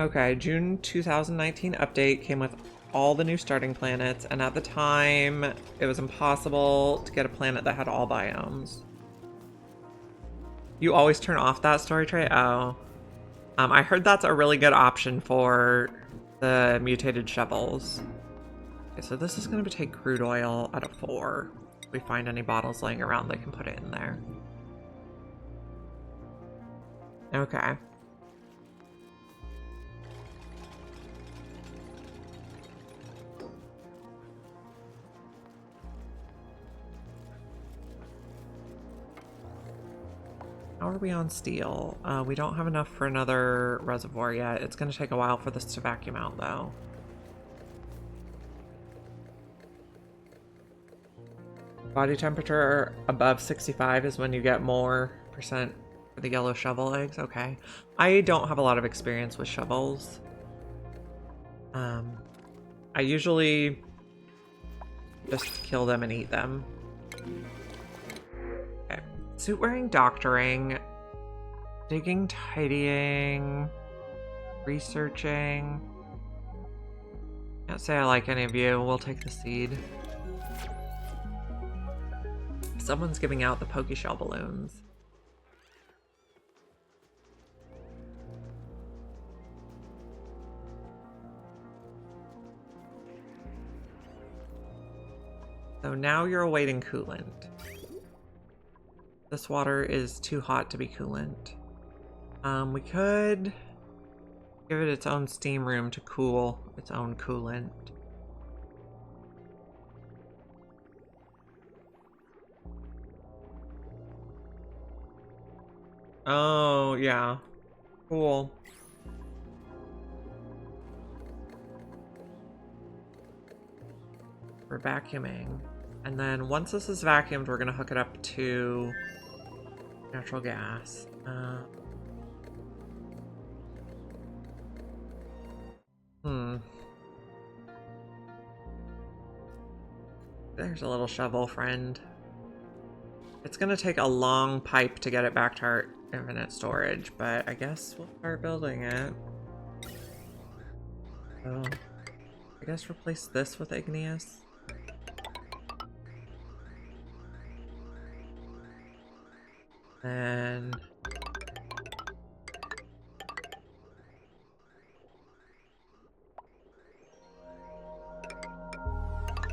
Okay, June 2019 update came with all the new starting planets, and at the time, it was impossible to get a planet that had all biomes. You always turn off that story tray? Oh. I heard that's a really good option for the mutated shovels. Okay, so this is going to take crude oil out of 4. If we find any bottles laying around, they can put it in there. Okay. How are we on steel? We don't have enough for another reservoir yet. It's going to take a while for this to vacuum out, though. Body temperature above 65 is when you get more percent for the yellow shovel eggs. Okay. I don't have a lot of experience with shovels. I usually just kill them and eat them. Okay. Suit wearing, doctoring, digging, tidying, researching. Can't say I like any of you. We'll take the seed. Someone's giving out the Pokeshell balloons. So now you're awaiting coolant. This water is too hot to be coolant. We could give it its own steam room to cool its own coolant. Oh, yeah. Cool. We're vacuuming. And then once this is vacuumed, we're going to hook it up to natural gas. There's a little shovel, friend. It's going to take a long pipe to get it back to our infinite storage, but I guess we'll start building it. So, I guess replace this with igneous. And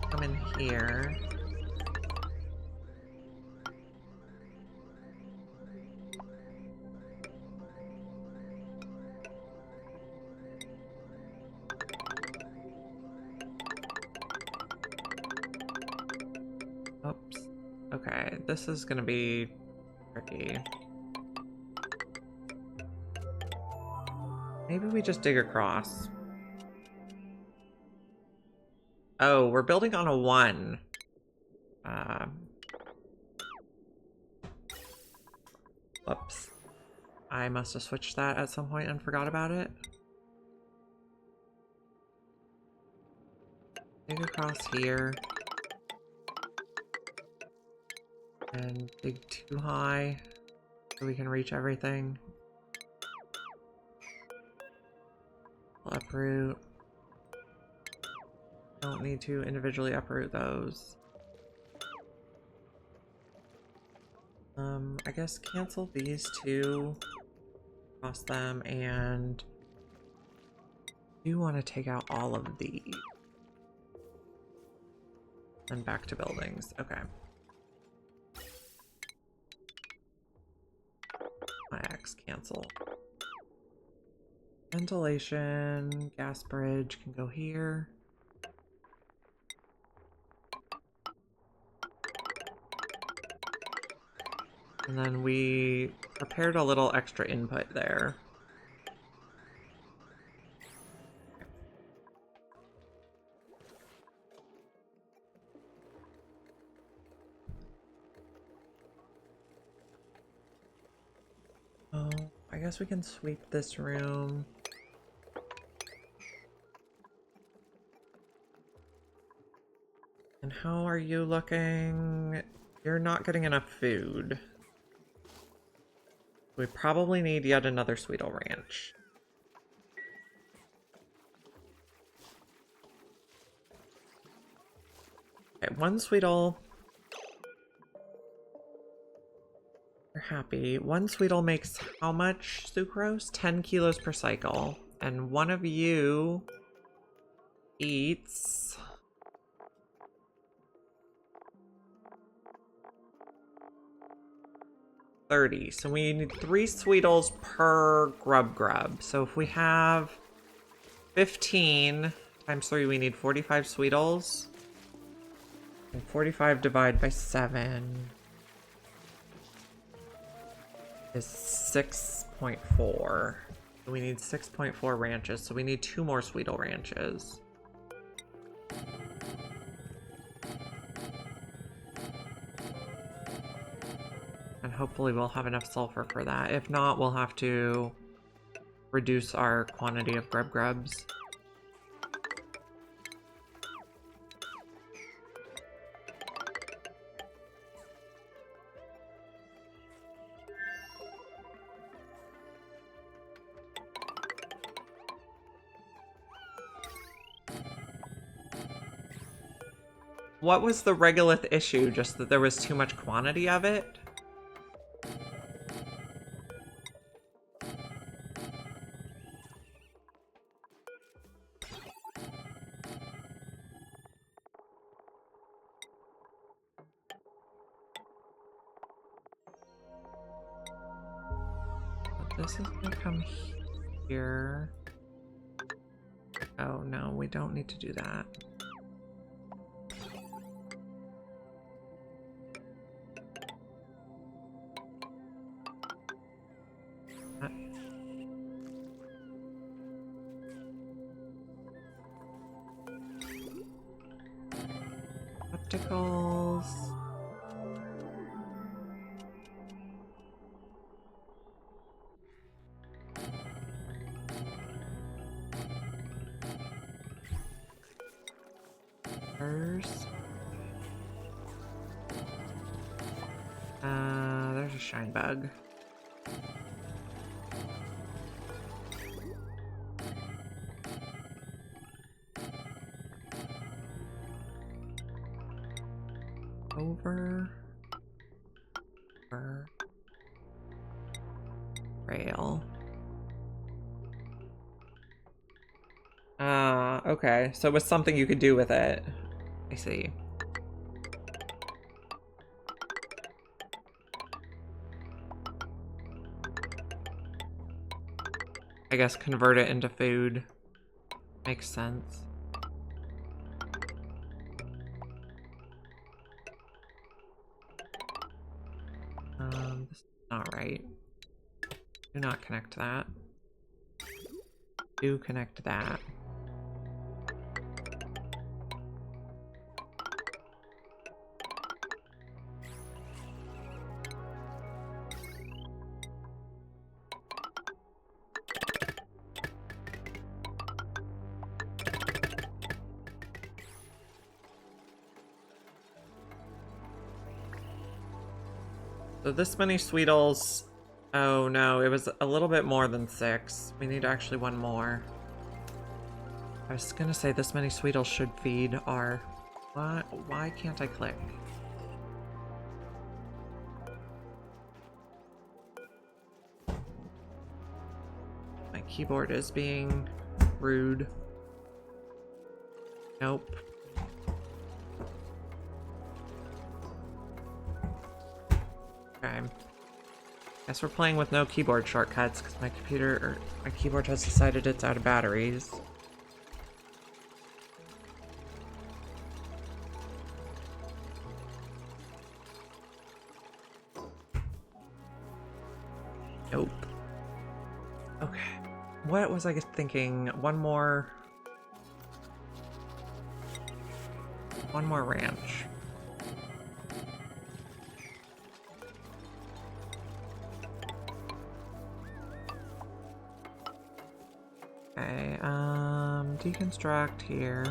come in here. Oops. Okay, this is gonna be tricky. Maybe we just dig across. Oh, we're building on a 1. Whoops. I must have switched that at some point and forgot about it. Dig across here. And dig too high so we can reach everything. We'll uproot. Don't need to individually uproot those. I guess cancel these two, cross them, and do want to take out all of these. And back to buildings. Okay. My X cancel. Ventilation, gas bridge can go here. And then we prepared a little extra input there. Oh, I guess we can sweep this room. And how are you looking? You're not getting enough food. We probably need yet another sweetle ranch. Okay, one sweetle. You're happy. One sweetle makes how much sucrose? 10 kilos per cycle. And one of you eats 30. So we need 3 sweetles per grub. So if we have 15 times 3, we need 45 sweetles. And 45 divided by 7 is 6.4. So we need 6.4 ranches. So we need 2 more sweetle ranches. And hopefully we'll have enough sulfur for that. If not, we'll have to reduce our quantity of grubs. What was the regolith issue? Just that there was too much quantity of it? This is gonna come here. Oh no, we don't need to do that. Opticals. First. There's a shine bug. Over. Rail. Okay. So it was something you could do with it. I see. I guess convert it into food. Makes sense. This is not right. Do not connect that. Do connect that. So this many sweetles. Oh no, it was a little bit more than 6. We need actually one more. I was gonna say this many sweetles should feed our... Why can't I click? My keyboard is being rude. Nope. Okay. Guess we're playing with no keyboard shortcuts because my keyboard has decided it's out of batteries. Nope. Okay. What was I thinking? One more ranch. Okay, deconstruct here.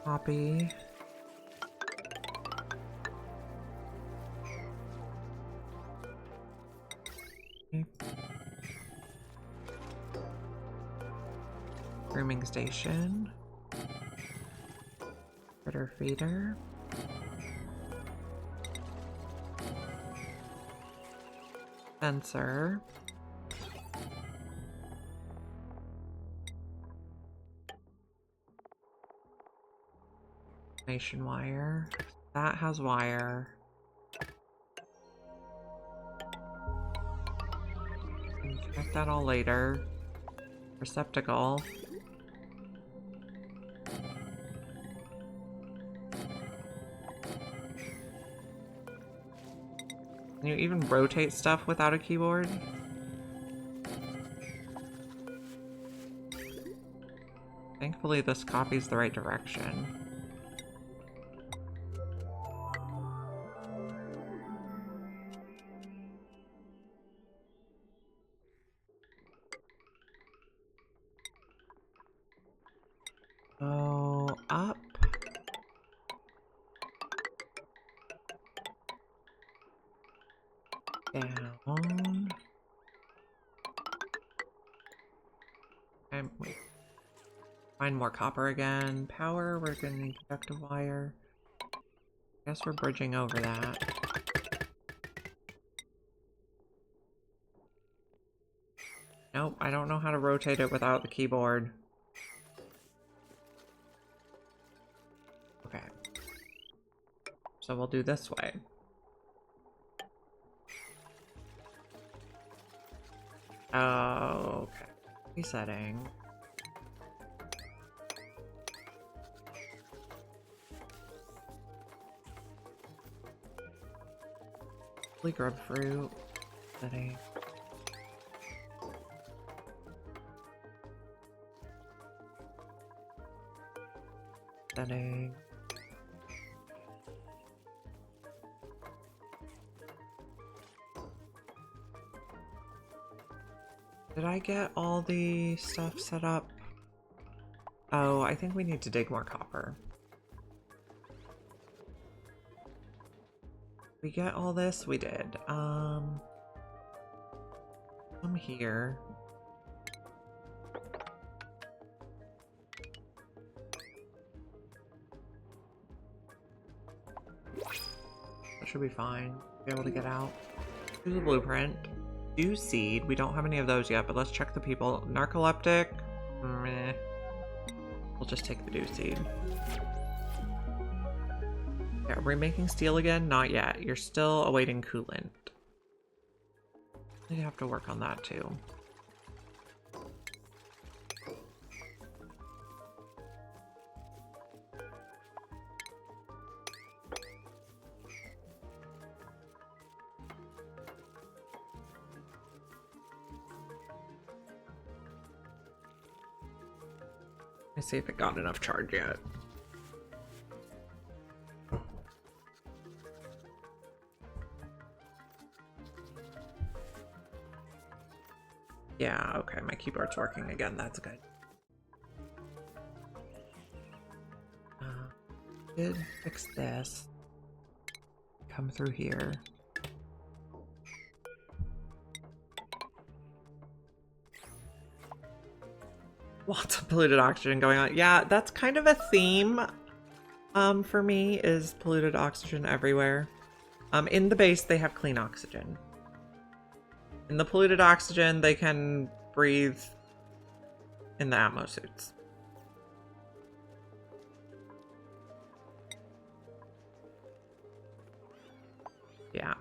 Copy. Grooming station. Critter feeder. Sensor. Nation wire. That has wire. Check that all later. Receptacle. Can you even rotate stuff without a keyboard? Thankfully, this copies the right direction. Oh, up. Down. And wait. Find more copper again. Power, we're gonna need conductive wire. Guess we're bridging over that. Nope, I don't know how to rotate it without the keyboard. Okay. So we'll do this way. Oh, okay. Resetting. Grub fruit. Setting. Setting. Did I get all the stuff set up? Oh, I think we need to dig more copper. We get all this? We did. Come here. That should be fine. Be able to get out. Here's the blueprint. Dew seed. We don't have any of those yet, but let's check the people. Narcoleptic. Meh. We'll just take the dew seed. Yeah, are we making steel again? Not yet. You're still awaiting coolant. You have to work on that too. Let's see if it got enough charge yet. Yeah, okay, my keyboard's working again. That's good. Did fix this. Come through here. Lots of polluted oxygen going on. Yeah, that's kind of a theme for me, is polluted oxygen everywhere. In the base, they have clean oxygen. In the polluted oxygen, they can breathe in the Atmo suits. Yeah.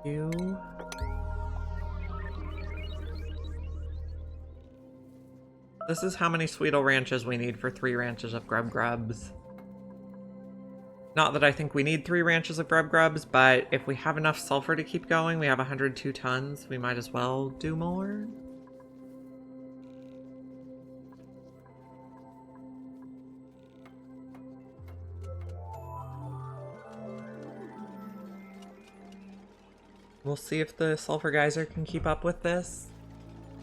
You. This is how many sweetle ranches we need for 3 ranches of grubgrubs. Not that I think we need 3 ranches of grubgrubs, but if we have enough sulfur to keep going, we have 102 tons, we might as well do more. We'll see if the sulfur geyser can keep up with this.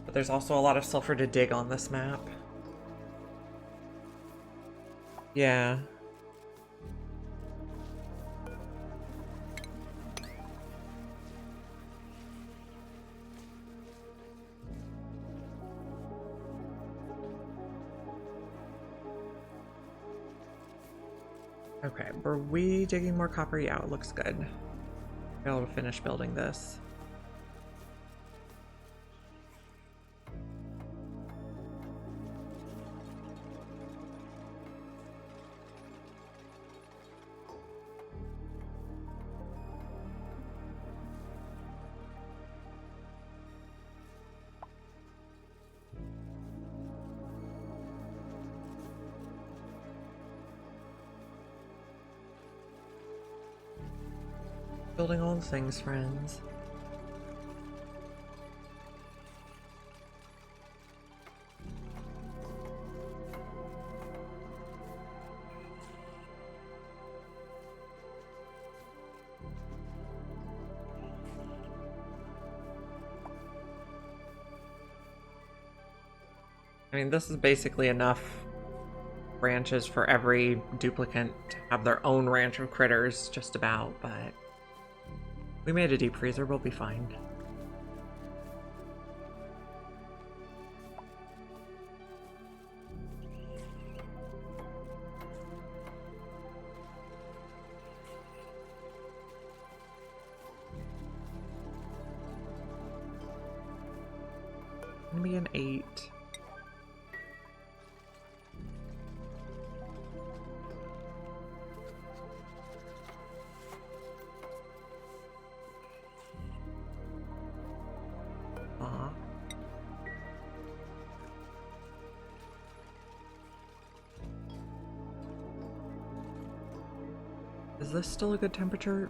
But there's also a lot of sulfur to dig on this map. Yeah. Okay, were we digging more copper? Yeah, it looks good. Be able to finish building this. Building all the things, friends. I mean, this is basically enough branches for every duplicant to have their own ranch of critters, just about, but we made a deep freezer, we'll be fine. Gonna be an 8. Is this still a good temperature?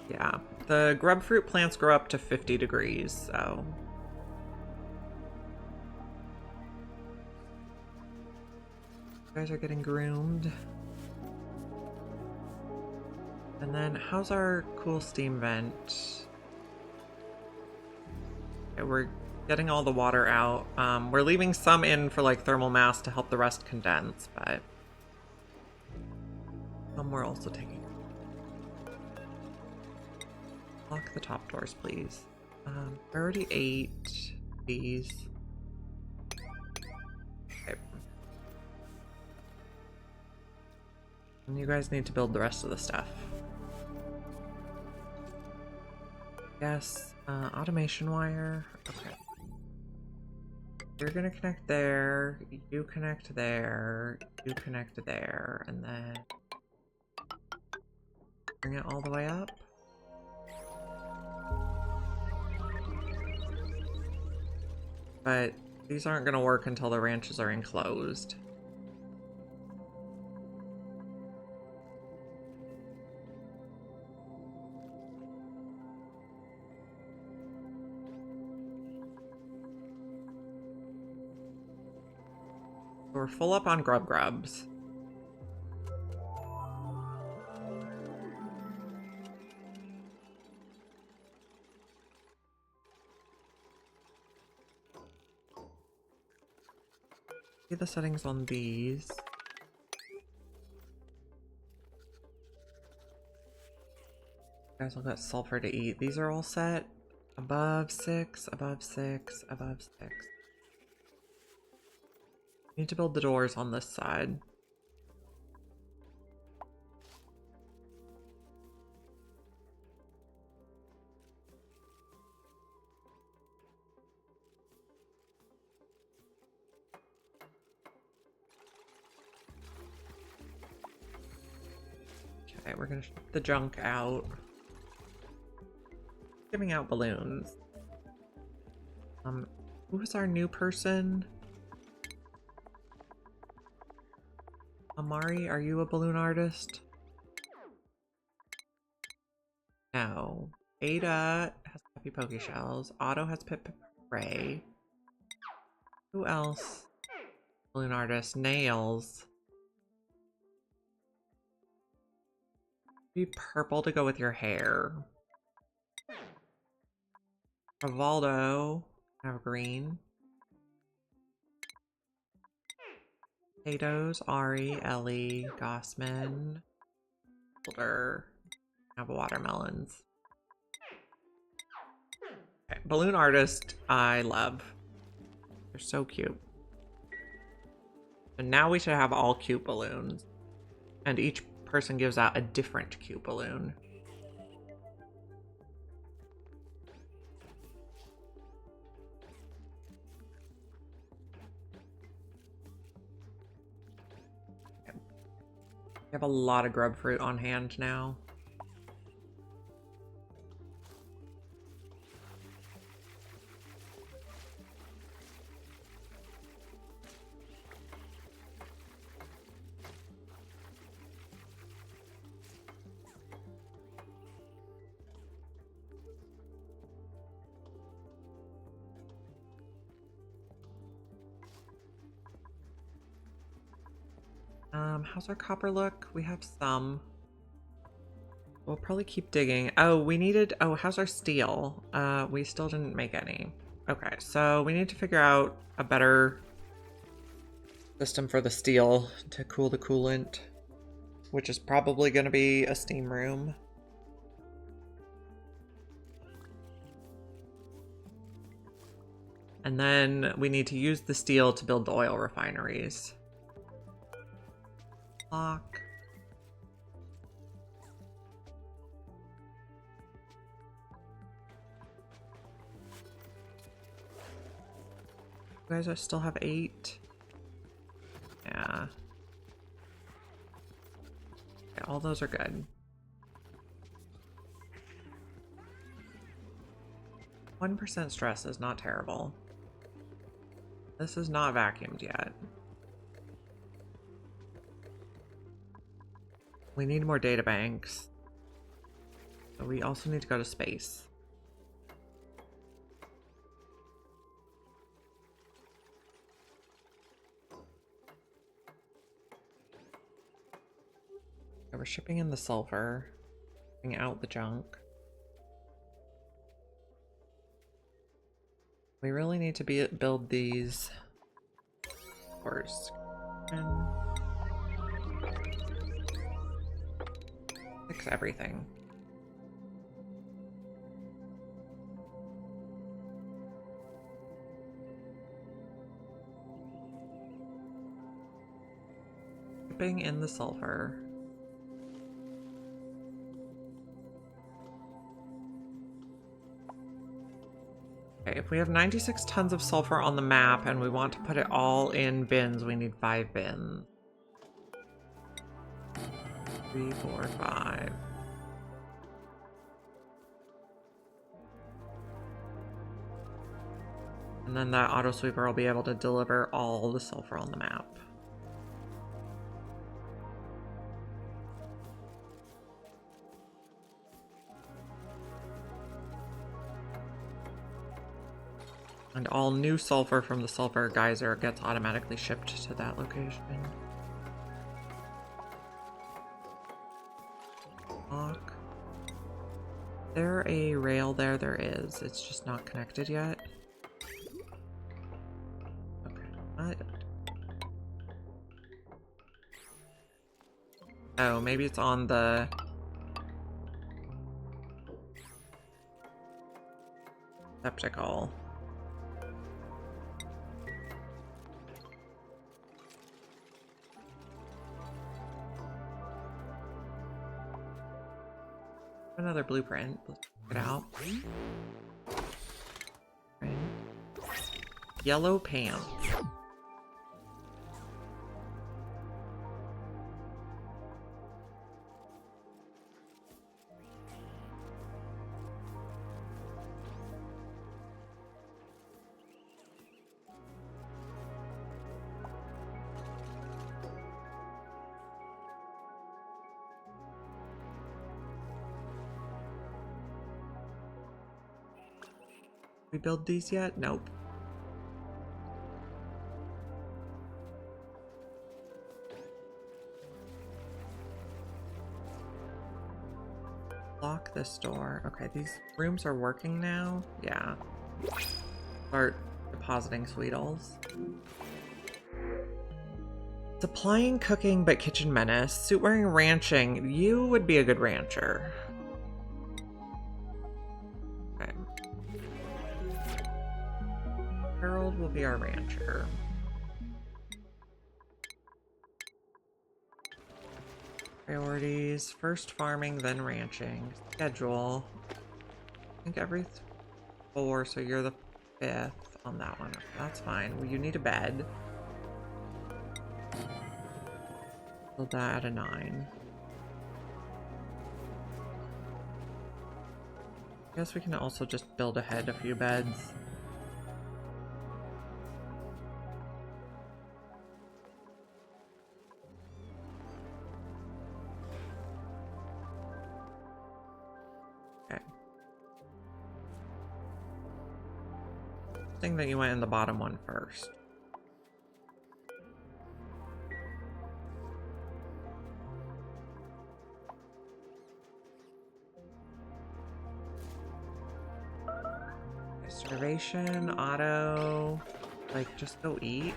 Yeah. The grub fruit plants grow up to 50 degrees, so... You guys are getting groomed. And then, how's our cool steam vent? Okay, we're getting all the water out. We're leaving some in for like thermal mass to help the rest condense, but some we're also taking. Lock the top doors, please. I already ate these. Okay. And you guys need to build the rest of the stuff. Yes, automation wire. Okay. You're gonna connect there, you connect there, you connect there, and then bring it all the way up. But these aren't gonna work until the ranches are enclosed. We're full up on grubgrubs. See the settings on these. You guys will get sulfur to eat. These are all set. Above 6, above 6, above 6. Need to build the doors on this side. Okay, we're gonna ship the junk out. Giving out balloons. Who's our new person? Amari, are you a balloon artist? No. Ada has Happy Poke Shells. Otto has Pip Ray. Who else? Balloon artist. Nails. Be purple to go with your hair. Rivaldo. Have green. Potatoes, Ari, Ellie, Gossman, Boulder, have watermelons. Okay, balloon artist, I love. They're so cute. And now we should have all cute balloons. And each person gives out a different cute balloon. We have a lot of grub fruit on hand now. How's our copper look? We have some. We'll probably keep digging. Oh, we needed... Oh, how's our steel? We still didn't make any. Okay, so we need to figure out a better system for the steel to cool the coolant, which is probably going to be a steam room. And then we need to use the steel to build the oil refineries. Lock. You guys still have 8. Yeah. Okay, all those are good. 1% stress is not terrible. This is not vacuumed yet. We need more data banks. So we also need to go to space. Okay, we're shipping in the sulfur, shipping out the junk. We really need to build these cores. And fix everything. Shipping in the sulfur. Okay, if we have 96 tons of sulfur on the map and we want to put it all in bins, we need 5 bins. 3, 4, 5. And then that auto sweeper will be able to deliver all the sulfur on the map. And all new sulfur from the sulfur geyser gets automatically shipped to that location. Lock. Is there a rail there? There is. It's just not connected yet. Okay. Oh, maybe it's on the... receptacle. Another blueprint. Let's check it out. Yellow pants. We build these yet? Nope. Lock this door. Okay, these rooms are working now. Yeah. Start depositing sweetles. Supplying cooking but kitchen menace. Suit wearing ranching. You would be a good rancher. Okay. Harold will be our rancher. Priorities, first farming, then ranching. Schedule. I think every 4, so you're the 5th on that one. That's fine. Well, you need a bed. Build that at a 9. I guess we can also just build ahead a few beds. Okay. I think that you went in the bottom one first. Starvation, auto, like just go eat.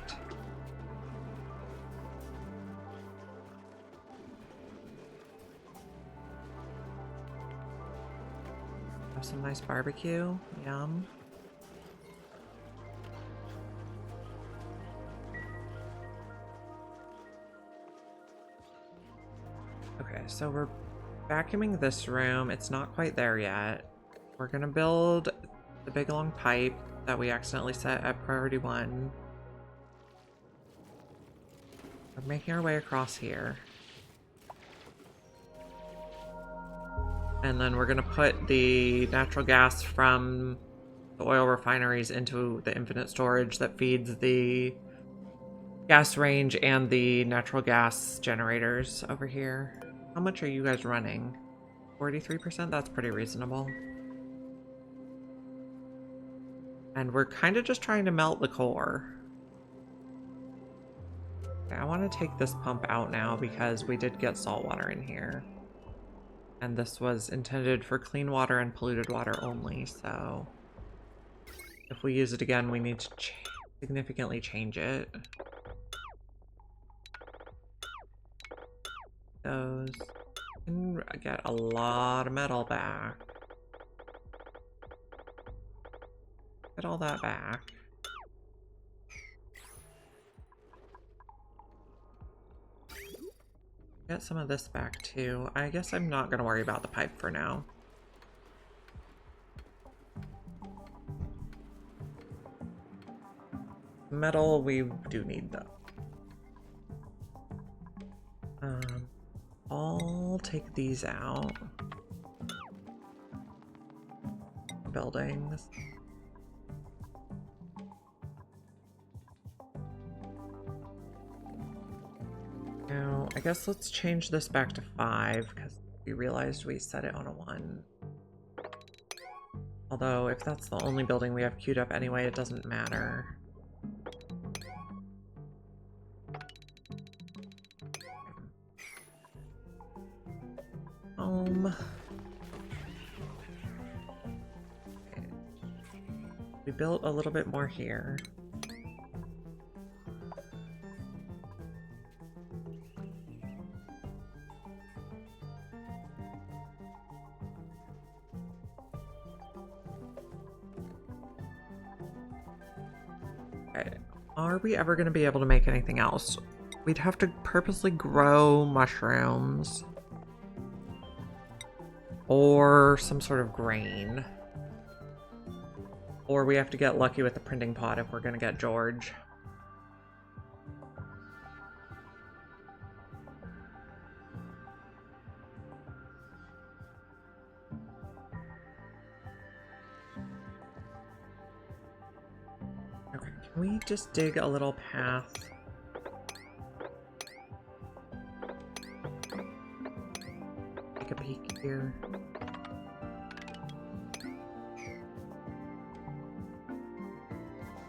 Have some nice barbecue, yum. Okay, so we're vacuuming this room. It's not quite there yet. We're gonna build the big long pipe that we accidentally set at priority 1. We're making our way across here. And then we're gonna put the natural gas from the oil refineries into the infinite storage that feeds the gas range and the natural gas generators over here. How much are you guys running? 43%? That's pretty reasonable. And we're kind of just trying to melt the core. Okay, I want to take this pump out now because we did get salt water in here. And this was intended for clean water and polluted water only, so if we use it again, we need to significantly change it. Those can get a lot of metal back. Get all that back. Get some of this back too. I guess I'm not going to worry about the pipe for now. Metal we do need though. I'll take these out. Buildings. Now, I guess let's change this back to 5 because we realized we set it on a 1. Although, if that's the only building we have queued up anyway, it doesn't matter. We built a little bit more here. Okay. Are we ever going to be able to make anything else? We'd have to purposely grow mushrooms. Or some sort of grain. Or we have to get lucky with the printing pot if we're going to get George. Okay, can we just dig a little path? Take a peek here.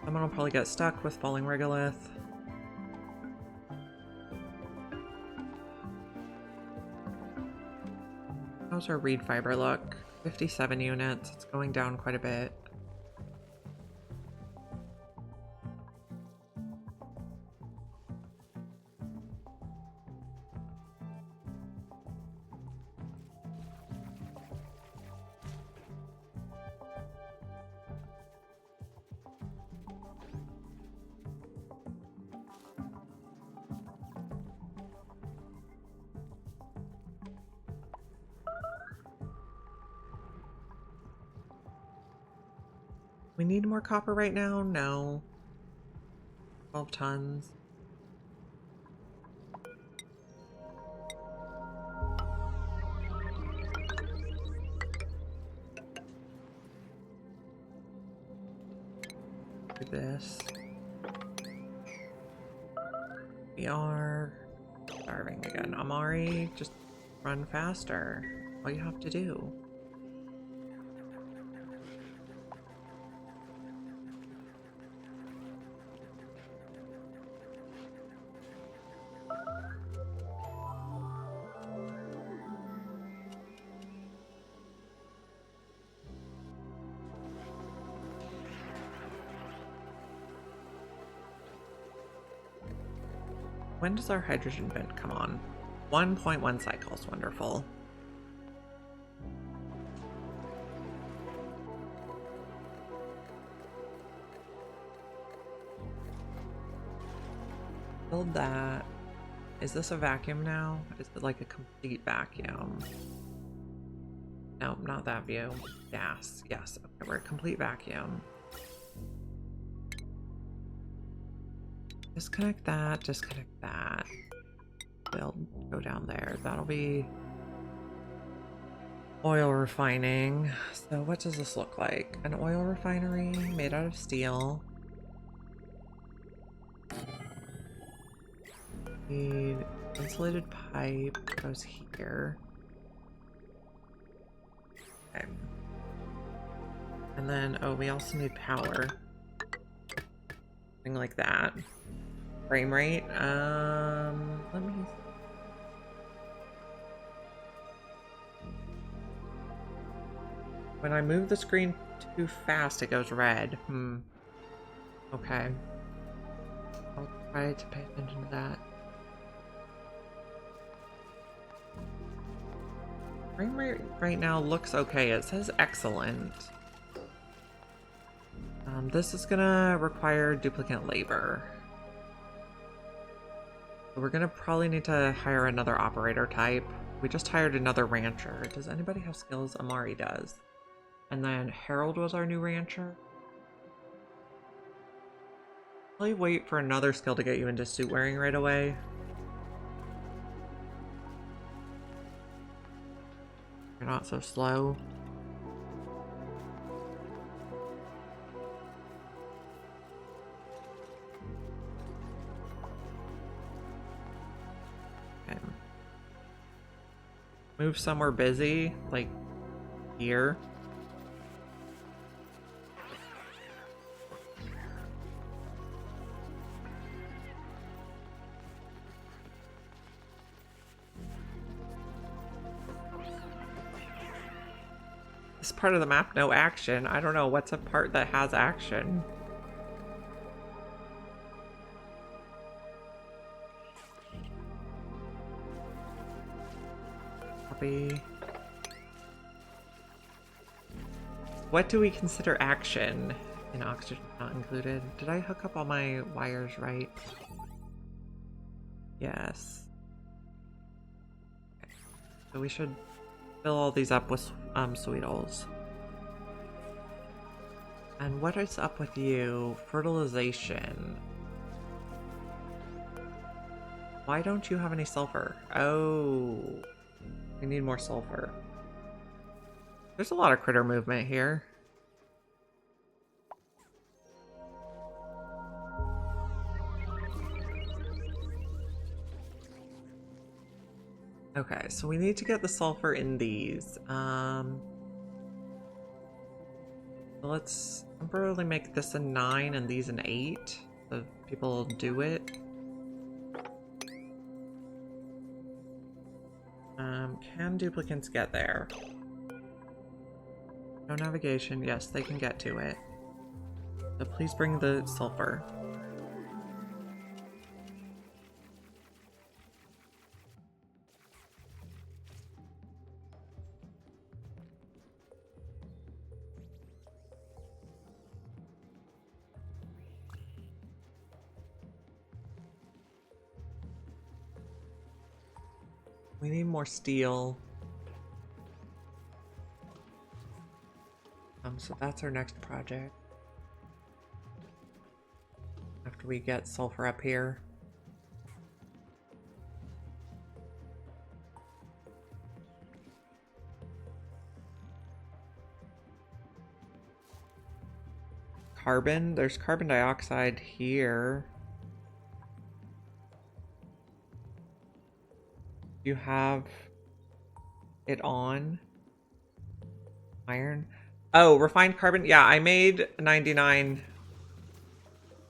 Someone will probably get stuck with falling regolith. How's our reed fiber look? 57 units. It's going down quite a bit. We need more copper right now? No. 12 tons. Do this. We are starving again. Amari, just run faster. All you have to do. When does our hydrogen vent come on? 1.1 cycles, wonderful. Build that. Is this a vacuum now? Is it like a complete vacuum? Nope, not that view. Gas. Yes, okay, we're a complete vacuum. Disconnect that, disconnect that. Build, go down there. That'll be oil refining. So what does this look like? An oil refinery made out of steel. Need insulated pipe, goes here. Okay. And then, oh, we also need power. Something like that. Frame rate, let me... When I move the screen too fast, it goes red. Okay. I'll try to pay attention to that. Frame rate right now looks okay. It says excellent. This is gonna require duplicate labor. So we're gonna probably need to hire another operator type. We just hired another rancher. Does anybody have skills? Amari does. And then Harold was our new rancher. Probably wait for another skill to get you into suit wearing right away. You're not so slow. Okay. Move somewhere busy, like here. This part of the map, no action. I don't know what's a part that has action. Copy. What do we consider action? In oxygen not included. Did I hook up all my wires right? Yes. Okay. So we should fill all these up with sweetles. And what is up with you? Fertilization. Why don't you have any sulfur? Oh, we need more sulfur. There's a lot of critter movement here. Okay, so we need to get the sulfur in these. Let's temporarily make this a 9 and these an 8, so people do it. Can duplicants get there? No navigation. Yes, they can get to it. So please bring the sulfur. We need more steel. So that's our next project. could we get sulfur up here? Carbon, there's carbon dioxide here. You have it on iron. Oh, refined carbon. Yeah, I made 99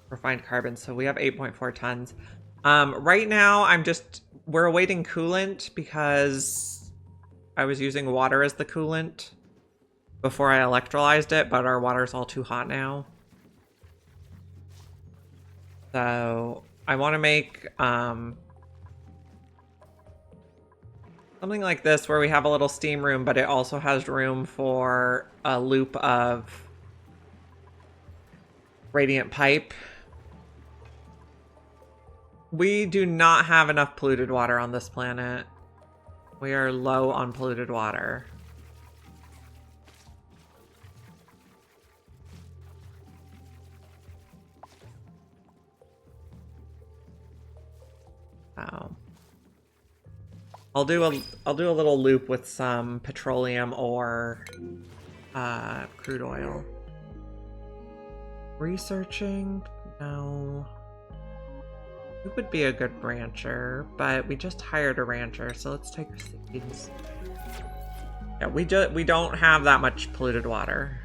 refined carbon, so we have 8.4 tons. Right now, we're awaiting coolant because I was using water as the coolant before I electrolyzed it, but our water's all too hot now. So I want to make something like this where we have a little steam room, but it also has room for a loop of radiant pipe. We do not have enough polluted water on this planet. We are low on polluted water. Oh. I'll do a little loop with some petroleum or crude oil. Researching? No. We would be a good rancher, but we just hired a rancher, so let's take our seeds. Yeah, we don't have that much polluted water.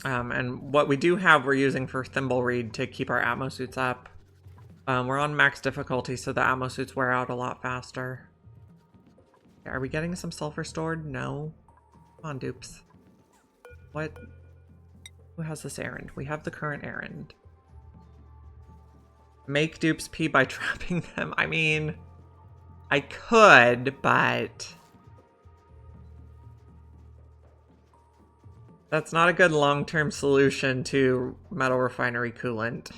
And what we do have, we're using for thimbleweed to keep our atmo suits up. We're on max difficulty, so the atmo suits wear out a lot faster. Are we getting some sulfur stored? No. Come on, dupes. What? Who has this errand? We have the current errand. Make dupes pee by trapping them. I mean, I could, but that's not a good long-term solution to metal refinery coolant.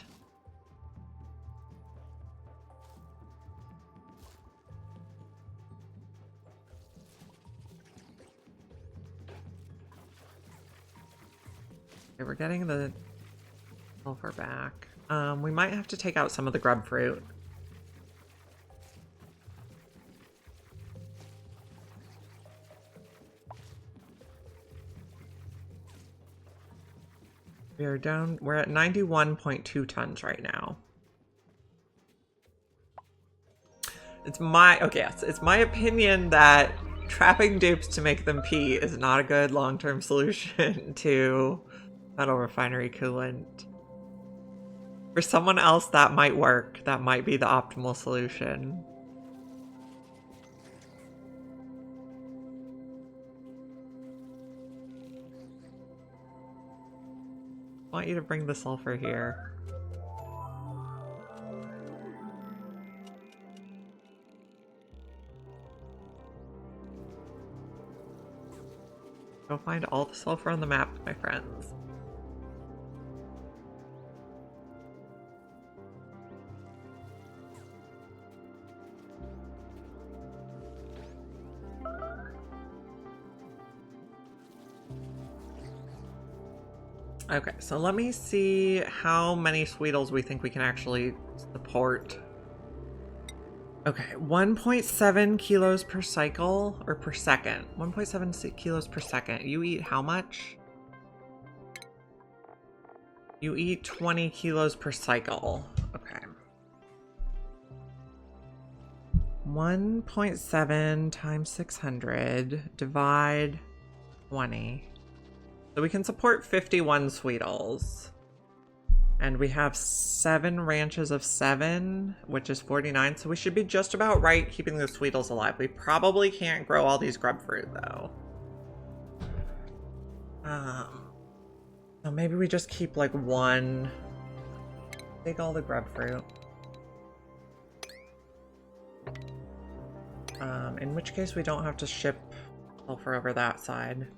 Okay, we're getting the sulfur back. We might have to take out some of the grub fruit. We're at 91.2 tons right now. It's my opinion that trapping dupes to make them pee is not a good long-term solution to metal refinery coolant. For someone else, that might work. That might be the optimal solution. I want you to bring the sulfur here. Go find all the sulfur on the map, my friends. Okay, so let me see how many sweetles we think we can actually support. Okay, 1.7 kilos per cycle, or per second. 1.7 kilos per second. You eat how much? You eat 20 kilos per cycle. Okay. 1.7 times 600, divide 20. So we can support 51 sweetles. And we have 7 ranches of 7, which is 49. So we should be just about right keeping the sweetles alive. We probably can't grow all these grub fruit though. So maybe we just keep like one. Take all the grub fruit. In which case we don't have to ship sulfur over that side.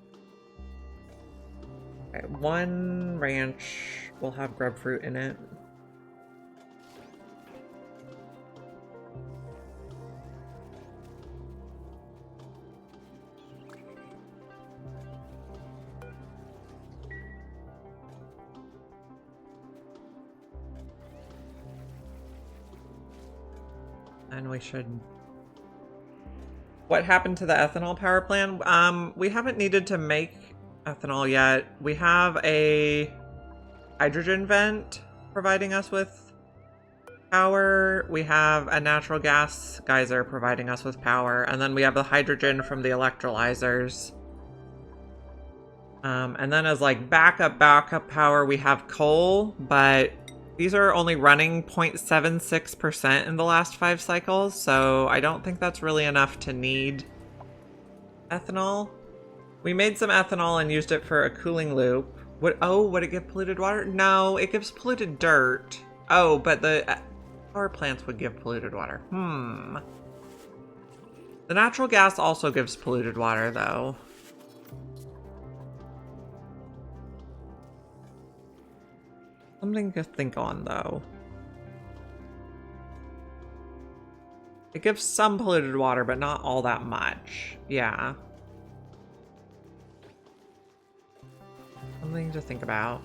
Okay, one ranch will have grub fruit in it. And we should... What happened to the ethanol power plant? We haven't needed to make ethanol yet. We have a hydrogen vent providing us with power. We have a natural gas geyser providing us with power. And then we have the hydrogen from the electrolyzers. And then as like backup power, we have coal, but these are only running 0.76% in the last 5 cycles, so I don't think that's really enough to need ethanol. We made some ethanol and used it for a cooling loop. Would it give polluted water? No, it gives polluted dirt. Oh, but the power plants would give polluted water. The natural gas also gives polluted water, though. Something to think on, though. It gives some polluted water, but not all that much. Yeah. Something to think about.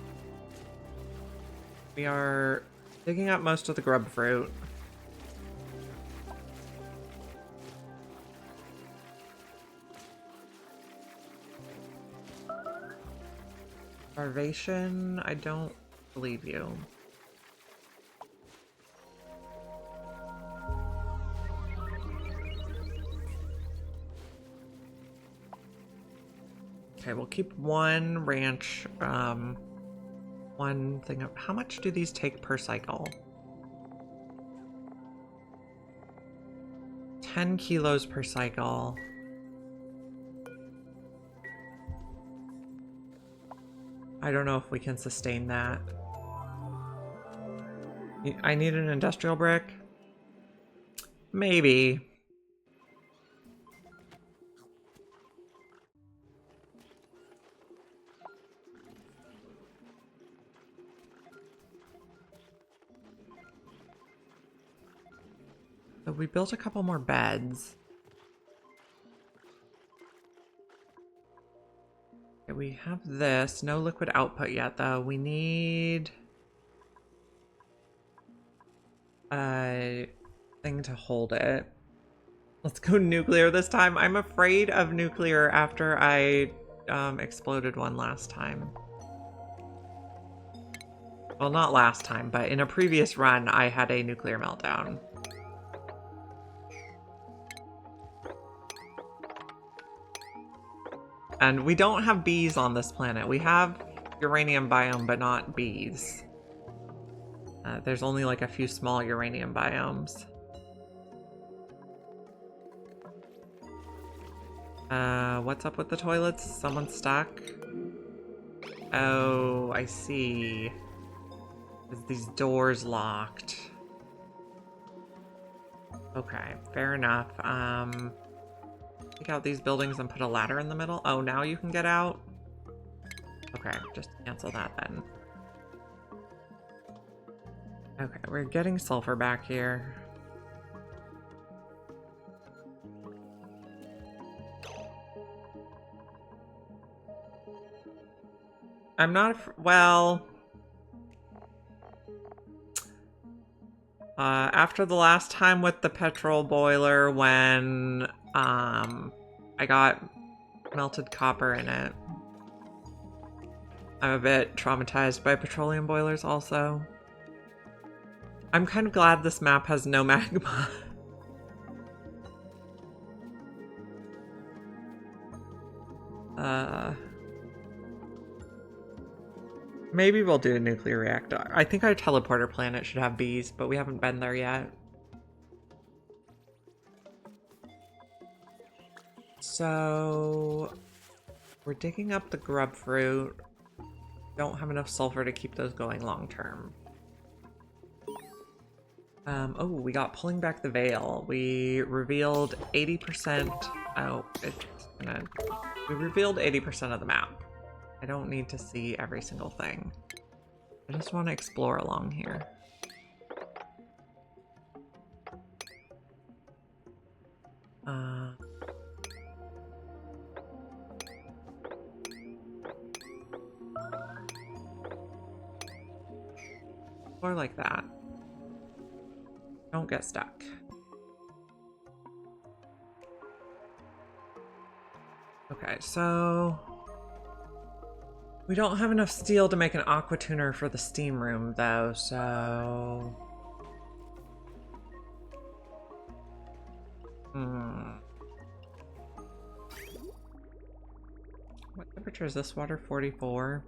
We are digging up most of the grub fruit. Starvation, I don't believe you. Okay, we'll keep one ranch, one thing up. How much do these take per cycle? 10 kilos per cycle. I don't know if we can sustain that. I need an industrial brick? Maybe. So we built a couple more beds. Okay, we have this. No liquid output yet, though. We need a thing to hold it. Let's go nuclear this time. I'm afraid of nuclear after I exploded one last time. Well, not last time, but in a previous run, I had a nuclear meltdown. And we don't have bees on this planet. We have uranium biome, but not bees. There's only like a few small uranium biomes. What's up with the toilets? Someone's stuck? Oh, I see. Is these doors locked? Okay, fair enough. Take out these buildings and put a ladder in the middle. Oh, now you can get out? Okay, just cancel that then. Okay, we're getting sulfur back here. I'm not, well... after the last time with the petrol boiler when, I got melted copper in it. I'm a bit traumatized by petroleum boilers also. I'm kind of glad this map has no magma. Maybe we'll do a nuclear reactor. I think our teleporter planet should have bees, but we haven't been there yet. So we're digging up the grub fruit. Don't have enough sulfur to keep those going long term. Oh, we got pulling back the veil. We revealed 80%. Oh, we revealed 80% of the map. I don't need to see every single thing. I just want to explore along here. Or like that. Don't get stuck. Okay, so we don't have enough steel to make an aqua tuner for the steam room, though, so... What temperature is this water? 44?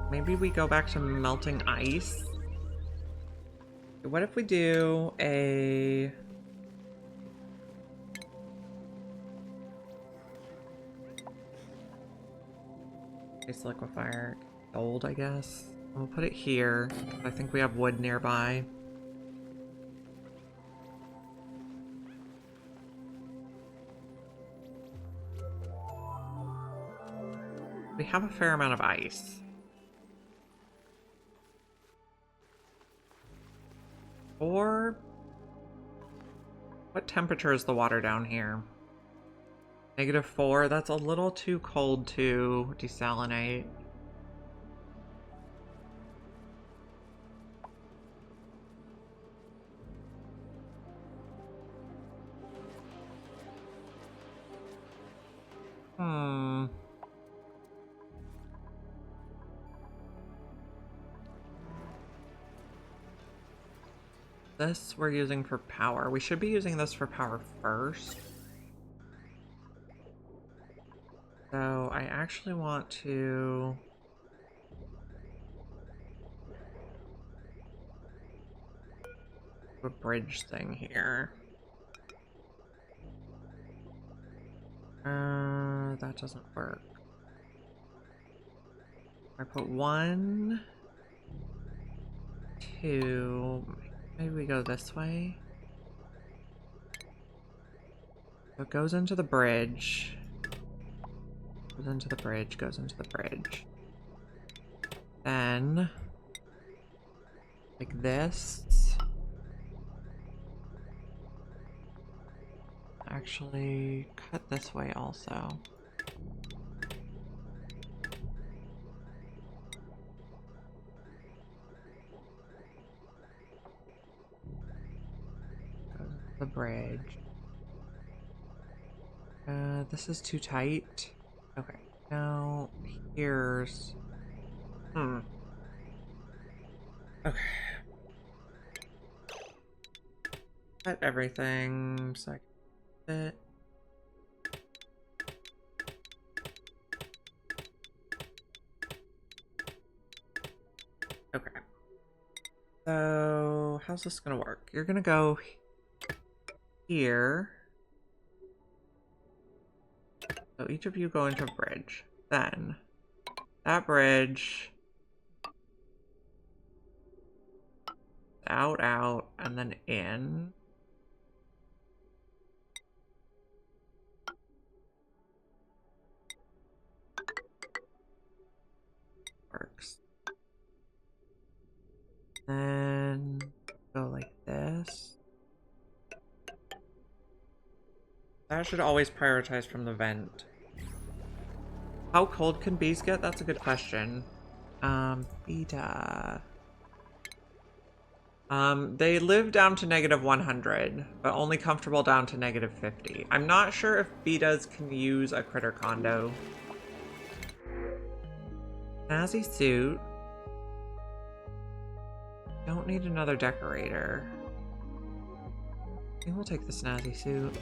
Maybe we go back to melting ice? What if we do a... Ice liquefier. Gold, I guess. We'll put it here. I think we have wood nearby. We have a fair amount of ice. Or... What temperature is the water down here? -4. That's a little too cold to desalinate. This we're using for power. We should be using this for power first. So I actually want to... do a bridge thing here. That doesn't work. I put 1, 2... Maybe we go this way. So it goes into the bridge. Goes into the bridge, goes into the bridge. Then, like this. Actually, cut this way also. The bridge. This is too tight. Okay, now here's... Okay. Cut everything so I can fit. Okay. So, how's this gonna work? You're gonna go here. So each of you go into a bridge. Then that bridge out, out, and then in. Works. Then go like this. That should always prioritize from the vent. How cold can bees get? That's a good question. Beta. They live down to -100, but only comfortable down to -50. I'm not sure if betas can use a critter condo. Snazzy suit. Don't need another decorator. I think we'll take the snazzy suit.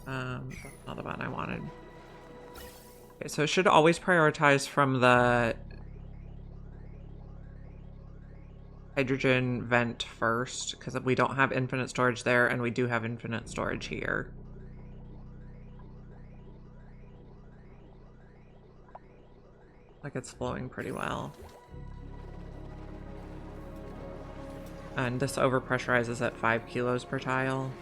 That's not the one I wanted. Okay, so it should always prioritize from the hydrogen vent first, because we don't have infinite storage there, and we do have infinite storage here. Like it's flowing pretty well. And this overpressurizes at 5 kilos per tile.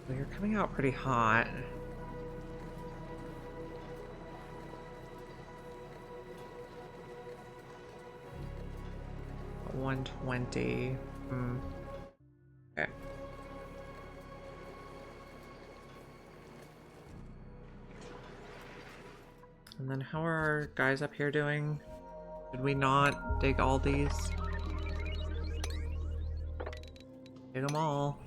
So you're coming out pretty hot. At 120. Okay. then how are our guys up here doing? Did we not dig all these? Dig them all.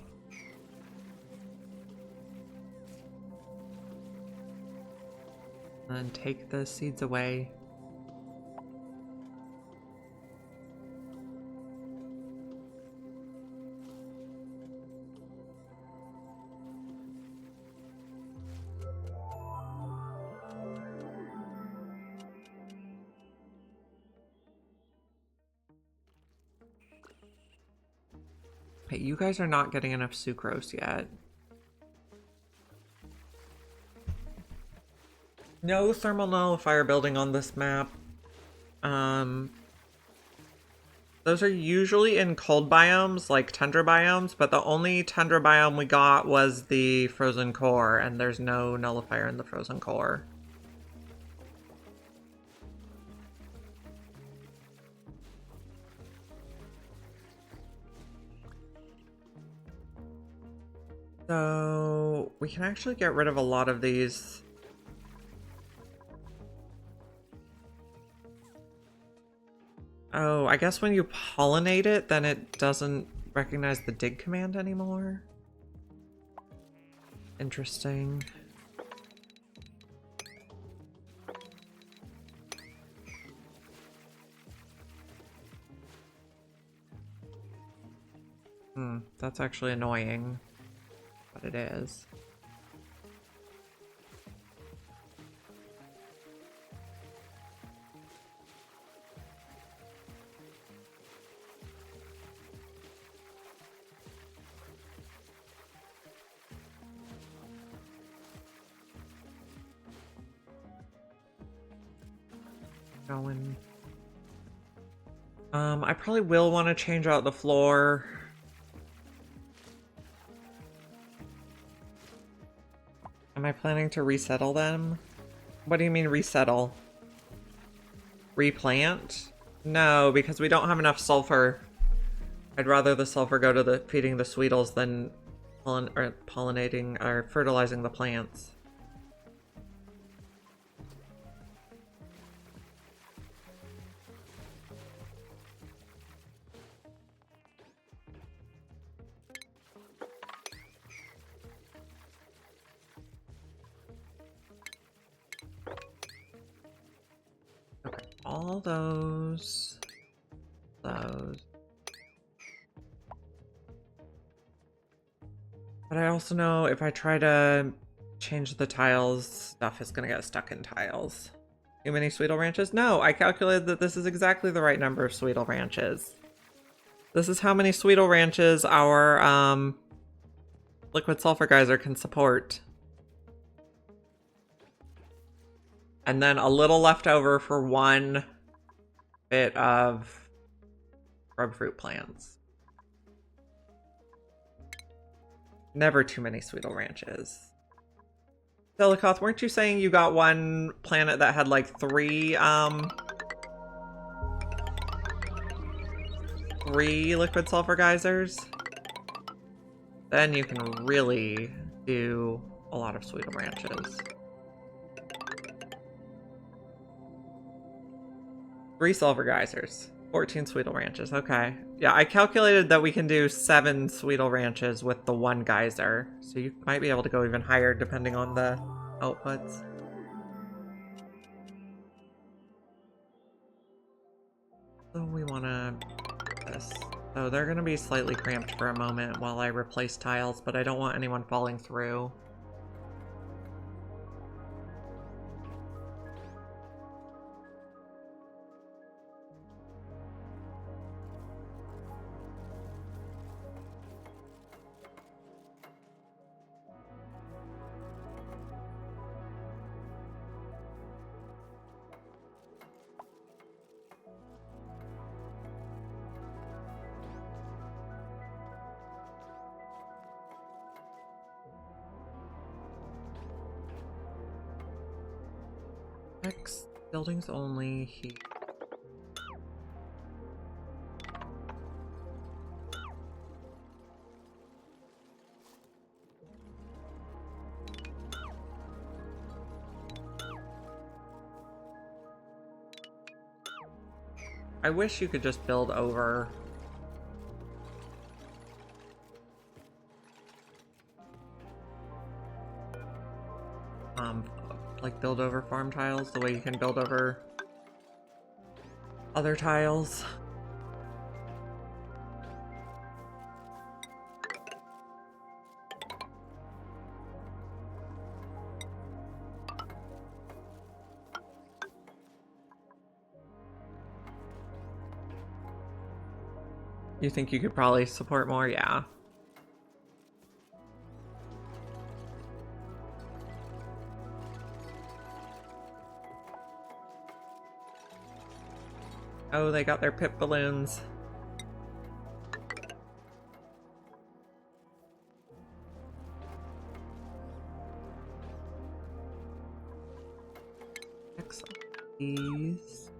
And then take the seeds away. Hey, you guys are not getting enough sucrose yet. No thermal nullifier building on this map. Those are usually in cold biomes, like tundra biomes, but the only tundra biome we got was the frozen core, and there's no nullifier in the frozen core. So we can actually get rid of a lot of these. Oh, I guess when you pollinate it, then it doesn't recognize the dig command anymore. Interesting. That's actually annoying, but it is. Going. I probably will want to change out the floor. Am I planning to resettle them? What do you mean resettle? Replant? No, because we don't have enough sulfur. I'd rather the sulfur go to the feeding the sweetles than pollinating or fertilizing the plants. Okay, all those. But I also know if I try to change the tiles, stuff is gonna get stuck in tiles. Too many sweetle ranches? No, I calculated that this is exactly the right number of sweetle ranches. This is how many sweetle ranches our liquid sulfur geyser can support. And then a little left over for one bit of grub fruit plants. Never too many sweetle ranches. Silicoth, weren't you saying you got one planet that had like three liquid sulfur geysers? Then you can really do a lot of sweetle ranches. 3 sulfur geysers. 14 sweetle ranches. Okay. Yeah, I calculated that we can do 7 sweetle ranches with the 1 geyser. So you might be able to go even higher depending on the outputs. So we want to do this. So they're going to be slightly cramped for a moment while I replace tiles, but I don't want anyone falling through. Next, buildings only heat. I wish you could just build over. Like build over farm tiles the way you can build over other tiles. You think you could probably support more? Yeah. Oh, they got their pip balloons. Excellent. These.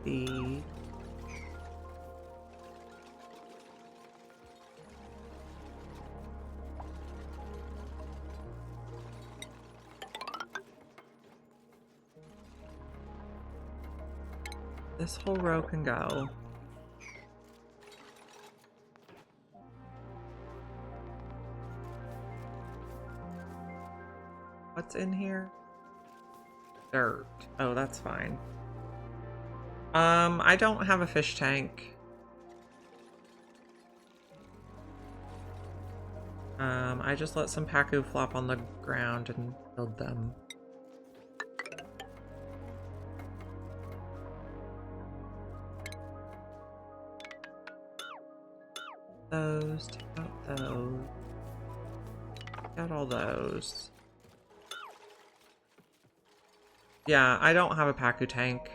These. This whole row can go. What's in here? Dirt. Oh, that's fine. I don't have a fish tank. I just let some pacu flop on the ground and build them. Those, take out those. Take out all those. Yeah, I don't have a pacu tank.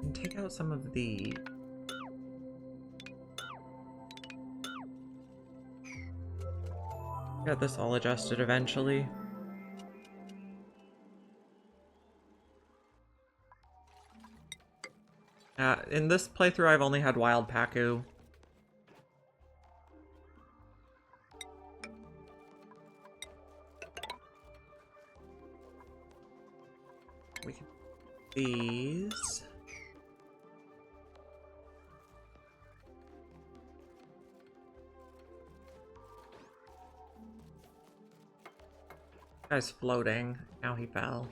And take out some of these. Got this all adjusted eventually. In this playthrough, I've only had wild pacu. We can these. Guy's floating. Now he fell.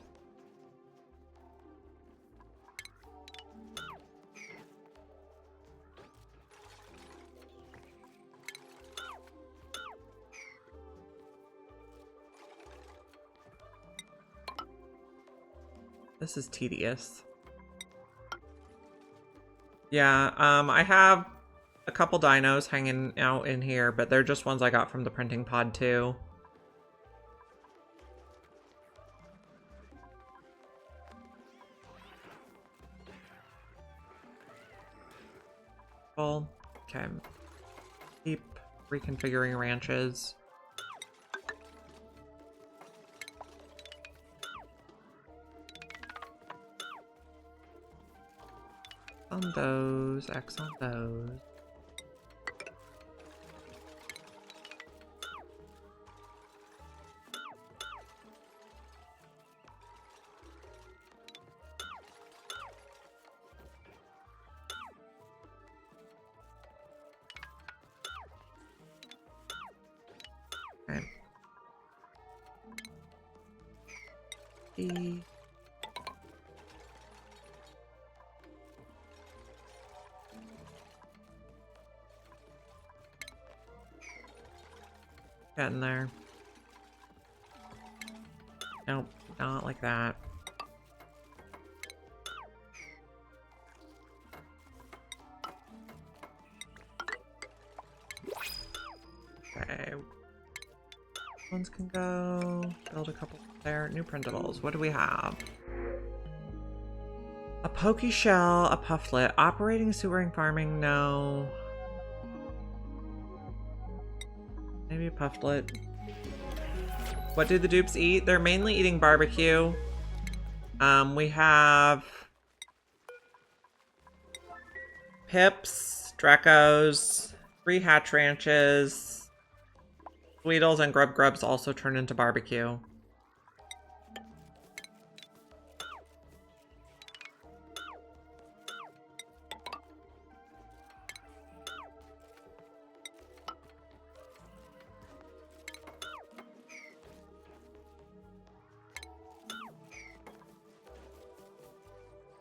This is tedious. Yeah, I have a couple dinos hanging out in here, but they're just ones I got from the printing pod too. Okay. Keep reconfiguring ranches. On those, X on those. Okay. E. Getting there. Nope, not like that. Okay. Ones can go. Build a couple there. New printables. What do we have? A pokey shell, a pufflet. Operating, sewering, farming, no. Maybe a pufflet. What do the dupes eat? They're mainly eating barbecue. We have Pips, Drecos, 3 Hatch Ranches, Sweetles, and Grubgrubs also turn into barbecue.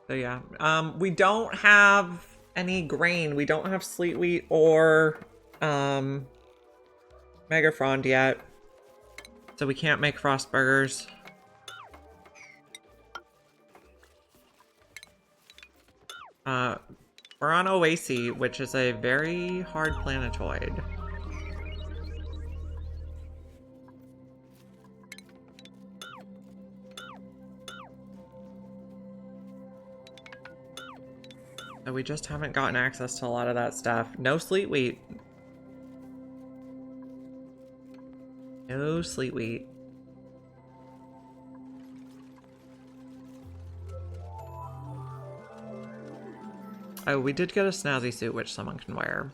So yeah, we don't have any grain. We don't have sleet wheat or megafrond yet, so we can't make frost burgers. We're on Oasisse, which is a very hard planetoid. So we just haven't gotten access to a lot of that stuff. No sleet wheat. No sleet wheat. Oh, we did get a snazzy suit, which someone can wear.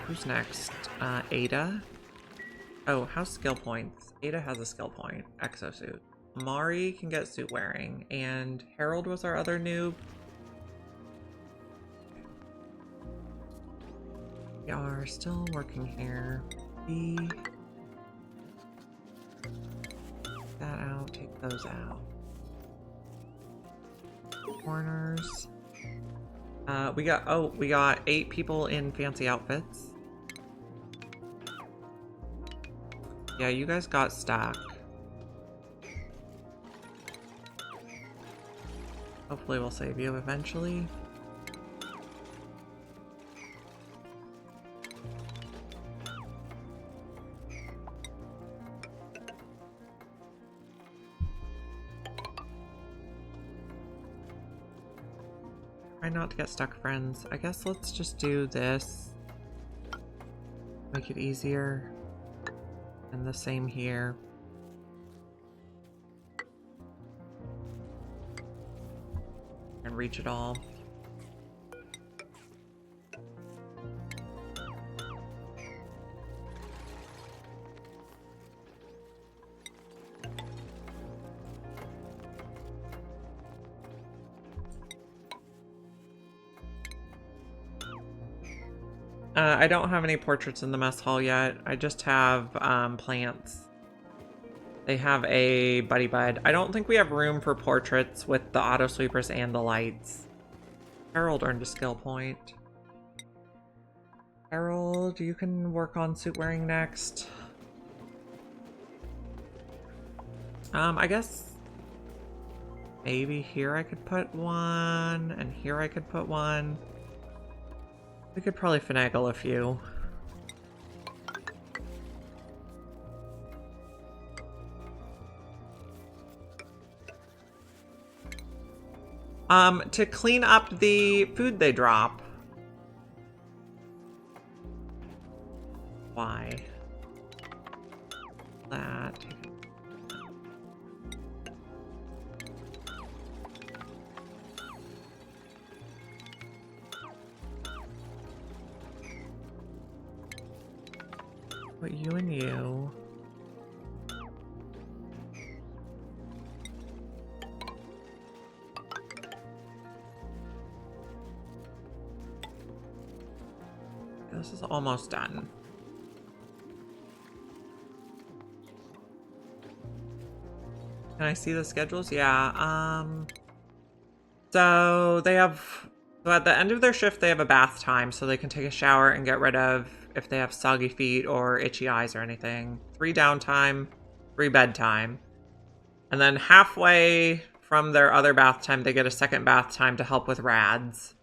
Who's next? Ada? Oh, how's skill points? Ada has a skill point. Exosuit. Mari can get suit wearing. And Harold was our other noob. We are still working here. Take that out. Take those out. Corners. We got 8 people in fancy outfits. Yeah, you guys got stock. Hopefully we'll save you eventually. Try not to get stuck, friends. I guess let's just do this. Make it easier. And the same here. And reach it all. I don't have any portraits in the mess hall yet. I just have plants. They have a buddy bud. I don't think we have room for portraits with the auto sweepers and the lights. Harold earned a skill point. Harold, you can work on suit wearing next. I guess maybe here I could put one, and here I could put one. We could probably finagle a few. To clean up the food they drop. Why? That. Put you and you. This is almost done. Can I see the schedules? Yeah. So they have, so at the end of their shift, they have a bath time, so they can take a shower and get rid of if they have soggy feet or itchy eyes or anything. 3 downtime, 3 bedtime. And then halfway from their other bath time, they get a second bath time to help with rads.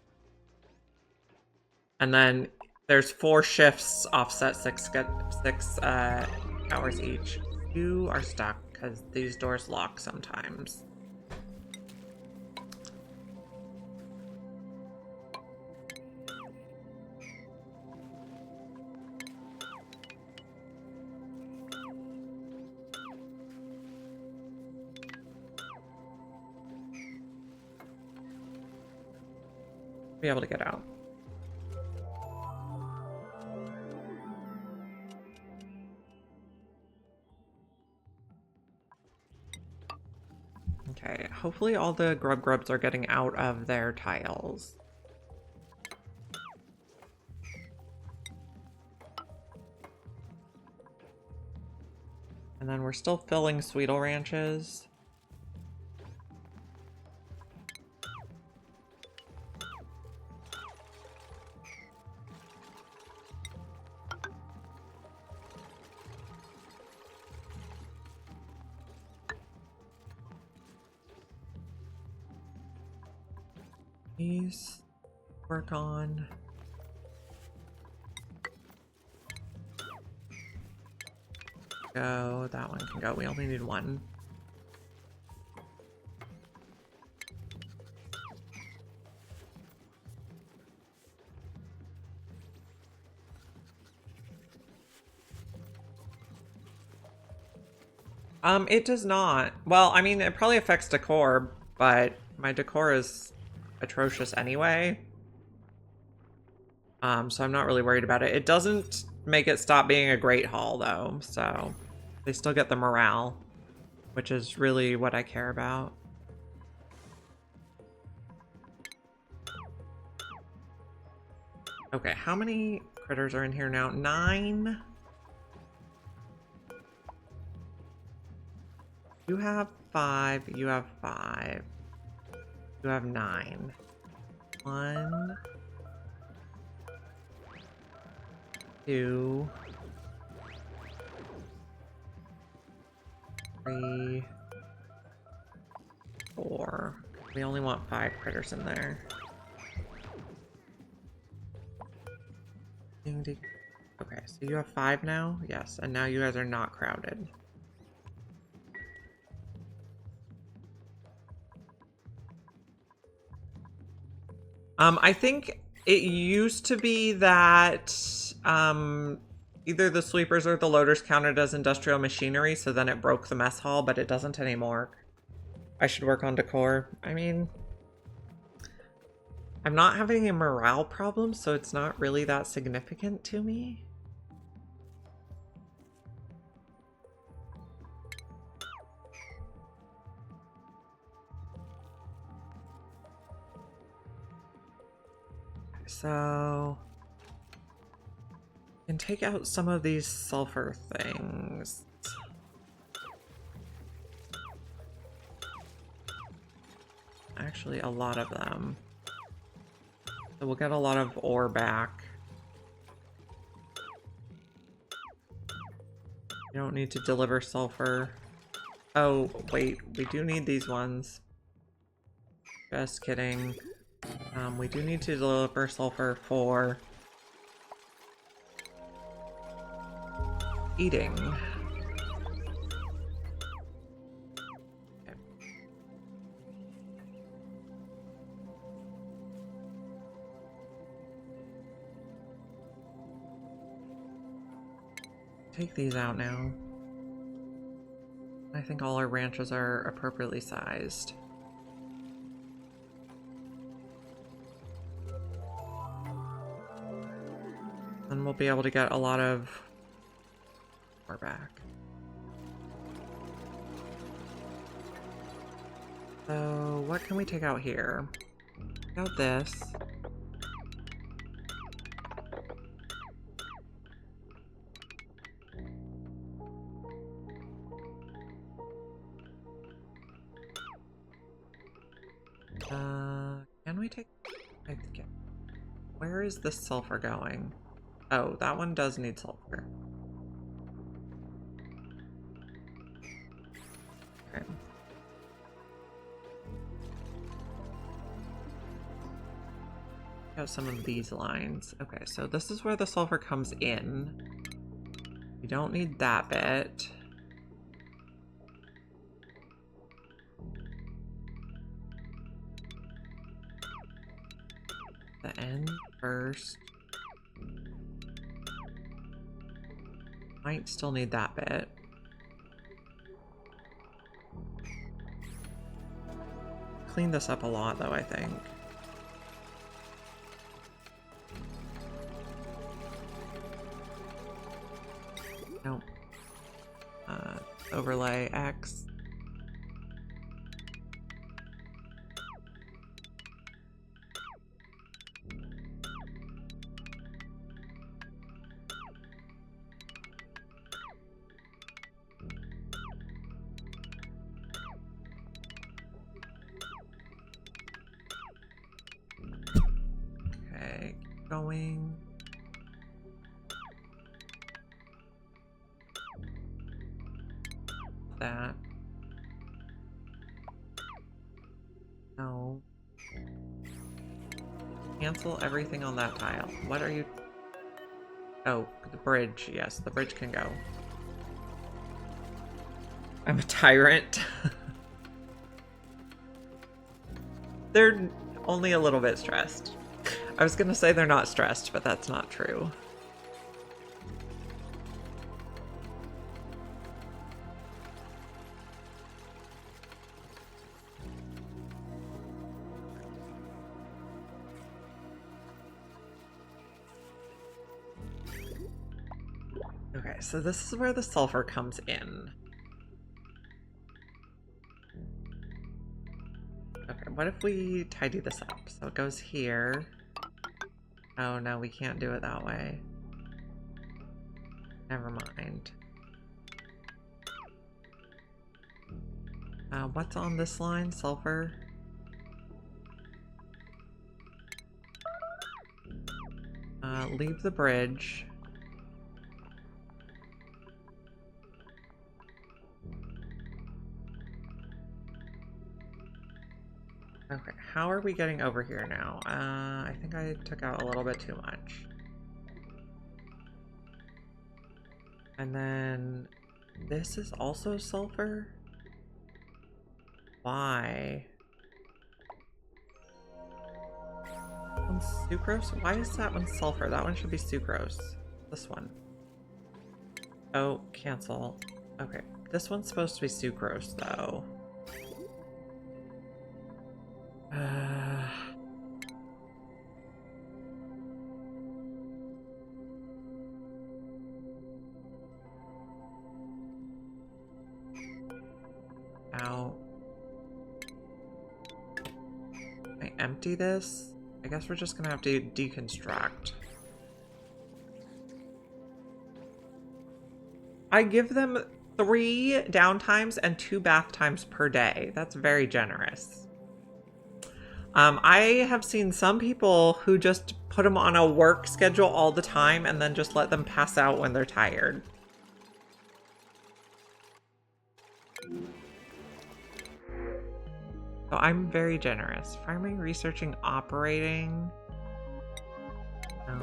And then there's 4 shifts offset 6 hours each. You are stuck because these doors lock sometimes. Be able to get out. Okay, hopefully all the grubs are getting out of their tiles. And then we're still filling sweetle ranches. These work on. Go, that one can go. We only need one. It does not. Well, I mean, it probably affects decor, but my decor is atrocious anyway. So I'm not really worried about it. It doesn't make it stop being a great haul, though, so they still get the morale, which is really what I care about. Okay, how many critters are in here now? 9? You have 5. You have 5. You have 9. 1, 2, 3, 4. We only want 5 critters in there. Okay, so you have 5 now? Yes, and now you guys are not crowded. I think it used to be that either the sweepers or the loaders counted as industrial machinery, so then it broke the mess hall, but it doesn't anymore. I should work on decor. I mean, I'm not having a morale problem, so it's not really that significant to me. So I can take out some of these sulfur things. Actually, a lot of them. So we'll get a lot of ore back. You don't need to deliver sulfur. Oh, wait, we do need these ones. Just kidding. We do need to deliver sulfur for eating. Okay. Take these out now. I think all our ranches are appropriately sized. And we'll be able to get a lot of ore back. So what can we take out here? Take out this. Can we take... I think where is the sulfur going? Oh, that one does need sulfur. Okay. Got some of these lines. Okay, so this is where the sulfur comes in. We don't need that bit. The end first. Might still need that bit. Clean this up a lot though, I think. overlay X. Okay, going. That. No. Cancel everything on that tile. What are you? Oh, the bridge. Yes, the bridge can go. I'm a tyrant. They're only a little bit stressed. I was gonna say they're not stressed, but that's not true. Okay, so this is where the sulfur comes in. Okay, what if we tidy this up? So it goes here. Oh no, we can't do it that way. Never mind. What's on this line? Sulfur? Leave the bridge. Okay, how are we getting over here now? I think I took out a little bit too much. And then this is also sulfur? Why? One's sucrose? Why is that one sulfur? That one should be sucrose. This one. Oh, cancel. Okay, this one's supposed to be sucrose though. Ow. Can I empty this? I guess we're just gonna have to deconstruct. I give them 3 downtimes and 2 bath times per day. That's very generous. I have seen some people who just put them on a work schedule all the time and then just let them pass out when they're tired. So I'm very generous. Farming, researching, operating. No.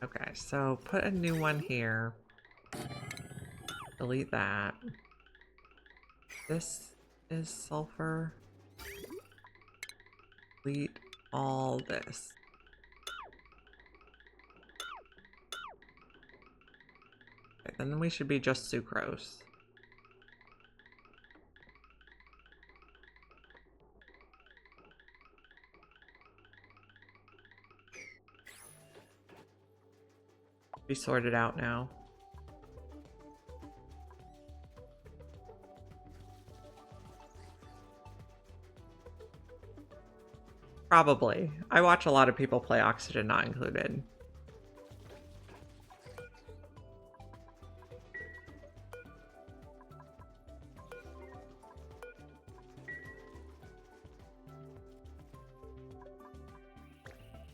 Okay, so put a new one here. Delete that. This is sulfur. Delete all this. Okay, then we should be just sucrose. Be sorted out now. Probably. I watch a lot of people play Oxygen Not Included.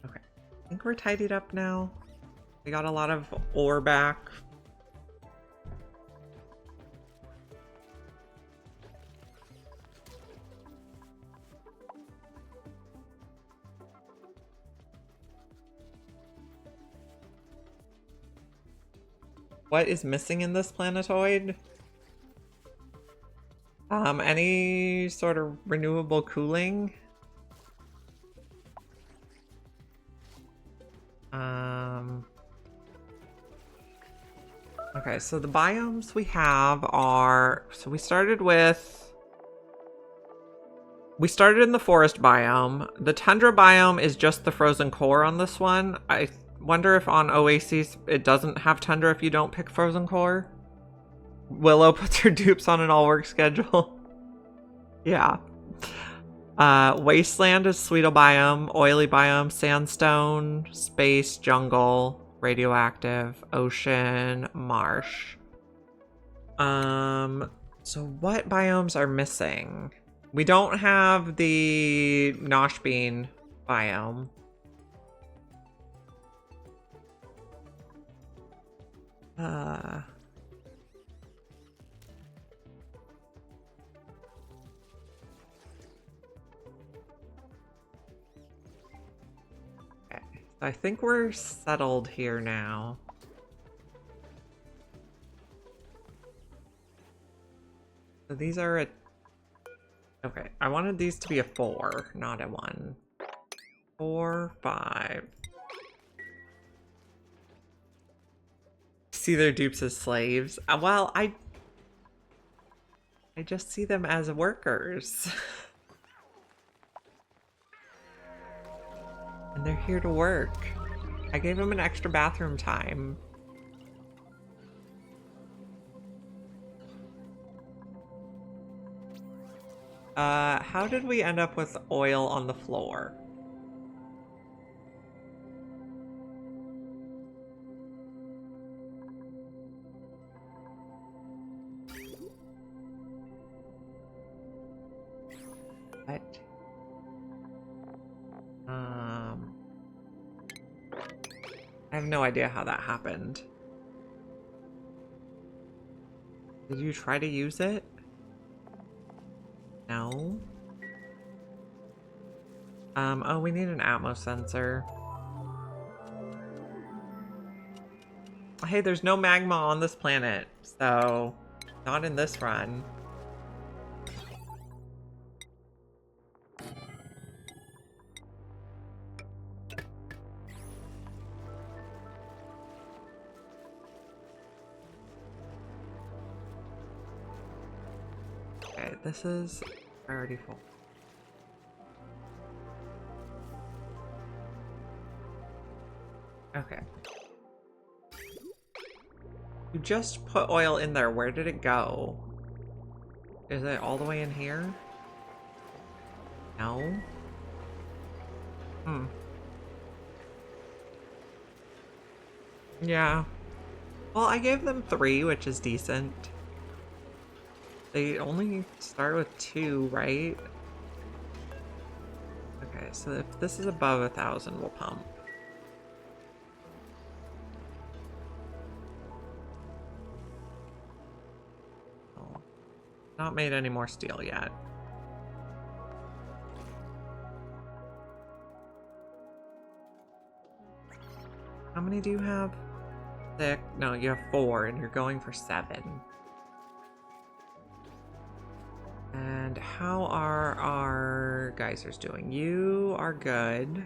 Okay. I think we're tidied up now. We got a lot of ore back. What is missing in this planetoid? Any sort of renewable cooling? Okay, so the biomes we have are, so we started with we started in the forest biome. The tundra biome is just the frozen core on this one. I wonder if on Oasisse it doesn't have tundra if you don't pick frozen core. Willow puts her dupes on an all-work schedule. Yeah. Wasteland is sweetle biome, oily biome, sandstone, space, jungle, radioactive, ocean, marsh. So what biomes are missing? We don't have the Nosh Bean biome. Okay, I think we're settled here now. So these are a... Okay, I wanted these to be a 4, not a 1. 4, 5. See their dupes as slaves. Well, I just see them as workers. And they're here to work. I gave them an extra bathroom time. How did we end up with oil on the floor? What? I have no idea how that happened. Did you try to use it? No. Oh, we need an Atmos sensor. Hey, there's no magma on this planet, so not in this run. Okay, this is priority 4. Okay. You just put oil in there. Where did it go? Is it all the way in here? No? Yeah. Well, I gave them 3, which is decent. They only start with 2, right? Okay, so if this is above 1,000, we'll pump. Oh, not made any more steel yet. How many do you have? 6? No, you have 4, and you're going for 7. And how are our geysers doing? You are good.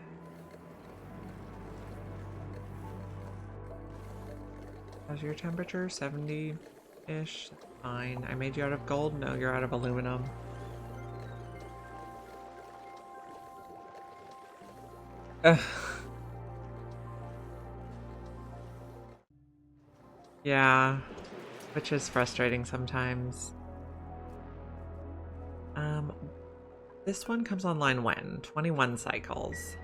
How's your temperature? 70-ish? Fine. I made you out of gold? No, you're out of aluminum. Ugh. Yeah, which is frustrating sometimes. This one comes online when? 21 cycles.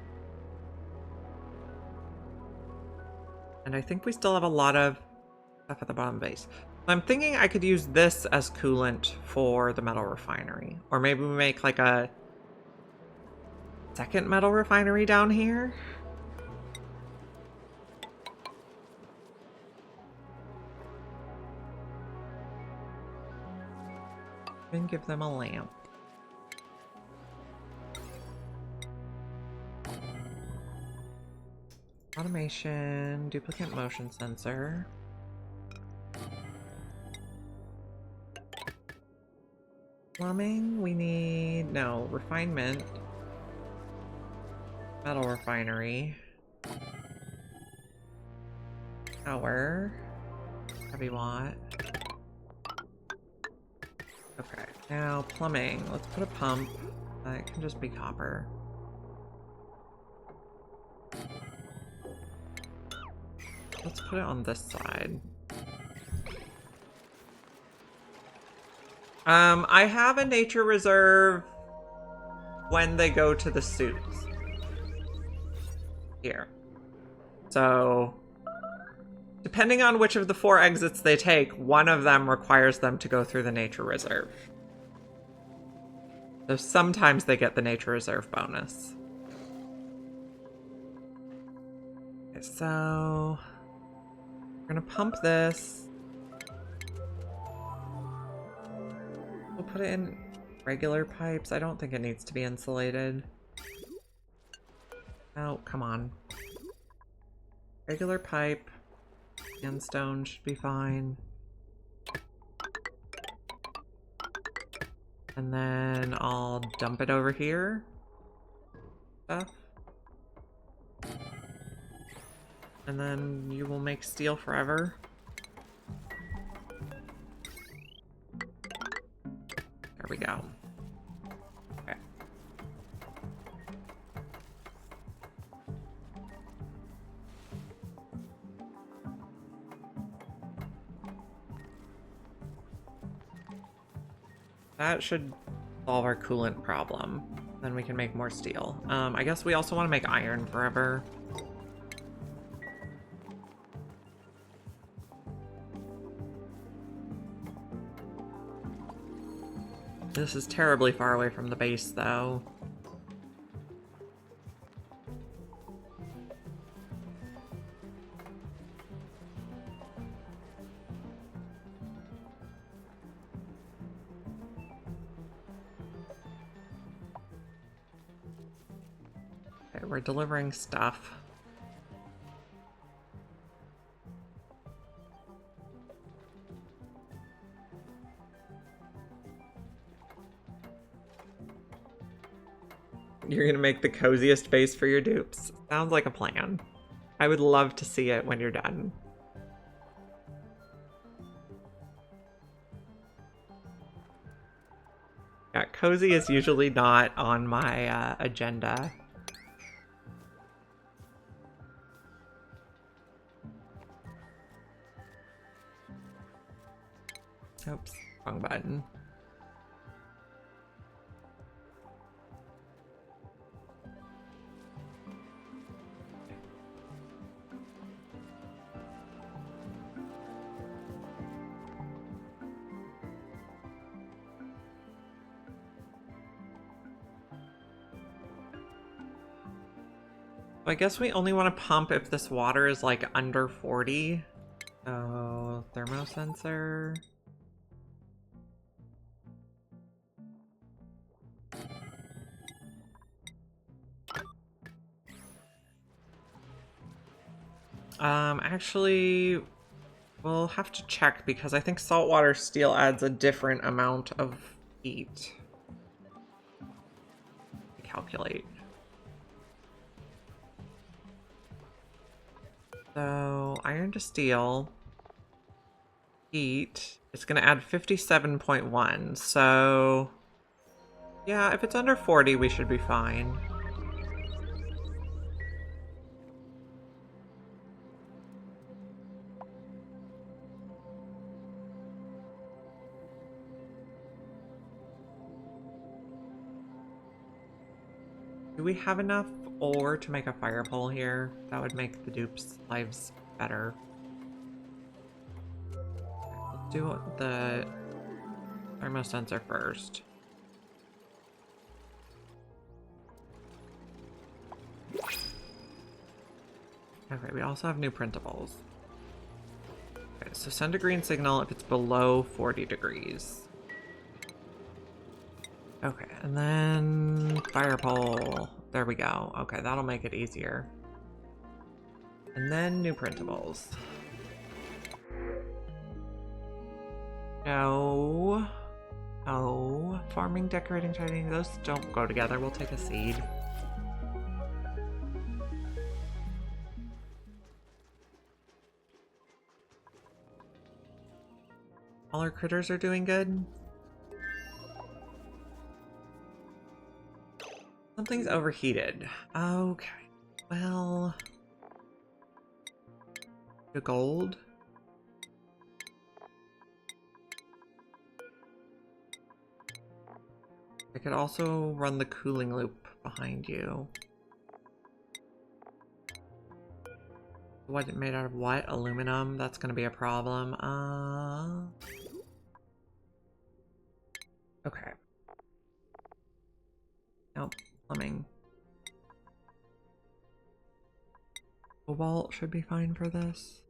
And I think we still have a lot of stuff at the bottom base. I'm thinking I could use this as coolant for the metal refinery. Or maybe we make like a second metal refinery down here. And give them a lamp. Automation, duplicate motion sensor. Plumbing, we need, no, refinement. Metal refinery. Power. Heavy watt. Okay, now plumbing. Let's put a pump. It can just be copper. Let's put it on this side. I have a nature reserve when they go to the suits. Here. So, depending on which of the 4 exits they take, one of them requires them to go through the nature reserve. So sometimes they get the nature reserve bonus. Okay, so we're gonna pump this. We'll put it in regular pipes. I don't think it needs to be insulated. Oh, come on. Regular pipe. Sandstone should be fine. And then I'll dump it over here. Stuff. And then you will make steel forever. There we go. Okay. That should solve our coolant problem. Then we can make more steel. I guess we also want to make iron forever. This is terribly far away from the base, though. Okay, we're delivering stuff. You're gonna make the coziest base for your dupes. Sounds like a plan. I would love to see it when you're done. Yeah, cozy is usually not on my agenda. Oops, wrong button. I guess we only want to pump if this water is like under 40. So, thermosensor. Actually, we'll have to check because I think saltwater steel adds a different amount of heat. Calculate. So, iron to steel. Heat. It's going to add 57.1. So, yeah, if it's under 40, we should be fine. Do we have enough ore to make a fire pole here? That would make the dupes' lives better. Let's do the thermosensor first. Okay, we also have new printables. Okay, so send a green signal if it's below 40 degrees. Okay, and then fire pole. There we go. Okay, that'll make it easier. And then new printables. No. Oh, farming, decorating, trading, those don't go together. We'll take a seed. All our critters are doing good. Something's overheated. Okay. Well, the gold. I could also run the cooling loop behind you. What, made out of what? Aluminum? That's gonna be a problem. Okay. Nope. Plumbing. Cobalt should be fine for this.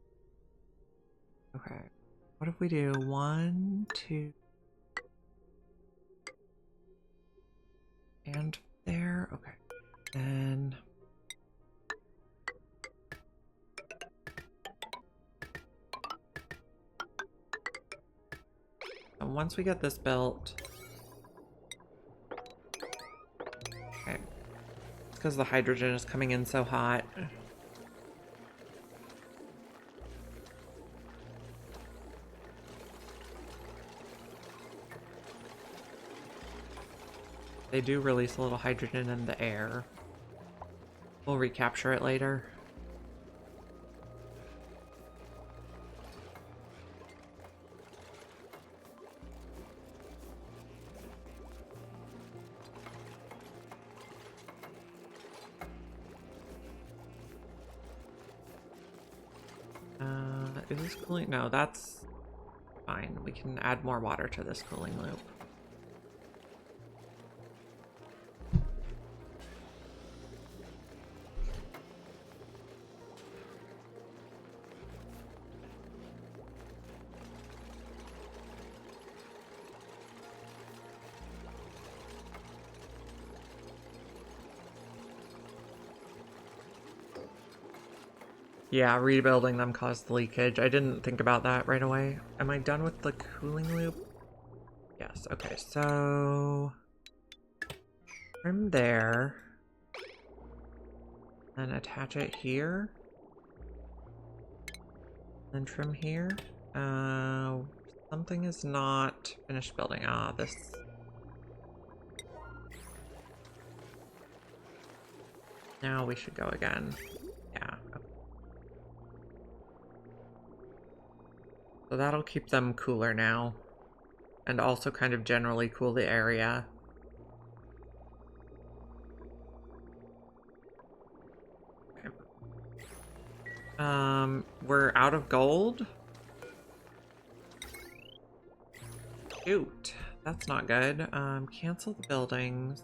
Okay. What if we do 1, 2, and there? Okay. Then once we get this built, okay, it's because the hydrogen is coming in so hot. They do release a little hydrogen in the air. We'll recapture it later. Is this cooling? No, that's fine. We can add more water to this cooling loop. Yeah, rebuilding them caused the leakage. I didn't think about that right away. Am I done with the cooling loop? Yes, okay, so trim there. Then attach it here. Then trim here. Something is not finished building. This. Now we should go again. Yeah. Okay. So that'll keep them cooler now. And also kind of generally cool the area. Okay. We're out of gold. Shoot. That's not good. Cancel the buildings.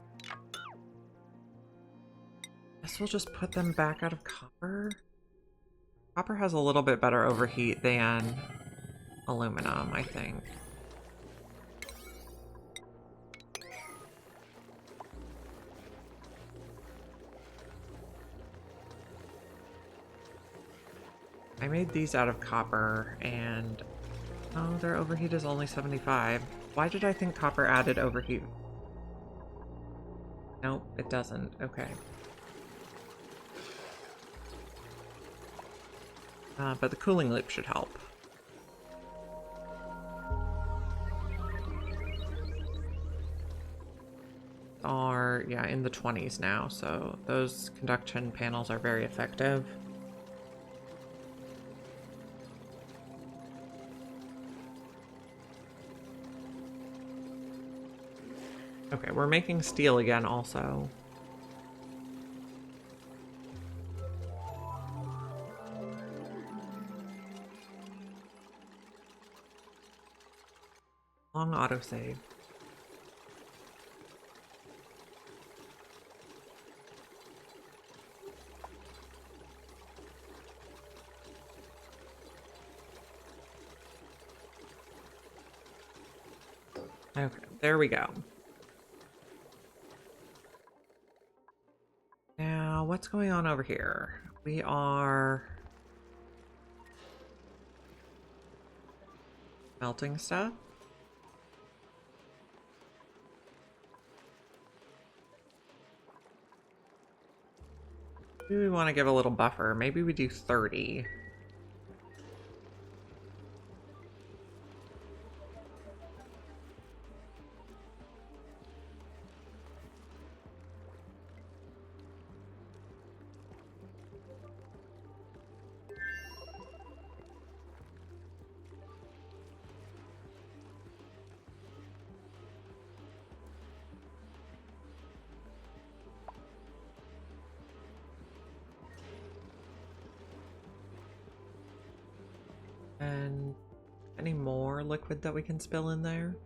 Guess we'll just put them back out of copper. Copper has a little bit better overheat than aluminum, I think. I made these out of copper, and oh, their overheat is only 75. Why did I think copper added overheat? Nope, it doesn't. Okay. But the cooling loop should help. Are, yeah, in the 20s now, so those conduction panels are very effective. Okay, we're making steel again also. Long autosave. Okay, there we go. Now, what's going on over here? We are melting stuff. Maybe we want to give a little buffer. Maybe we do 30. And any more liquid that we can spill in there?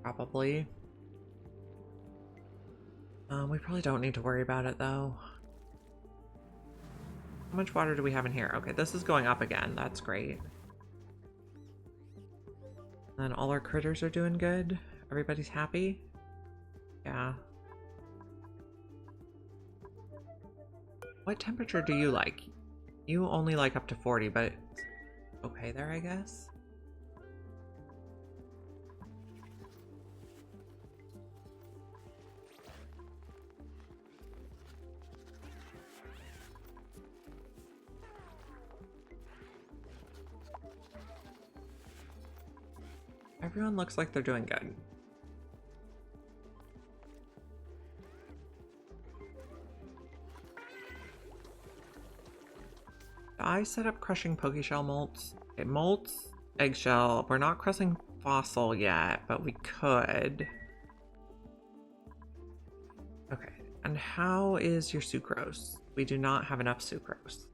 Probably. We probably don't need to worry about it though. How much water do we have in here? Okay, this is going up again. That's great. And all our critters are doing good. Everybody's happy. Yeah. What temperature do you like? You only like up to 40, but it's okay there, I guess. Everyone looks like they're doing good. I set up crushing Pokeshell molts. Okay, molts, eggshell. We're not crushing fossil yet, but we could. Okay, and how is your sucrose? We do not have enough sucrose.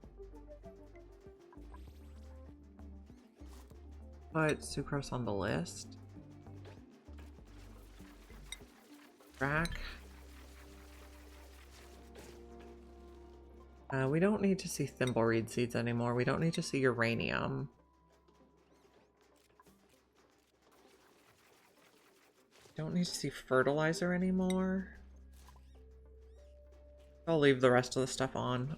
Put sucrose on the list. Track. We don't need to see thimbleweed seeds anymore. We don't need to see uranium. Don't need to see fertilizer anymore. I'll leave the rest of the stuff on.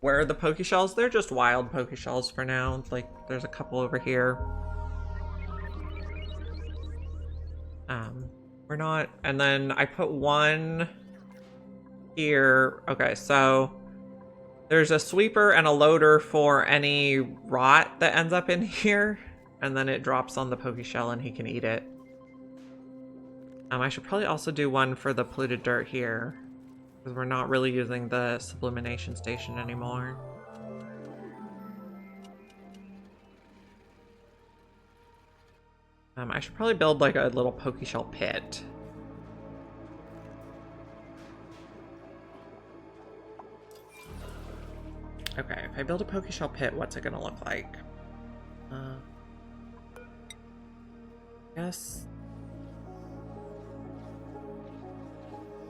Where are the Pokeshells? They're just wild Pokeshells for now. Like, there's a couple over here. We're not... And then I put one here. Okay, so... There's a sweeper and a loader for any rot that ends up in here. And then it drops on the Pokeshell and he can eat it. I should probably also do one for the polluted dirt here. Because we're not really using the sublimation station anymore. I should probably build like a little Pokeshell pit. Okay, if I build a Pokeshell pit, what's it gonna look like? Guess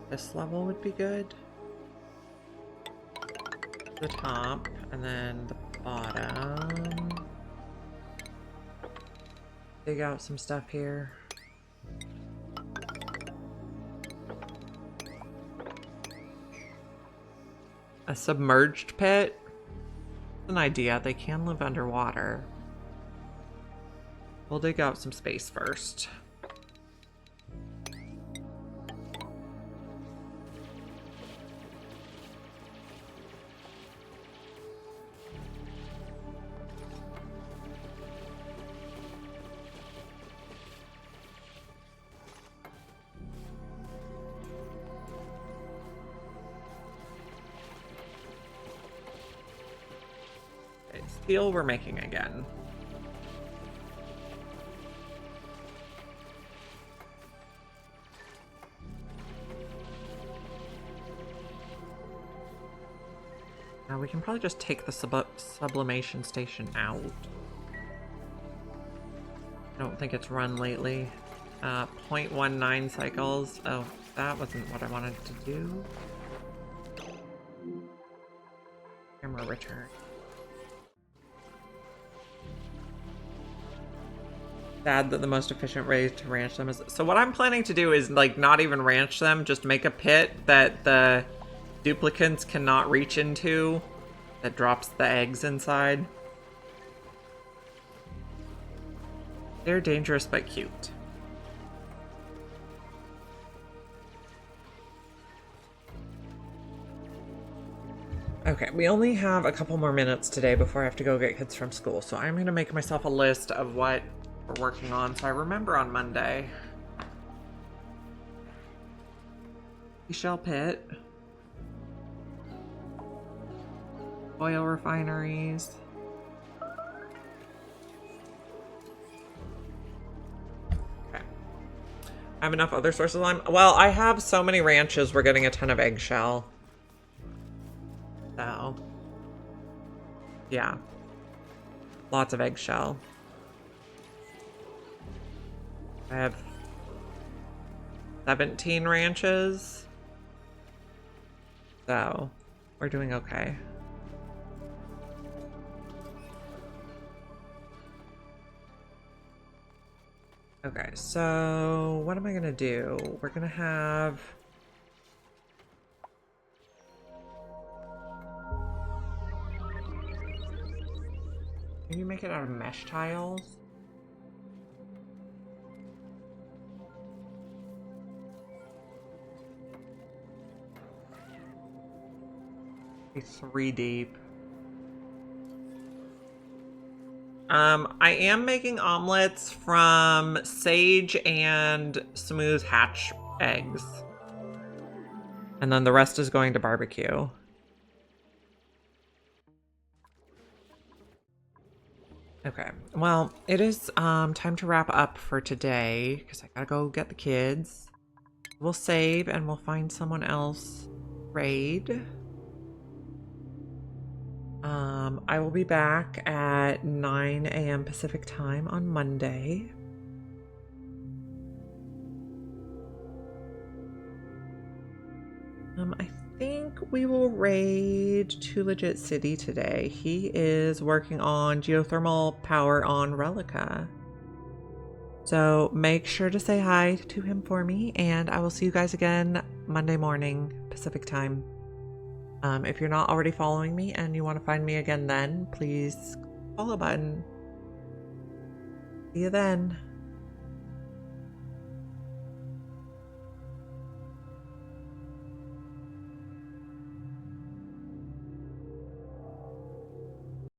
this level would be good. The top, and then the bottom. Dig out some stuff here. A submerged pit? An idea. They can live underwater. We'll dig out some space first. Steel we're making again. Now we can probably just take the sublimation station out. I don't think it's run lately. 0.19 cycles. Oh, that wasn't what I wanted to do. Camera return. Sad that the most efficient way to ranch them is... So what I'm planning to do is, like, not even ranch them, just make a pit that the duplicants cannot reach into, that drops the eggs inside. They're dangerous but cute. Okay, we only have a couple more minutes today before I have to go get kids from school, so I'm gonna make myself a list of what we're working on, so I remember on Monday. Shell pit. Oil refineries. Okay. I have enough other sources on. Well, I have so many ranches, we're getting a ton of eggshell. So, yeah. Lots of eggshell. I have 17 ranches. So, we're doing okay. Okay, so what am I gonna do? We're gonna have... Can you make it out of mesh tiles? Be 3 deep. I am making omelets from sage and smooth hatch eggs. And then the rest is going to barbecue. Okay, well, it is time to wrap up for today because I gotta go get the kids. We'll save and we'll find someone else raid. I will be back at 9 a.m. Pacific time on Monday. I think we will raid Too Legit City today. He is working on geothermal power on Relica. So make sure to say hi to him for me, and I will see you guys again Monday morning Pacific time. If you're not already following me and you want to find me again then, please follow button. See you then.